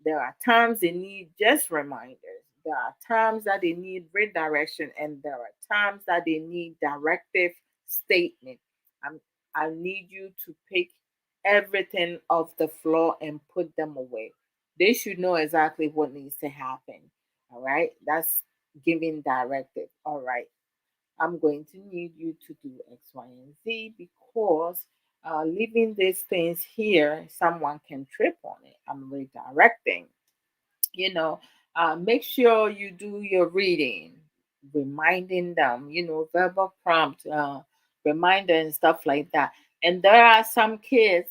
There are times they need just reminders. There are times that they need redirection, and there are times that they need directive statement. I'm, I need you to pick everything off the floor and put them away. They should know exactly what needs to happen. All right, that's giving directive. All right, I'm going to need you to do X, Y, and Z, because leaving these things here, someone can trip on it. I'm redirecting. You know, make sure you do your reading, reminding them, verbal prompt, reminder, and stuff like that. And there are some kids,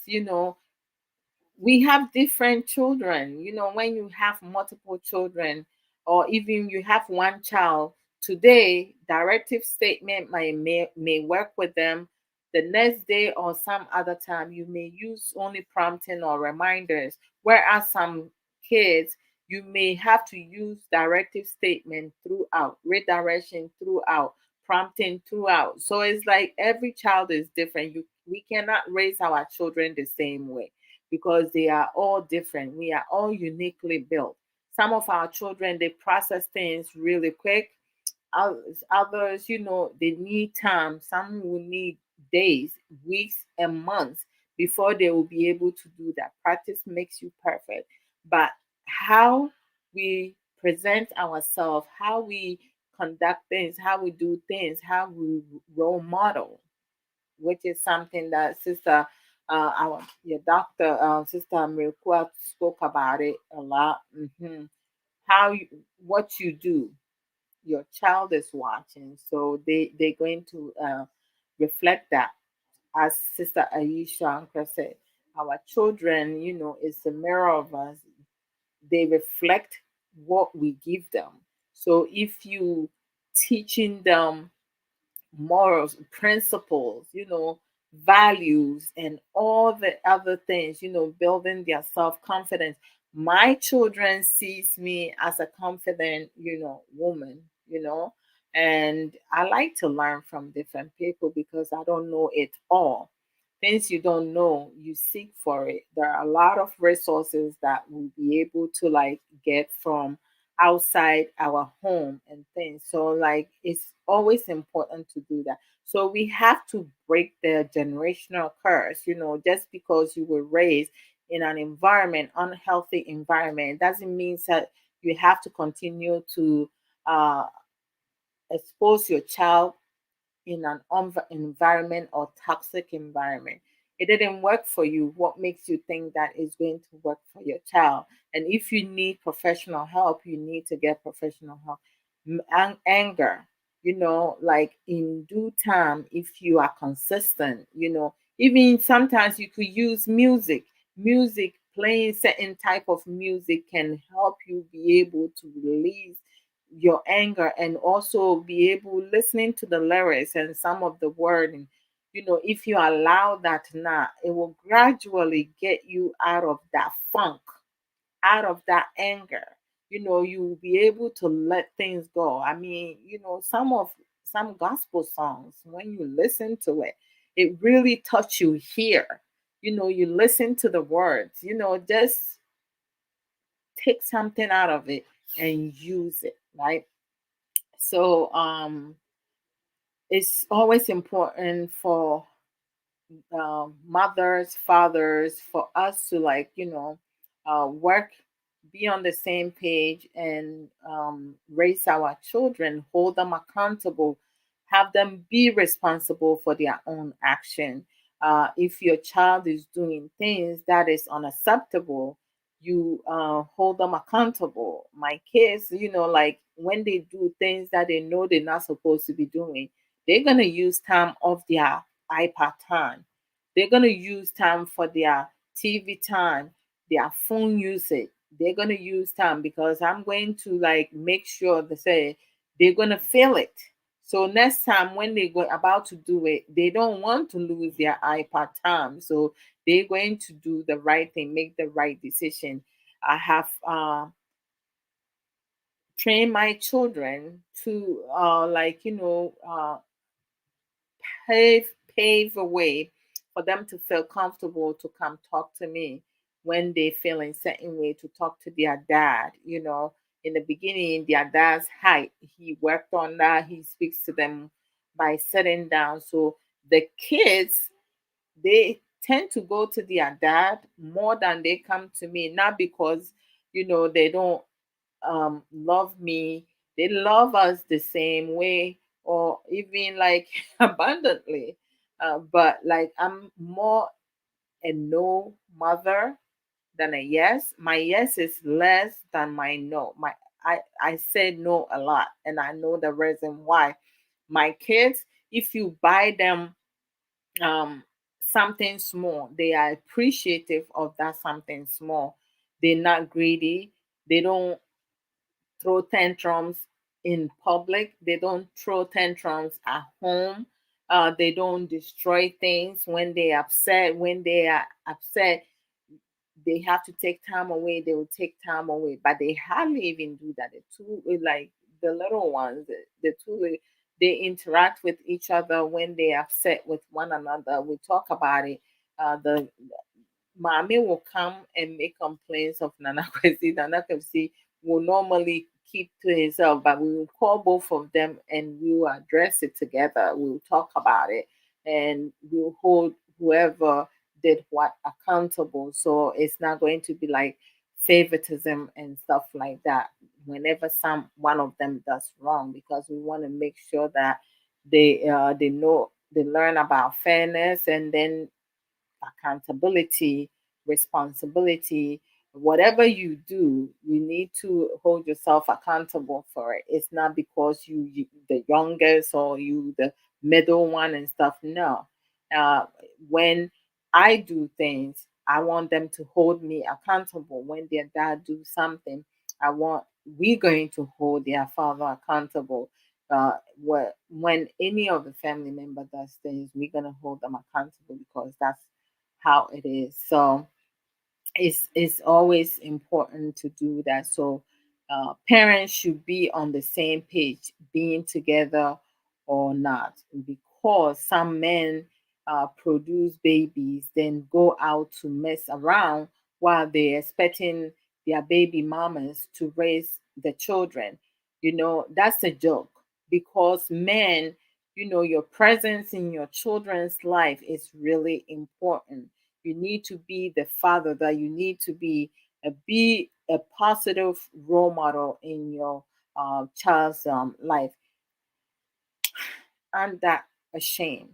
we have different children. When you have multiple children, or even you have one child, today directive statement may work with them. The next day or some other time, you may use only prompting or reminders. Whereas some kids, you may have to use directive statement throughout, redirection throughout, prompting throughout. So it's like every child is different. We cannot raise our children the same way, because they are all different. We are all uniquely built. Some of our children, they process things really quick. Others, they need time. Some will need days, weeks, and months before they will be able to do that. Practice makes you perfect. But how we present ourselves, how we conduct things, how we do things, how we role model, which is something that Sister, our your doctor, Sister Mirkua spoke about it a lot. How you, what you do, your child is watching, so they're going to reflect that. As Sister Aisha Anka said, our children, is the mirror of us. They reflect what we give them. So if you teaching them morals, principles, values, and all the other things, building their self-confidence. My children sees me as a confident, woman, and I like to learn from different people because I don't know it all. Things you don't know, you seek for it. There are a lot of resources that we'll be able to like get from outside our home and things. So like it's always important to do that. So we have to break the generational curse. Just because you were raised in an environment, unhealthy environment, doesn't mean that you have to continue to uh, expose your child in an environment or toxic environment. It didn't work for you. What makes you think that is going to work for your child? And if you need professional help, you need to get professional help. Anger, like in due time, if you are consistent, even sometimes you could use music. Music, playing certain type of music can help you be able to release your anger, and also be able listening to the lyrics and some of the wording. If you allow that now, it will gradually get you out of that funk, out of that anger. You will be able to let things go. I mean, some gospel songs, when you listen to it, it really touch you here. You listen to the words, just take something out of it and use it, right? So it's always important for mothers, fathers, for us to, like, work, be on the same page, and raise our children, hold them accountable, have them be responsible for their own action. If your child is doing things that is unacceptable, you hold them accountable. My kids, like when they do things that they know they're not supposed to be doing, they're gonna use time off their iPad time. They're going to use time for their TV time, their phone usage. They're going to use time because I'm going to, like, make sure they say they're going to feel it. So next time when they go about to do it, they don't want to lose their iPad time. So they're going to do the right thing, make the right decision. I have trained my children to, like, pave pave a way for them to feel comfortable to come talk to me when they feel in certain way, to talk to their dad. In the beginning, their dad's height, he worked on that. He speaks to them by sitting down. So the kids, they tend to go to their dad more than they come to me, not because they don't love me. They love us the same way, or even like abundantly. But like, I'm more a no mother than a yes. My yes is less than my no. I say no a lot, and I know the reason why. My kids, if you buy them something small, they are appreciative of that something small. They're not greedy. They don't throw tantrums in public. They don't throw tantrums at home. They don't destroy things when they upset. When they are upset, they have to take time away. They will take time away, but they hardly even do that. The two, like the little ones, the two, they interact with each other when they are upset with one another. We talk about it. The Mommy will come and make complaints of Nana Kwesi. Nana Kwesi will normally keep to himself, but we will call both of them and we will address it together. We will talk about it, and we'll hold whoever did what accountable. So it's not going to be like favoritism and stuff like that whenever some one of them does wrong, because we want to make sure that they know, they learn about fairness, and then accountability, responsibility. Whatever you do, you need to hold yourself accountable for it. It's not because you the youngest, or you the middle one and stuff. No. Uh, when I do things, I want them to hold me accountable. When their dad do something, I want we going to hold their father accountable. When any of the family member does things, we're gonna hold them accountable, because that's how it is. So it's always important to do that. So parents should be on the same page, being together or not, because some men produce babies, then go out to mess around while they're expecting their baby mamas to raise the children. That's a joke, because men, your presence in your children's life is really important. You need to be the father that you need to be a positive role model in your child's life. Aren't that a shame,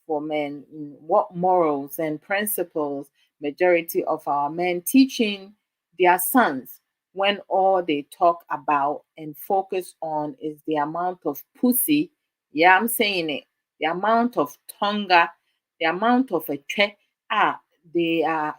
for men? What morals and principles majority of our men teaching their sons when all they talk about and focus on is the amount of pussy? Yeah, I'm saying it. The amount of tonga, the amount of a check they are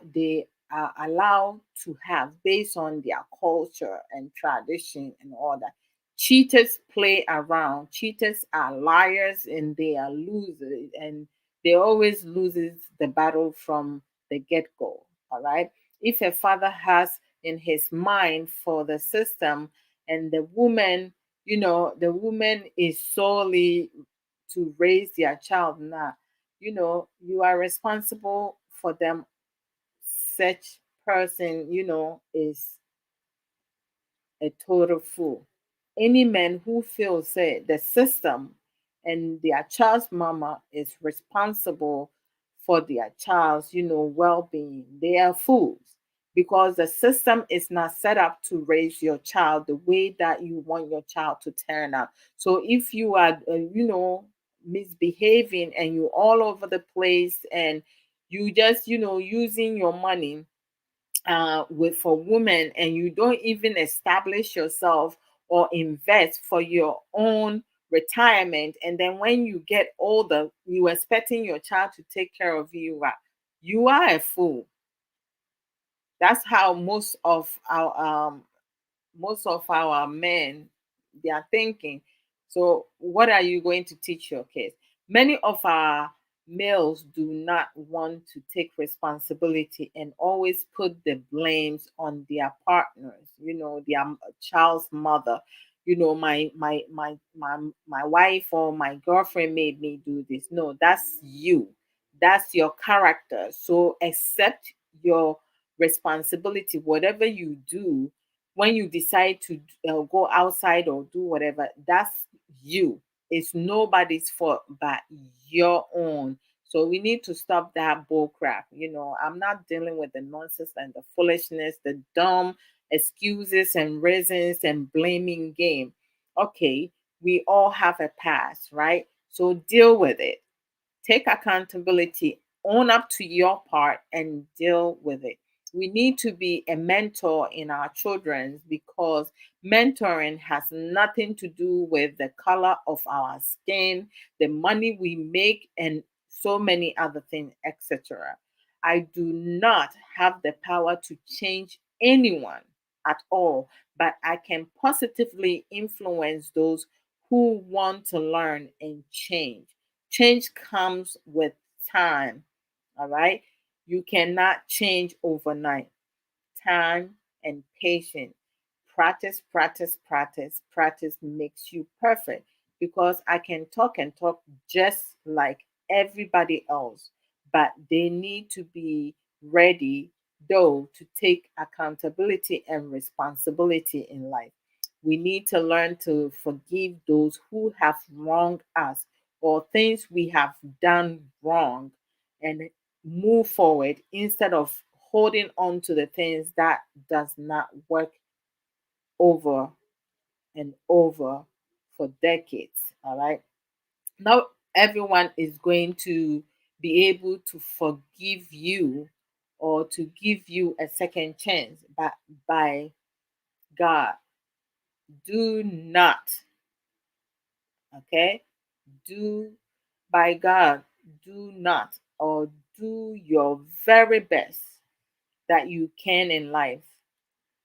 allowed to have based on their culture and tradition and all that. Cheaters play around. Cheaters are liars and they are losers, and they always loses the battle from the get-go. All right. If a father has in his mind for the system, and the woman is solely to raise their child now, you are responsible for them. Such person, is a total fool. Any man who feels say the system and their child's mama is responsible for their child's, well-being, they are fools, because the system is not set up to raise your child the way that you want your child to turn out. So if you are, misbehaving and you all over the place, and you just, using your money with for women, and you don't even establish yourself or invest for your own retirement, and then when you get older you expecting your child to take care of you are a fool. That's how most of our men, they are thinking. So what are you going to teach your kids? Many of our males do not want to take responsibility and always put the blames on their partners, their child's mother. My wife or my girlfriend made me do this. No, that's you. That's your character. So accept your responsibility. Whatever you do, when you decide to go outside or do whatever, that's you. It's nobody's fault but your own. So we need to stop that bull crap. I'm not dealing with the nonsense and the foolishness, the dumb excuses and reasons and blaming game. Okay, we all have a past, right? So deal with it. Take accountability, own up to your part, and deal with it. We need to be a mentor in our children, because mentoring has nothing to do with the color of our skin, the money we make, and so many other things, etc. I do not have the power to change anyone at all, but I can positively influence those who want to learn and change. Change comes with time. All right. You cannot change overnight. Time and patience. Practice, practice, practice. Practice makes you perfect, because I can talk and talk just like everybody else, but they need to be ready, though, to take accountability and responsibility in life. We need to learn to forgive those who have wronged us, or things we have done wrong, and move forward instead of holding on to the things that does not work over and over for decades. All right. Not everyone is going to be able to forgive you or to give you a second chance, but by God, do not, okay? Do, by God, do not, or do your very best that you can in life,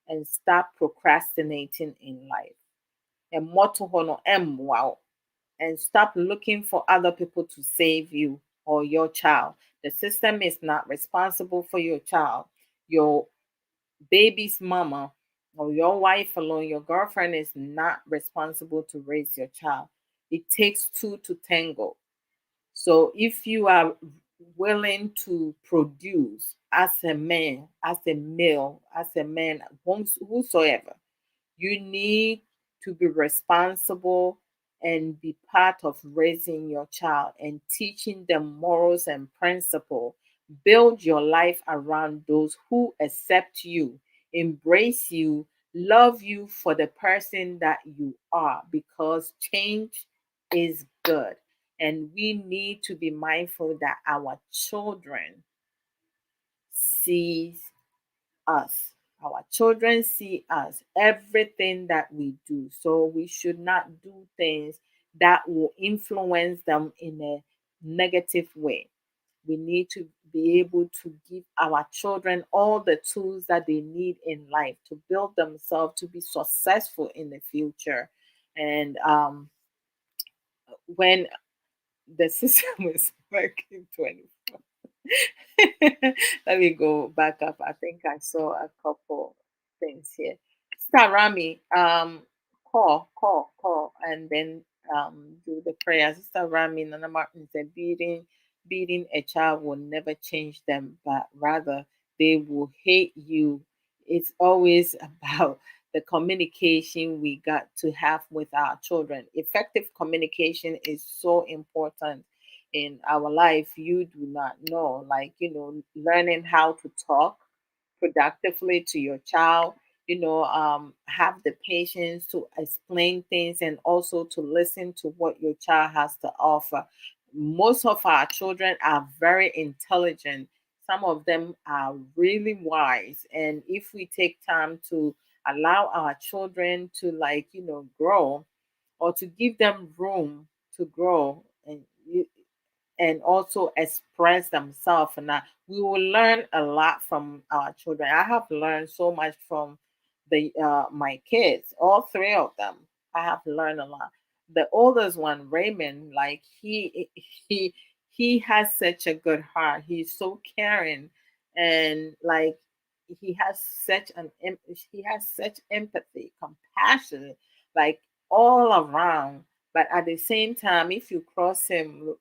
and stop procrastinating in life. And motto hono wow. And stop looking for other people to save you or your child. The system is not responsible for your child. Your baby's mama or your wife alone, your girlfriend is not responsible to raise your child. It takes two to tango. So if you are willing to produce as a man, as a male, as a man, whosoever, you need to be responsible and be part of raising your child and teaching them morals and principle. Build your life around those who accept you, embrace you, love you for the person that you are, because change is good. And we need to be mindful that our children sees us. Our children see us, everything that we do. So we should not do things that will influence them in a negative way. We need to be able to give our children all the tools that they need in life to build themselves to be successful in the future. And when the system is working 24 let me go back up. I think I saw a couple things here. Sister Rami, call, and then do the prayer. Sister Rami, Nana Martin said, beating a child will never change them, but rather they will hate you. It's always about the communication we got to have with our children. Effective communication is so important in our life. You do not know, like, learning how to talk productively to your child, have the patience to explain things and also to listen to what your child has to offer. Most of our children are very intelligent. Some of them are really wise, and if we take time to allow our children to, like, grow, or to give them room to grow, and also express themselves, and that we will learn a lot from our children. I have learned so much from the my kids, all three of them. I have learned a lot. The oldest one, Raymond, like, he has such a good heart. He's so caring, and like, he has such empathy, compassion, like, all around. But at the same time, if you cross him,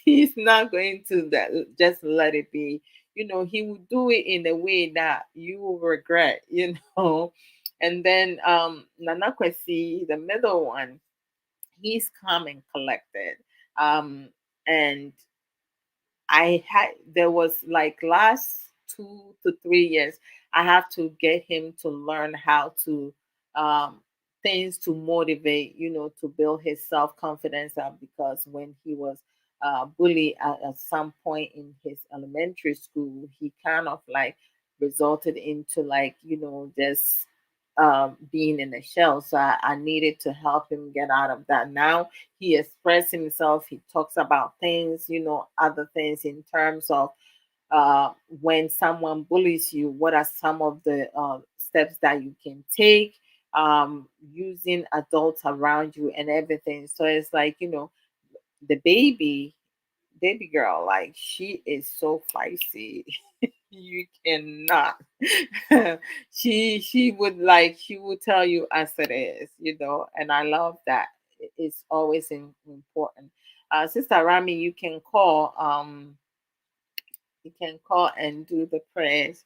he's not going to just let it be. He will do it in a way that you will regret, And then Nana Kwesi, the middle one, he's calm and collected. And I had there was, like, last 2 to 3 years, I have to get him to learn how to things to motivate, to build his self confidence up, because when he was bullied at some point in his elementary school, he kind of, like, resulted into, like, just being in a shell. So I needed to help him get out of that. Now he expressed himself. He talks about things, other things in terms of when someone bullies you, what are some of the steps that you can take, using adults around you and everything. So it's like, the baby girl, like, she is so feisty. You cannot. She would tell you as it is, and I love that. It's always important. Sister Rami, you can call and do the prayers.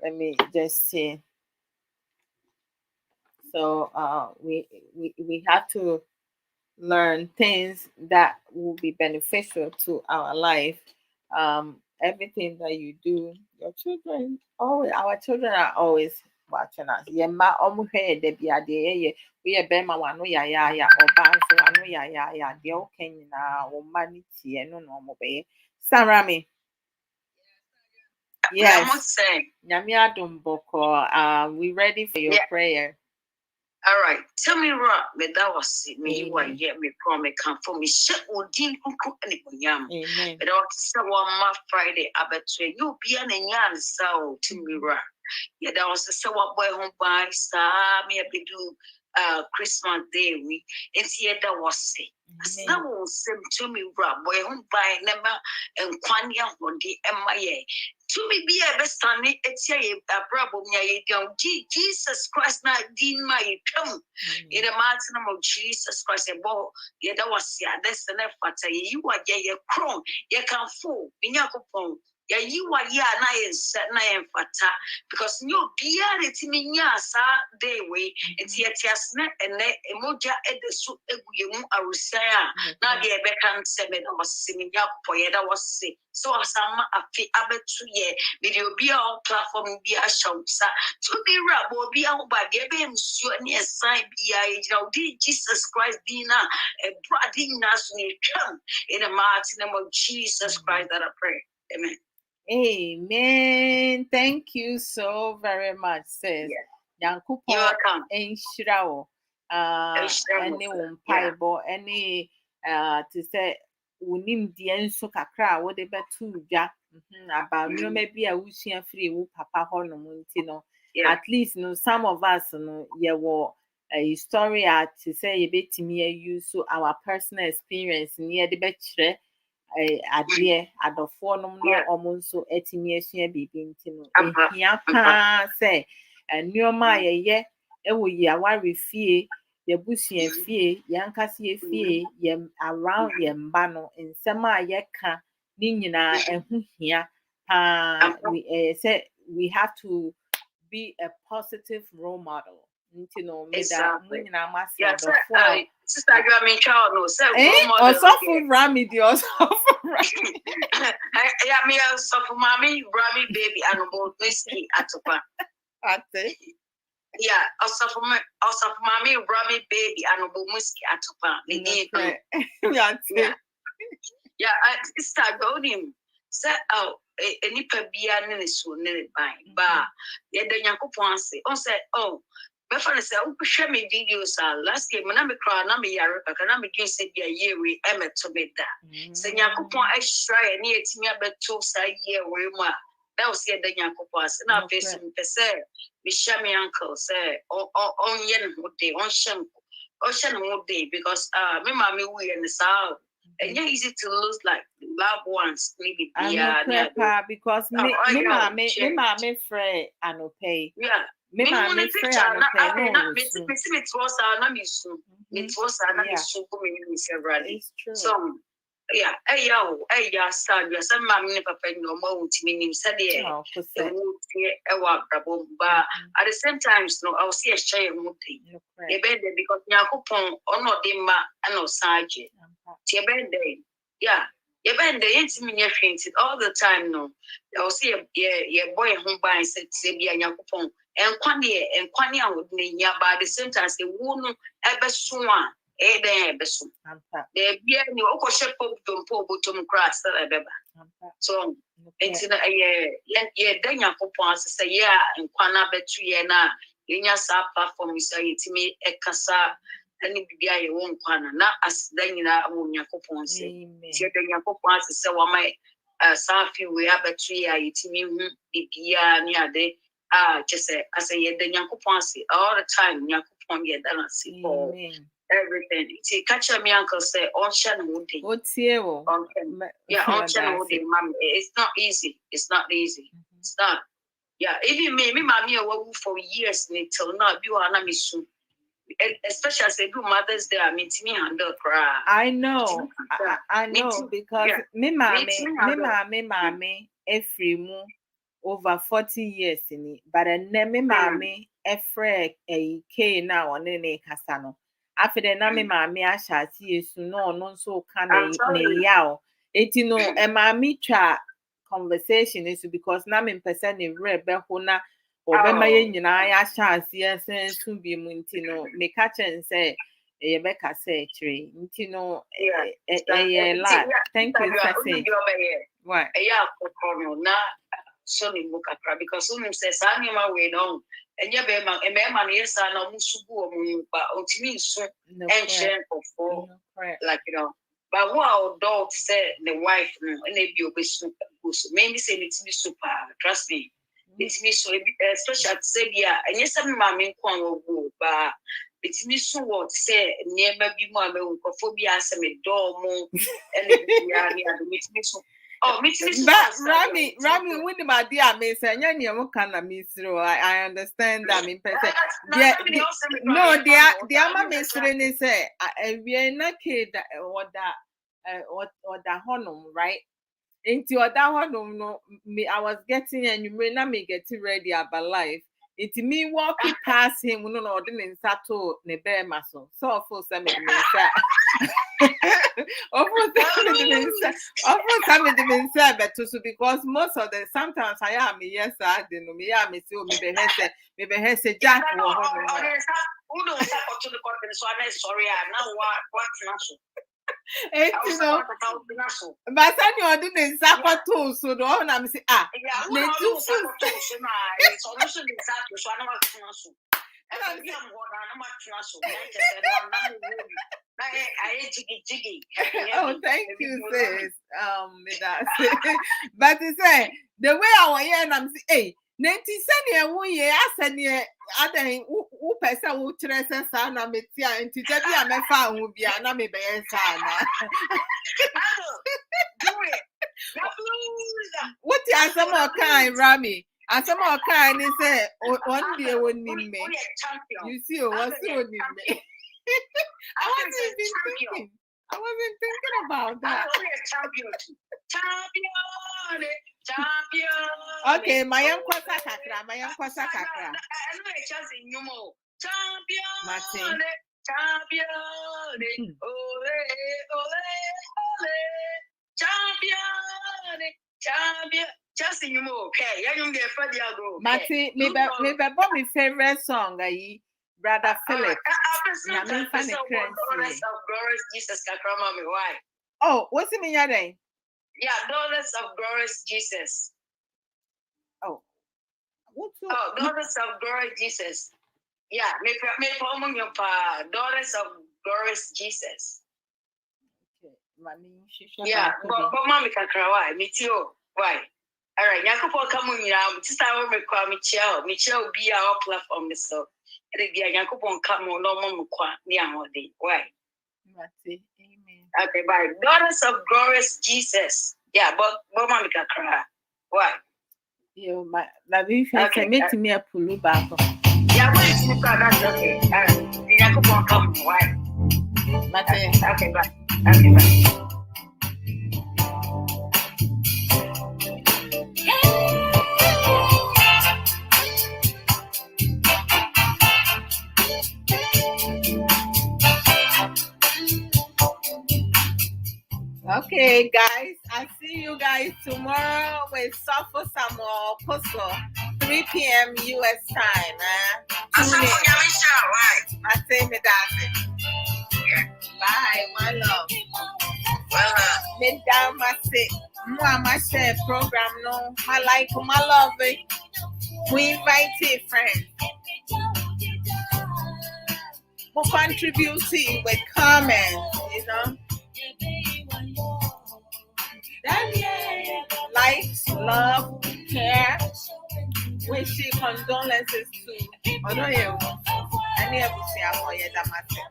Let me just see. So we have to learn things that will be beneficial to our life. Everything that you do, your children, always, our children are always watching us. Yeah, ma omu he de bi ade ye. We e be ma wano ya oba so wano ya de o ken na o ma ni tie no no mo be. Sarami. I Yes. must say, Nyame adom boko. We ready for your yeah. prayer? All right. Tell me, Rock, that was me. You are Amen. yet me promise come for me. Shut Odin Uncle and Yam. Amen. But I want to say one Friday, I bet you be an yan so to me, Rock. Yeah, that was the so what boy home by me a bit do Christmas Day week. It's here that was it. Some will send to me, Rock, boy home by number and Kwanya on the MIA. To me be a best standing, it's a Abrabo, Jesus Christ, not Dean my come in the mountain of Jesus Christ. And boy, yeah, that was yeah, that's the left. You are yeah, chrome, you can fool, in your coupon. you are ya na set na fata because you be it me sa day way it's yet yasna and emoja edesu eguyemu arusia na de ebekan sebe na wasiminya poyeda wase so asama afi abetu ye video be on platform be a shousa to be rabo be a ba de be msuo ne sign be a Jesus Christ be na a brother nas ne come in the mighty name of Jesus Christ that I pray. Amen. Amen. Thank you so very much, sis. You're welcome. Enshirawo. Any umpaibo, any to say unim dienso kakra wo de betu ja about no maybe a wusia free wu papa ho no muntino. At least no some of us no ye wo a story to say ye betimi use so our personal experience near the betre adeɛ adɔfoɔ nom no ɔmo nso atumi asua biribi nti no ehia paa sɛ nneɛma a yɛyɛ ɛwɔ yɛ aware fie yɛbusua fie yɛnkasa yɛ fie yɛ around yɛ mba no nsɛm a yɛka ne nyinaa ɛho hia paa sɛ we have to be a positive role model. Exactly. Sister, you are my child. No, sir. Also for Rami, also for Rami. Yeah, me also for mommy, Rami, baby, and about whiskey at the Yeah, also for mommy, Rami, baby, and about whiskey at the Yeah, I start going him. Say, oh, any pabia nesu ne by ba. Yeah, the Yankopon say, on say, oh. My friend said, "Oh, share me videos. Last year, when I'm a crowd, I'm a year, but I'm a say a year we emet to be that. Say, Yakupon, I try and yet me about 2 year where that was the Yakupas. And I face him, say, we share me uncle, say, on yen wood day, on shem, ocean wood day, because me mammy, we in the south. And yeah, easy to lose like loved ones, maybe. Because me mammy free and pay. Yeah. Me mammy free and pay. It's true. So, yeah, son, your son, mammy never paid no more to me, said, yeah, but at the same time, no, I'll see a share of because Yakupon or not the ma and no sergeant. Yeah. You bend the intimate fainted all the time. No, I'll see a boy home by said Sabia Yakupon and Quania would name ya by the same time they won't ever soon. There be soon. There be any okoshe pop to poor bottom grass that I ever. So it's in a year, then Yakupon say, yeah, and Quana Betriana, in your sub platform is a me a casa. Any bibia ye won kwana na asdan nyina wo Yakopon se tie de Yakopon se wa mai safi we abatri ya yitimi hu bibia ni ade chese ase ye de Yakopon se all the time Yakopon ye da na se for everything ti catch me uncle say on shan wo dey o tie wo yeah on shan wo dey mam it's not easy it's not yeah even me mama e wo for years till now bi wa na me su. Especially as they do Mother's Day, I mean, to me, handle cry. I know, I know, because me mame, every mo over 40 years in it, but then me mame, every a K now on any casano. After the name mame, I shall see you soon, no, so can a yao. It you know, a mami tra conversation is because namin person in red behona. Obema ye nyina ya chance ase so bi mu ntino me ka chen say ye be ka say chire ntino la thank you say why yeah ko na so ni muka kra because unim say sa ni ma we no enye be ma na yesa na musugu o mu ba ontimi so enchen of like but what adult say the wife no and they be obesu so maybe say it's me super trust me. It's me so especially at Sabia, and yes, I'm mammy Kwan but it's me so what say near maybe mamma phobia as a door more and it's me so. Oh, Rami, when my dear Miss and you can miss through. I understand that in person. No, dear mamma say, we are not kid or that honum, right? Into that one, no, me, I was getting and you may not me getting ready about life. Into me walking past him, no, didn't sato ne bear muscle. So for some of them said, but to because most of the sometimes I am yes, I didn't me, I miss you, maybe has a jack or who don't support to the conference, so I'm sorry, I'm now what's but then you didn't suffer too, so don't I'm saying, ah, they do so it's also the exact so I know what's I oh, thank you, sis. But it's the way I was here, and I'm saying, hey, Nancy Sanya, we asked me, I think, who person who traces son, I'm a tia, and to tell you, I'm a fan who be an army by what is some more kind, Rami? And some more kind is one day won't need me. You see, what's the me? I wasn't thinking about that. Champion. Okay, my young kwasa kakra. I know a chance in you more. Champion. Champion. Ole, ole, ole. Champion. Just in you more. Okay, you're get for the go. Mati, maybe my favorite song, Brother Philip. Daughters of Glorious Jesus. Why? Oh, what's it mean? Yeah, Daughters of Glorious Jesus. Oh, what's Daughters of Glorious Jesus. Yeah, me Daughters of Glorious Jesus. Okay, yeah, but mommy can cry. Why? Me too. Why? All right, Yakupo come on now. Just I will require Michelle be our platform. So. Why? Amen. Okay, bye. Daughters of Glorious Jesus. Yeah, but Mama can cry. Why? You my okay, make me a pulu back. Yeah, wait, that's okay. Come. Why? Okay, bye. Okay, bye. Okay, guys, I'll see you guys tomorrow with Suffer Samuel Costco, 3 p.m. U.S. time. Tune in. I say me that's it. Bye, my love. Me down my sit. My share program, no. I like my love it. We invite your friends. Who contribute with comments, you know. Likes, love, care, wishing condolences to Odo you. Any of you see how you that matter.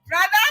Brother,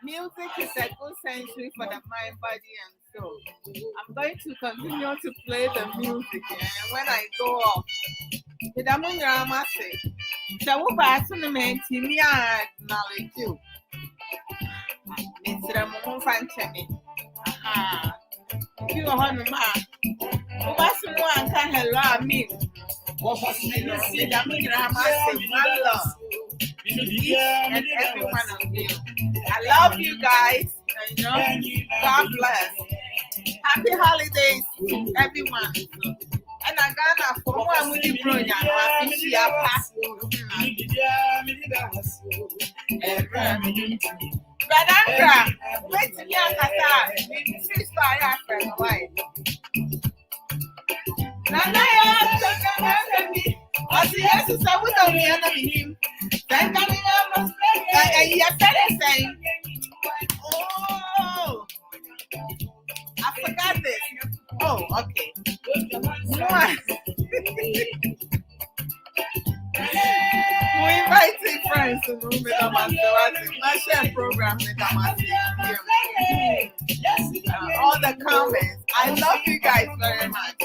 Music is a good sanctuary for the mind, body, and soul. I'm going to continue to play the music, and when I go off, with a moon, I must say, so what about me acknowledge you? Mr. Moon Fanchemi. Aha. You are on the mark. Who was the one can hello me? What was the see that me, I must say, my love. And every one of you. I love you guys. You know, God bless. Happy holidays to everyone. And I got for one with you, bro. I see you pass. Brother, wait to get a sister. I have friend. Why? Nana, I see yes, so we don't need him. Thank you. Yes, that is saying. Oh, I forgot this. Oh, okay. We invited friends to move with my share program with all the comments. I love you guys very much.